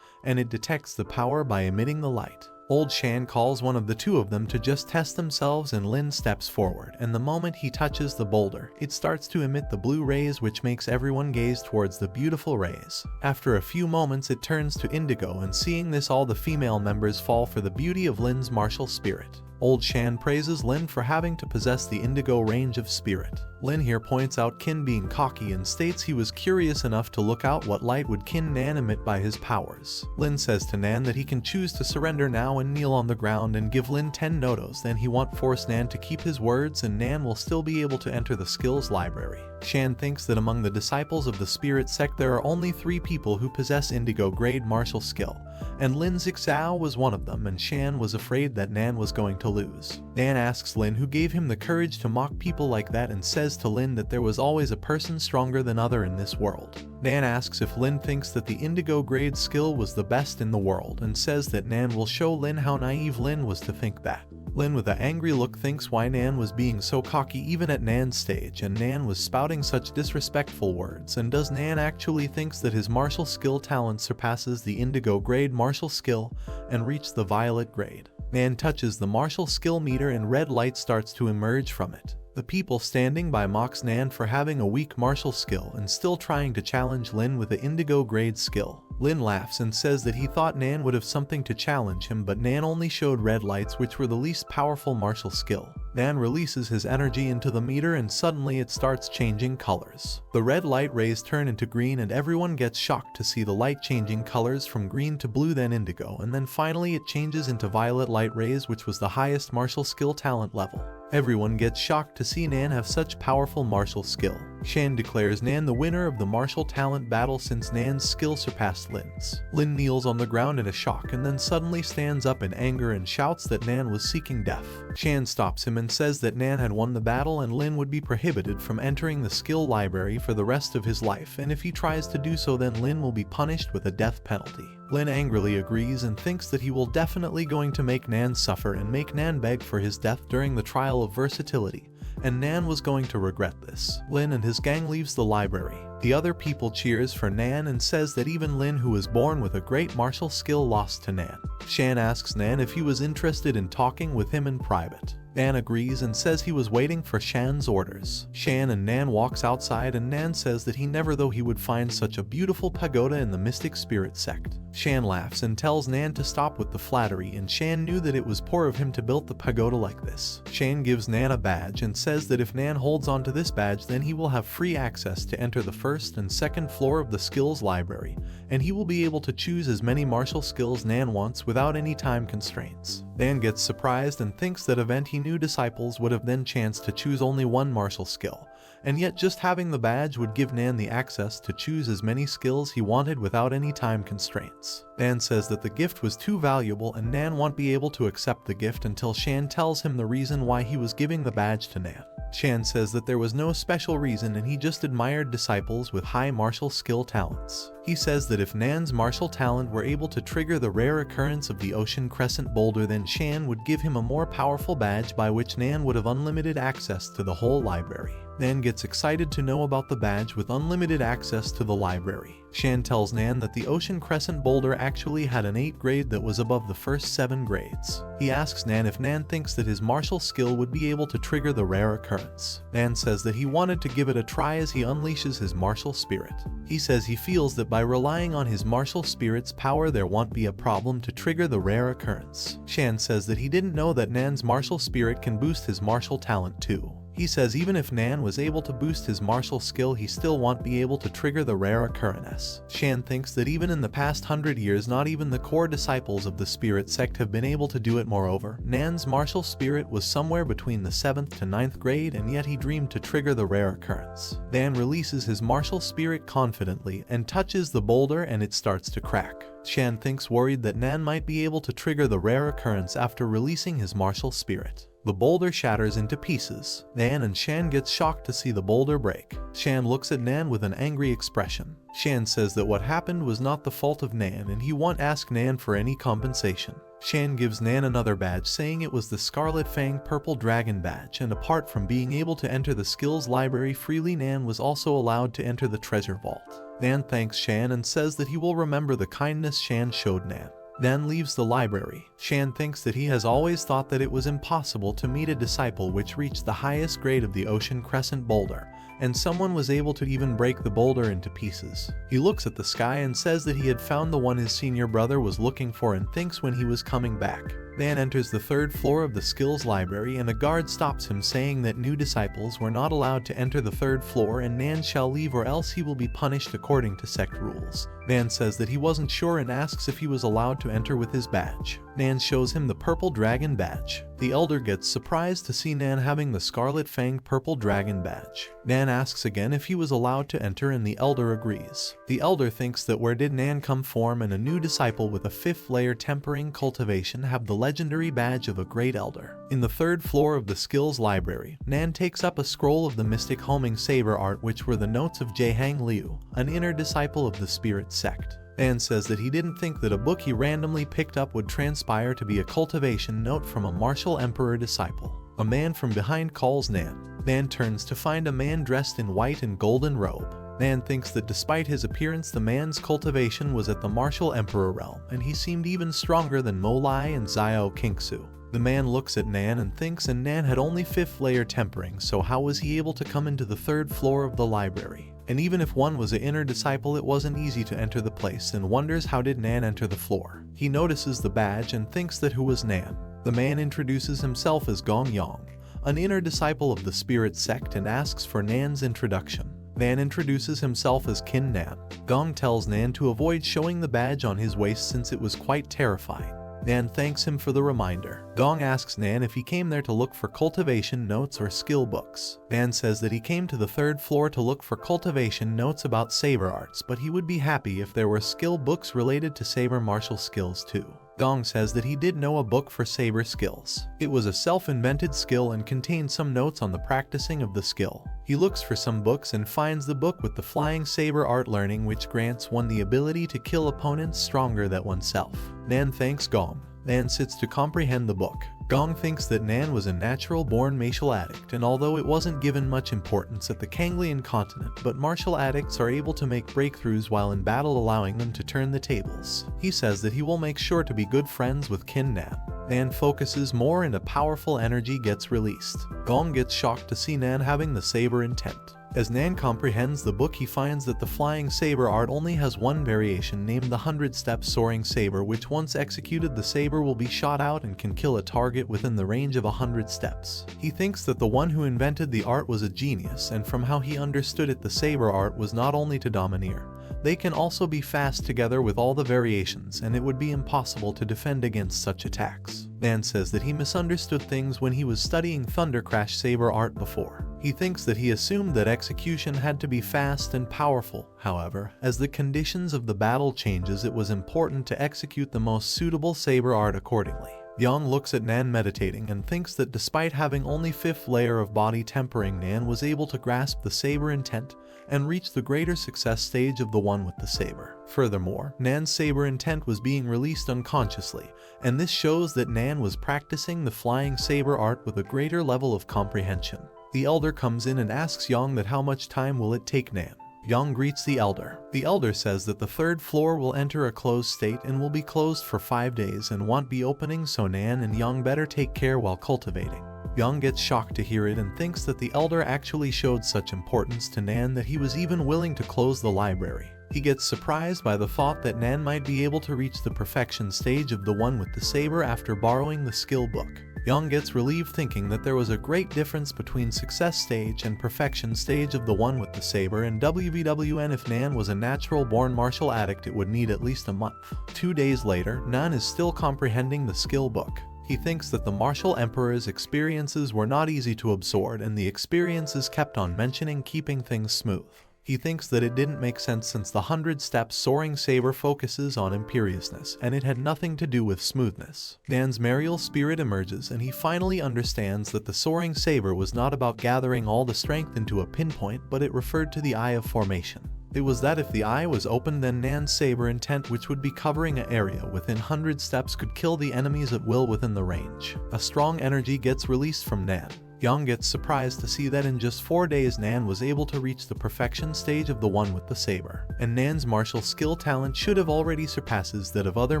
and it detects the power by emitting the light. Old Shan calls one of the two of them to just test themselves, and Lin steps forward, and the moment he touches the boulder, it starts to emit the blue rays, which makes everyone gaze towards the beautiful rays. After a few moments it turns to indigo, and seeing this all the female members fall for the beauty of Lin's martial spirit. Old Shan praises Lin for having to possess the indigo range of spirit. Lin here points out Qin being cocky and states he was curious enough to look out what light would Qin Nan emit by his powers. Lin says to Nan that he can choose to surrender now and kneel on the ground and give Lin 10 notos, then he won't force Nan to keep his words and Nan will still be able to enter the skills library. Shan thinks that among the disciples of the spirit sect there are only 3 people who possess indigo grade martial skill, and Lin Zixao was one of them, and Shan was afraid that Nan was going to lose. Nan asks Lin who gave him the courage to mock people like that, and says to Lin that there was always a person stronger than other in this world. Nan asks if Lin thinks that the indigo grade skill was the best in the world, and says that Nan will show Lin how naive Lin was to think that. Lin with an angry look thinks why Nan was being so cocky even at Nan's stage, and Nan was spouting such disrespectful words, and does Nan actually thinks that his martial skill talent surpasses the indigo grade martial skill and reach the violet grade. Nan touches the martial skill meter and red light starts to emerge from it. The people standing by mocks Nan for having a weak martial skill and still trying to challenge Lin with the indigo grade skill. Lin laughs and says that he thought Nan would have something to challenge him, but Nan only showed red lights, which were the least powerful martial skill. Nan releases his energy into the meter and suddenly it starts changing colors. The red light rays turn into green and everyone gets shocked to see the light changing colors from green to blue, then indigo, and then finally it changes into violet light rays, which was the highest martial skill talent level. Everyone gets shocked to see Nan have such powerful martial skill. Shan declares Nan the winner of the martial talent battle since Nan's skill surpassed Lin's. Lin kneels on the ground in a shock and then suddenly stands up in anger and shouts that Nan was seeking death. Shan stops him and says that Nan had won the battle and Lin would be prohibited from entering the skill library for the rest of his life, and if he tries to do so then Lin will be punished with a death penalty. Lin angrily agrees and thinks that he will definitely going to make Nan suffer and make Nan beg for his death during the trial of versatility, and Nan was going to regret this. Lin and his gang leaves the library. The other people cheers for Nan and says that even Lin, who was born with a great martial skill, lost to Nan. Shan asks Nan if he was interested in talking with him in private. Nan agrees and says he was waiting for Shan's orders. Shan and Nan walks outside and Nan says that he never thought he would find such a beautiful pagoda in the mystic spirit sect. Shan laughs and tells Nan to stop with the flattery, and Shan knew that it was poor of him to build the pagoda like this. Shan gives Nan a badge and says that if Nan holds onto this badge then he will have free access to enter the first and second floor of the skills library, and he will be able to choose as many martial skills Nan wants without any time constraints. Nan gets surprised and thinks that event he knew disciples would have then chanced to choose only one martial skill, and yet just having the badge would give Nan the access to choose as many skills he wanted without any time constraints. Nan says that the gift was too valuable and Nan won't be able to accept the gift until Shan tells him the reason why he was giving the badge to Nan. Shan says that there was no special reason and he just admired disciples with high martial skill talents. He says that if Nan's martial talent were able to trigger the rare occurrence of the ocean crescent boulder then Shan would give him a more powerful badge by which Nan would have unlimited access to the whole library. Nan gets excited to know about the badge with unlimited access to the library. Shan tells Nan that the ocean crescent boulder actually had an 8 grade that was above the first 7 grades. He asks Nan if Nan thinks that his martial skill would be able to trigger the rare occurrence. Nan says that he wanted to give it a try as he unleashes his martial spirit. He says he feels that by relying on his martial spirit's power there won't be a problem to trigger the rare occurrence. Shan says that he didn't know that Nan's martial spirit can boost his martial talent too. He says even if Nan was able to boost his martial skill he still won't be able to trigger the rare occurrence. Shan thinks that even in the past 100 years not even the core disciples of the spirit sect have been able to do it. Moreover, Nan's martial spirit was somewhere between the 7th to 9th grade and yet he dreamed to trigger the rare occurrence. Nan releases his martial spirit confidently and touches the boulder and it starts to crack. Shan thinks worried that Nan might be able to trigger the rare occurrence after releasing his martial spirit. The boulder shatters into pieces. Nan and Shan gets shocked to see the boulder break. Shan looks at Nan with an angry expression. Shan says that what happened was not the fault of Nan and he won't ask Nan for any compensation. Shan gives Nan another badge saying it was the Scarlet Fang Purple Dragon badge, and apart from being able to enter the skills library freely, Nan was also allowed to enter the treasure vault. Nan thanks Shan and says that he will remember the kindness Shan showed Nan. Nan leaves the library. Shan thinks that he has always thought that it was impossible to meet a disciple which reached the highest grade of the Ocean Crescent boulder, and someone was able to even break the boulder into pieces. He looks at the sky and says that he had found the one his senior brother was looking for and thinks when he was coming back. Nan enters the third floor of the skills library and a guard stops him saying that new disciples were not allowed to enter the third floor and Nan shall leave or else he will be punished according to sect rules. Nan says that he wasn't sure and asks if he was allowed to enter with his badge. Nan shows him the Purple Dragon badge. The elder gets surprised to see Nan having the Scarlet Fang Purple Dragon badge. Nan asks again if he was allowed to enter and the elder agrees. The elder thinks that where did Nan come from, and a new disciple with a 5th layer tempering cultivation have the legendary badge of a great elder. In the third floor of the skills library, Nan takes up a scroll of the mystic homing saber art which were the notes of Jaehang Liu, an inner disciple of the spirit sect. Nan says that he didn't think that a book he randomly picked up would transpire to be a cultivation note from a martial emperor disciple. A man from behind calls Nan. Nan turns to find a man dressed in white and golden robe. Nan thinks that despite his appearance the man's cultivation was at the martial emperor realm, and he seemed even stronger than Mo Lai and Xiao Qingsu. The man looks at Nan and thinks and Nan had only 5th layer tempering, so how was he able to come into the third floor of the library? And even if one was an inner disciple it wasn't easy to enter the place, and wonders how did Nan enter the floor. He notices the badge and thinks that who was Nan. The man introduces himself as Gong Yang, an inner disciple of the spirit sect, and asks for Nan's introduction. Nan introduces himself as Kin Nan. Gong tells Nan to avoid showing the badge on his waist since it was quite terrifying. Nan thanks him for the reminder. Gong asks Nan if he came there to look for cultivation notes or skill books. Nan says that he came to the third floor to look for cultivation notes about saber arts, but he would be happy if there were skill books related to saber martial skills too. Gong says that he did know a book for saber skills. It was a self-invented skill and contained some notes on the practicing of the skill. He looks for some books and finds the book with the flying saber art learning, which grants one the ability to kill opponents stronger than oneself. Nan thanks Gong. Nan sits to comprehend the book. Gong thinks that Nan was a natural-born martial addict, and although it wasn't given much importance at the Kanglian continent, but martial addicts are able to make breakthroughs while in battle, allowing them to turn the tables. He says that he will make sure to be good friends with Kin Nan. Nan focuses more and a powerful energy gets released. Gong gets shocked to see Nan having the saber intent. As Nan comprehends the book, he finds that the flying saber art only has one variation named the 100-step soaring saber, which once executed the saber will be shot out and can kill a target within the range of 100 steps. He thinks that the one who invented the art was a genius, and from how he understood it the saber art was not only to domineer, they can also be fast together with all the variations, and it would be impossible to defend against such attacks. Nan says that he misunderstood things when he was studying Thundercrash saber art before. He thinks that he assumed that execution had to be fast and powerful. However, as the conditions of the battle changes, it was important to execute the most suitable saber art accordingly. Yang looks at Nan meditating and thinks that despite having only 5th layer of body tempering, Nan was able to grasp the saber intent and reach the greater success stage of the one with the saber. Furthermore, Nan's saber intent was being released unconsciously, and this shows that Nan was practicing the flying saber art with a greater level of comprehension. The elder comes in and asks Yang that how much time will it take Nan. Yang greets the elder. The elder says that the third floor will enter a closed state and will be closed for 5 days and won't be opening, so Nan and Yang better take care while cultivating. Yang gets shocked to hear it and thinks that the elder actually showed such importance to Nan that he was even willing to close the library. He gets surprised by the thought that Nan might be able to reach the perfection stage of the one with the saber after borrowing the skill book. Yang gets relieved thinking that there was a great difference between success stage and perfection stage of the one with the saber, and WVWN if Nan was a natural-born martial addict it would need at least a month. 2 days later, Nan is still comprehending the skill book. He thinks that the martial emperor's experiences were not easy to absorb, and the experiences kept on mentioning keeping things smooth. He thinks that it didn't make sense since the 100-step soaring saber focuses on imperiousness and it had nothing to do with smoothness. Nan's Mariel spirit emerges and he finally understands that the soaring saber was not about gathering all the strength into a pinpoint, but it referred to the eye of formation. It was that if the eye was open, then Nan's saber intent, which would be covering an area within 100 steps, could kill the enemies at will within the range. A strong energy gets released from Nan. Young gets surprised to see that in just 4 days Nan was able to reach the perfection stage of the one with the saber, and Nan's martial skill talent should have already surpasses that of other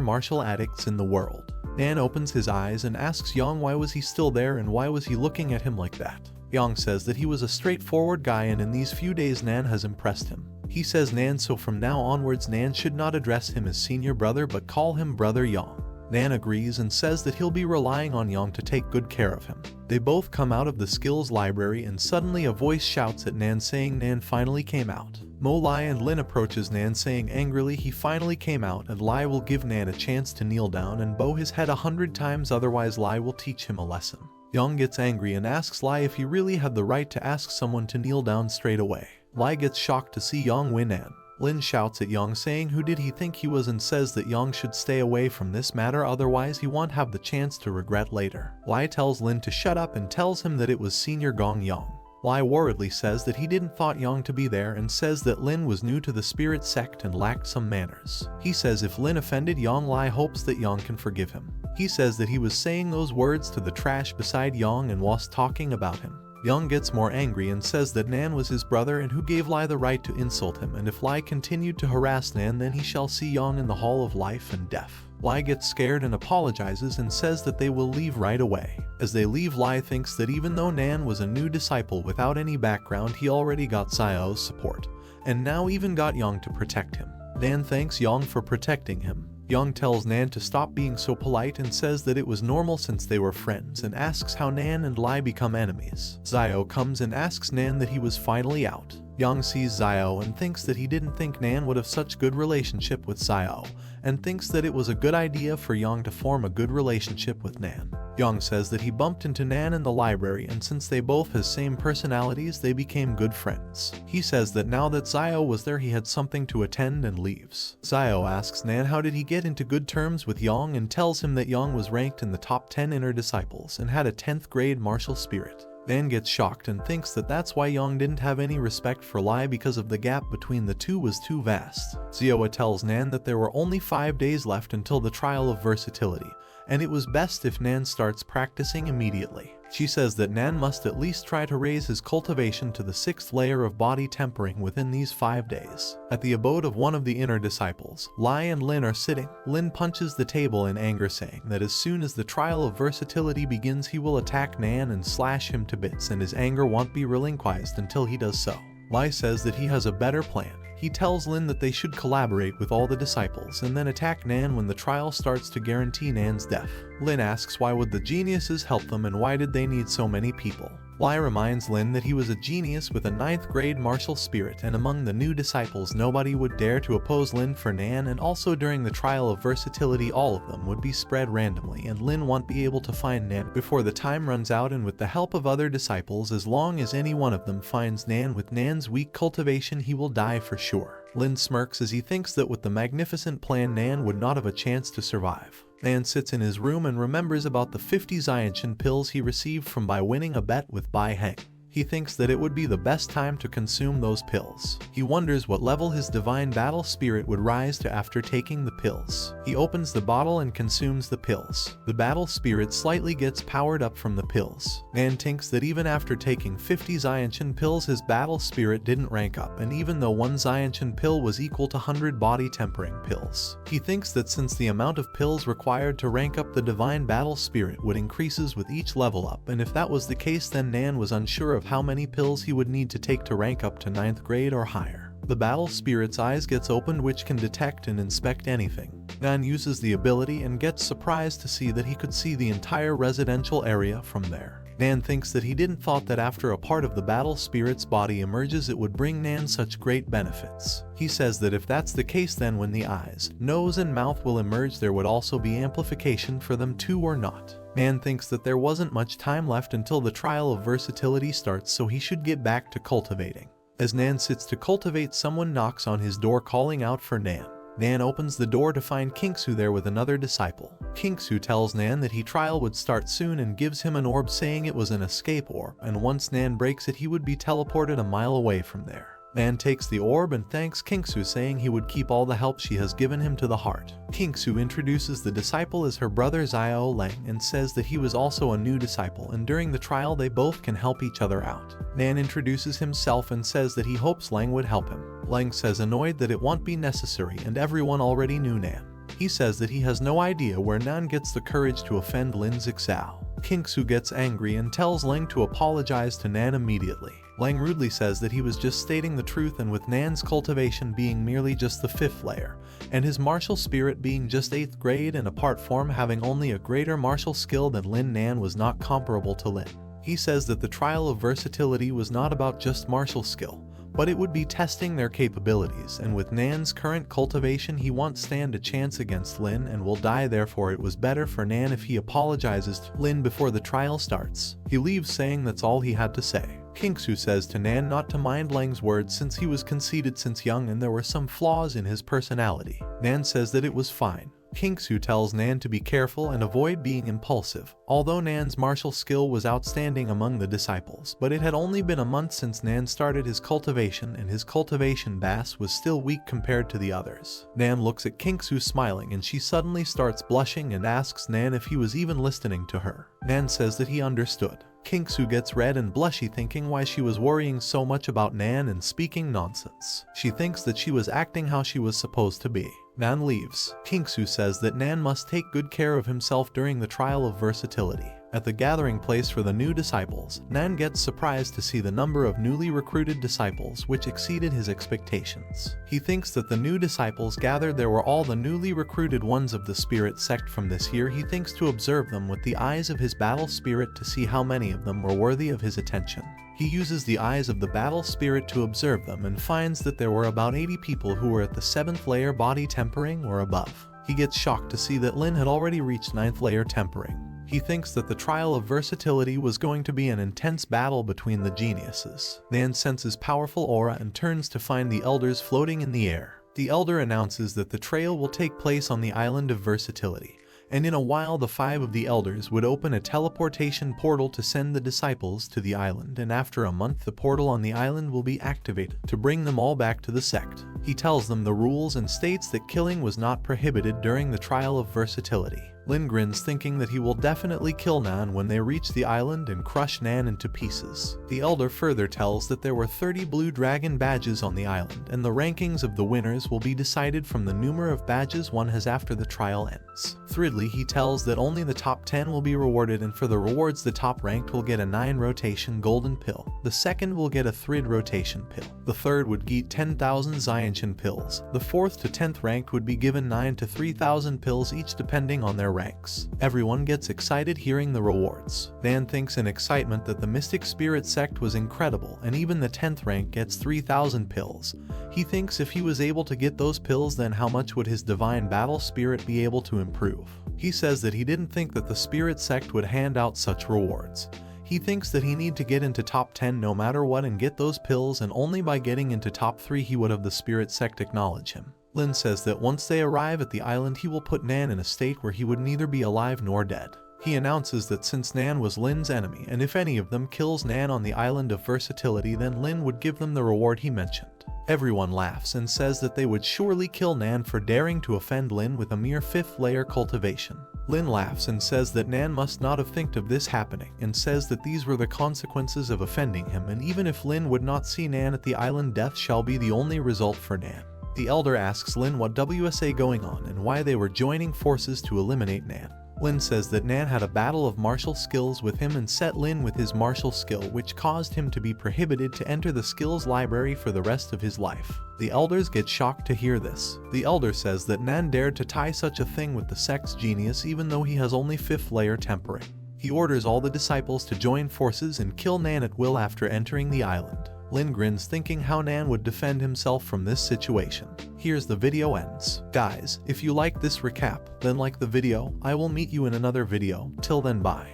martial addicts in the world. Nan opens his eyes and asks Yang why was he still there and why was he looking at him like that. Yang says that he was a straightforward guy and in these few days Nan has impressed him. He says Nan so from now onwards Nan should not address him as senior brother but call him brother Yang. Nan agrees and says that he'll be relying on Yang to take good care of him. They both come out of the skills library and suddenly a voice shouts at Nan saying Nan finally came out. Mo, Lai and Lin approaches Nan saying angrily he finally came out and Lai will give Nan a chance to kneel down and bow his head 100 times, otherwise Lai will teach him a lesson. Yang gets angry and asks Lai if he really had the right to ask someone to kneel down straight away. Lai gets shocked to see Yang win Nan. Lin shouts at Yang saying who did he think he was and says that Yang should stay away from this matter, otherwise he won't have the chance to regret later. Lai tells Lin to shut up and tells him that it was senior Gong Yang. Lai worriedly says that he didn't thought Yang to be there and says that Lin was new to the spirit sect and lacked some manners. He says if Lin offended Yang, Lai hopes that Yang can forgive him. He says that he was saying those words to the trash beside Yang and was talking about him. Yang gets more angry and says that Nan was his brother and who gave Lai the right to insult him, and if Lai continued to harass Nan then he shall see Yang in the hall of life and death. Lai gets scared and apologizes and says that they will leave right away. As they leave, Lai thinks that even though Nan was a new disciple without any background, he already got Xiao's support, and now even got Yang to protect him. Nan thanks Yang for protecting him. Yang tells Nan to stop being so polite and says that it was normal since they were friends and asks how Nan and Lai become enemies. Xiao comes and asks Nan that he was finally out. Yang sees Xiao and thinks that he didn't think Nan would have such good relationship with Xiao and thinks that it was a good idea for Yang to form a good relationship with Nan. Yang says that he bumped into Nan in the library and since they both have same personalities they became good friends. He says that now that Xiao was there he had something to attend and leaves. Xiao asks Nan how did he get into good terms with Yang and tells him that Yang was ranked in the top 10 inner disciples and had a 10th grade martial spirit. Nan gets shocked and thinks that that's why Yang didn't have any respect for Lai because of the gap between the two was too vast. Zioa tells Nan that there were only 5 days left until the trial of versatility, and it was best if Nan starts practicing immediately. She says that Nan must at least try to raise his cultivation to the 6th layer of body tempering within these 5 days. At the abode of one of the inner disciples, Lai and Lin are sitting. Lin punches the table in anger saying that as soon as the trial of versatility begins he will attack Nan and slash him to bits and his anger won't be relinquished until he does so. Lai says that he has a better plan. He tells Lin that they should collaborate with all the disciples and then attack Nan when the trial starts to guarantee Nan's death. Lin asks why would the geniuses help them and why did they need so many people. Lai reminds Lin that he was a genius with a 9th grade martial spirit and among the new disciples nobody would dare to oppose Lin for Nan, and also during the trial of versatility all of them would be spread randomly and Lin won't be able to find Nan before the time runs out, and with the help of other disciples as long as any one of them finds Nan with Nan's weak cultivation he will die for sure. Lin smirks as he thinks that with the magnificent plan Nan would not have a chance to survive. Nan sits in his room and remembers about the 50 Xiantian pills he received from by winning a bet with Bai Heng. He thinks that it would be the best time to consume those pills. He wonders what level his divine battle spirit would rise to after taking the pills. He opens the bottle and consumes the pills. The battle spirit slightly gets powered up from the pills. Nan thinks that even after taking 50 Xiantian pills his battle spirit didn't rank up, and even though 1 Xiantian pill was equal to 100 body tempering pills. He thinks that since the amount of pills required to rank up the divine battle spirit would increases with each level up, and if that was the case then Nan was unsure of how many pills he would need to take to rank up to 9th grade or higher. The battle spirit's eyes gets opened which can detect and inspect anything. Nan uses the ability and gets surprised to see that he could see the entire residential area from there. Nan thinks that he didn't thought that after a part of the battle spirit's body emerges it would bring Nan such great benefits. He says that if that's the case then when the eyes, nose and mouth will emerge there would also be amplification for them too or not. Nan thinks that there wasn't much time left until the trial of versatility starts so he should get back to cultivating. As Nan sits to cultivate, someone knocks on his door calling out for Nan. Nan opens the door to find Kingsu there with another disciple. Kingsu tells Nan that his trial would start soon and gives him an orb saying it was an escape orb, and once Nan breaks it he would be teleported a mile away from there. Nan takes the orb and thanks Kingsu, saying he would keep all the help she has given him to the heart. Kingsu introduces the disciple as her brother Xiao Lang and says that he was also a new disciple, and during the trial they both can help each other out. Nan introduces himself and says that he hopes Lang would help him. Lang says annoyed that it won't be necessary and everyone already knew Nan. He says that he has no idea where Nan gets the courage to offend Lin Zixao. Kingsu gets angry and tells Lang to apologize to Nan immediately. Lang rudely says that he was just stating the truth, and with Nan's cultivation being merely just the 5th layer, and his martial spirit being just 8th grade, and apart from having only a greater martial skill than Lin, Nan was not comparable to Lin. He says that the trial of versatility was not about just martial skill, but it would be testing their capabilities, and with Nan's current cultivation he won't stand a chance against Lin and will die, therefore it was better for Nan if he apologizes to Lin before the trial starts. He leaves saying that's all he had to say. Kingsu says to Nan not to mind Lang's words since he was conceited since young and there were some flaws in his personality. Nan says that it was fine. Kingsu tells Nan to be careful and avoid being impulsive. Although Nan's martial skill was outstanding among the disciples, but it had only been a month since Nan started his cultivation, and his cultivation base was still weak compared to the others. Nan looks at Kingsu smiling and she suddenly starts blushing and asks Nan if he was even listening to her. Nan says that he understood. Kingsu gets red and blushy, thinking why she was worrying so much about Nan and speaking nonsense. She thinks that she was acting how she was supposed to be. Nan leaves. Kingsu says that Nan must take good care of himself during the trial of versatility. At the gathering place for the new disciples, Nan gets surprised to see the number of newly recruited disciples, which exceeded his expectations. He thinks that the new disciples gathered there were all the newly recruited ones of the spirit sect from this year. He thinks to observe them with the eyes of his battle spirit to see how many of them were worthy of his attention. He uses the eyes of the battle spirit to observe them and finds that there were about 80 people who were at the 7th layer body tempering or above. He gets shocked to see that Lin had already reached 9th layer tempering. He thinks that the trial of versatility was going to be an intense battle between the geniuses. Nan senses powerful aura and turns to find the elders floating in the air. The elder announces that the trail will take place on the island of versatility, and in a while the 5 of the elders would open a teleportation portal to send the disciples to the island, and after a month the portal on the island will be activated to bring them all back to the sect. He tells them the rules and states that killing was not prohibited during the trial of versatility. Lin grins, thinking that he will definitely kill Nan when they reach the island and crush Nan into pieces. The elder further tells that there were 30 blue dragon badges on the island, and the rankings of the winners will be decided from the number of badges one has after the trial ends. Thrilledly, he tells that only the top 10 will be rewarded, and for the rewards the top ranked will get a 9 rotation golden pill, the second will get a 3 rotation pill, the third would get 10,000 Xianshan pills, the 4th to 10th ranked would be given 9 to 3,000 pills each depending on their ranks. Everyone gets excited hearing the rewards. Nan thinks in excitement that the Mystic Spirit sect was incredible, and even the 10th rank gets 3,000 pills. He thinks if he was able to get those pills, then how much would his divine battle spirit be able to improve? He says that he didn't think that the spirit sect would hand out such rewards. He thinks that he need to get into top 10 no matter what and get those pills, and only by getting into top 3 he would have the spirit sect acknowledge him. Lin says that once they arrive at the island he will put Nan in a state where he would neither be alive nor dead. He announces that since Nan was Lin's enemy, and if any of them kills Nan on the island of versatility, then Lin would give them the reward he mentioned. Everyone laughs and says that they would surely kill Nan for daring to offend Lin with a mere 5th layer cultivation. Lin laughs and says that Nan must not have thinked of this happening, and says that these were the consequences of offending him, and even if Lin would not see Nan at the island, death shall be the only result for Nan. The elder asks Lin what WSA going on and why they were joining forces to eliminate Nan. Lin says that Nan had a battle of martial skills with him and set Lin with his martial skill, which caused him to be prohibited to enter the skills library for the rest of his life. The elders get shocked to hear this. The elder says that Nan dared to tie such a thing with the sect's genius even though he has only 5th layer tempering. He orders all the disciples to join forces and kill Nan at will after entering the island. Lin grins, thinking how Nan would defend himself from this situation. Here's the video ends. Guys, if you like this recap, then like the video. I will meet you in another video. Till then, bye.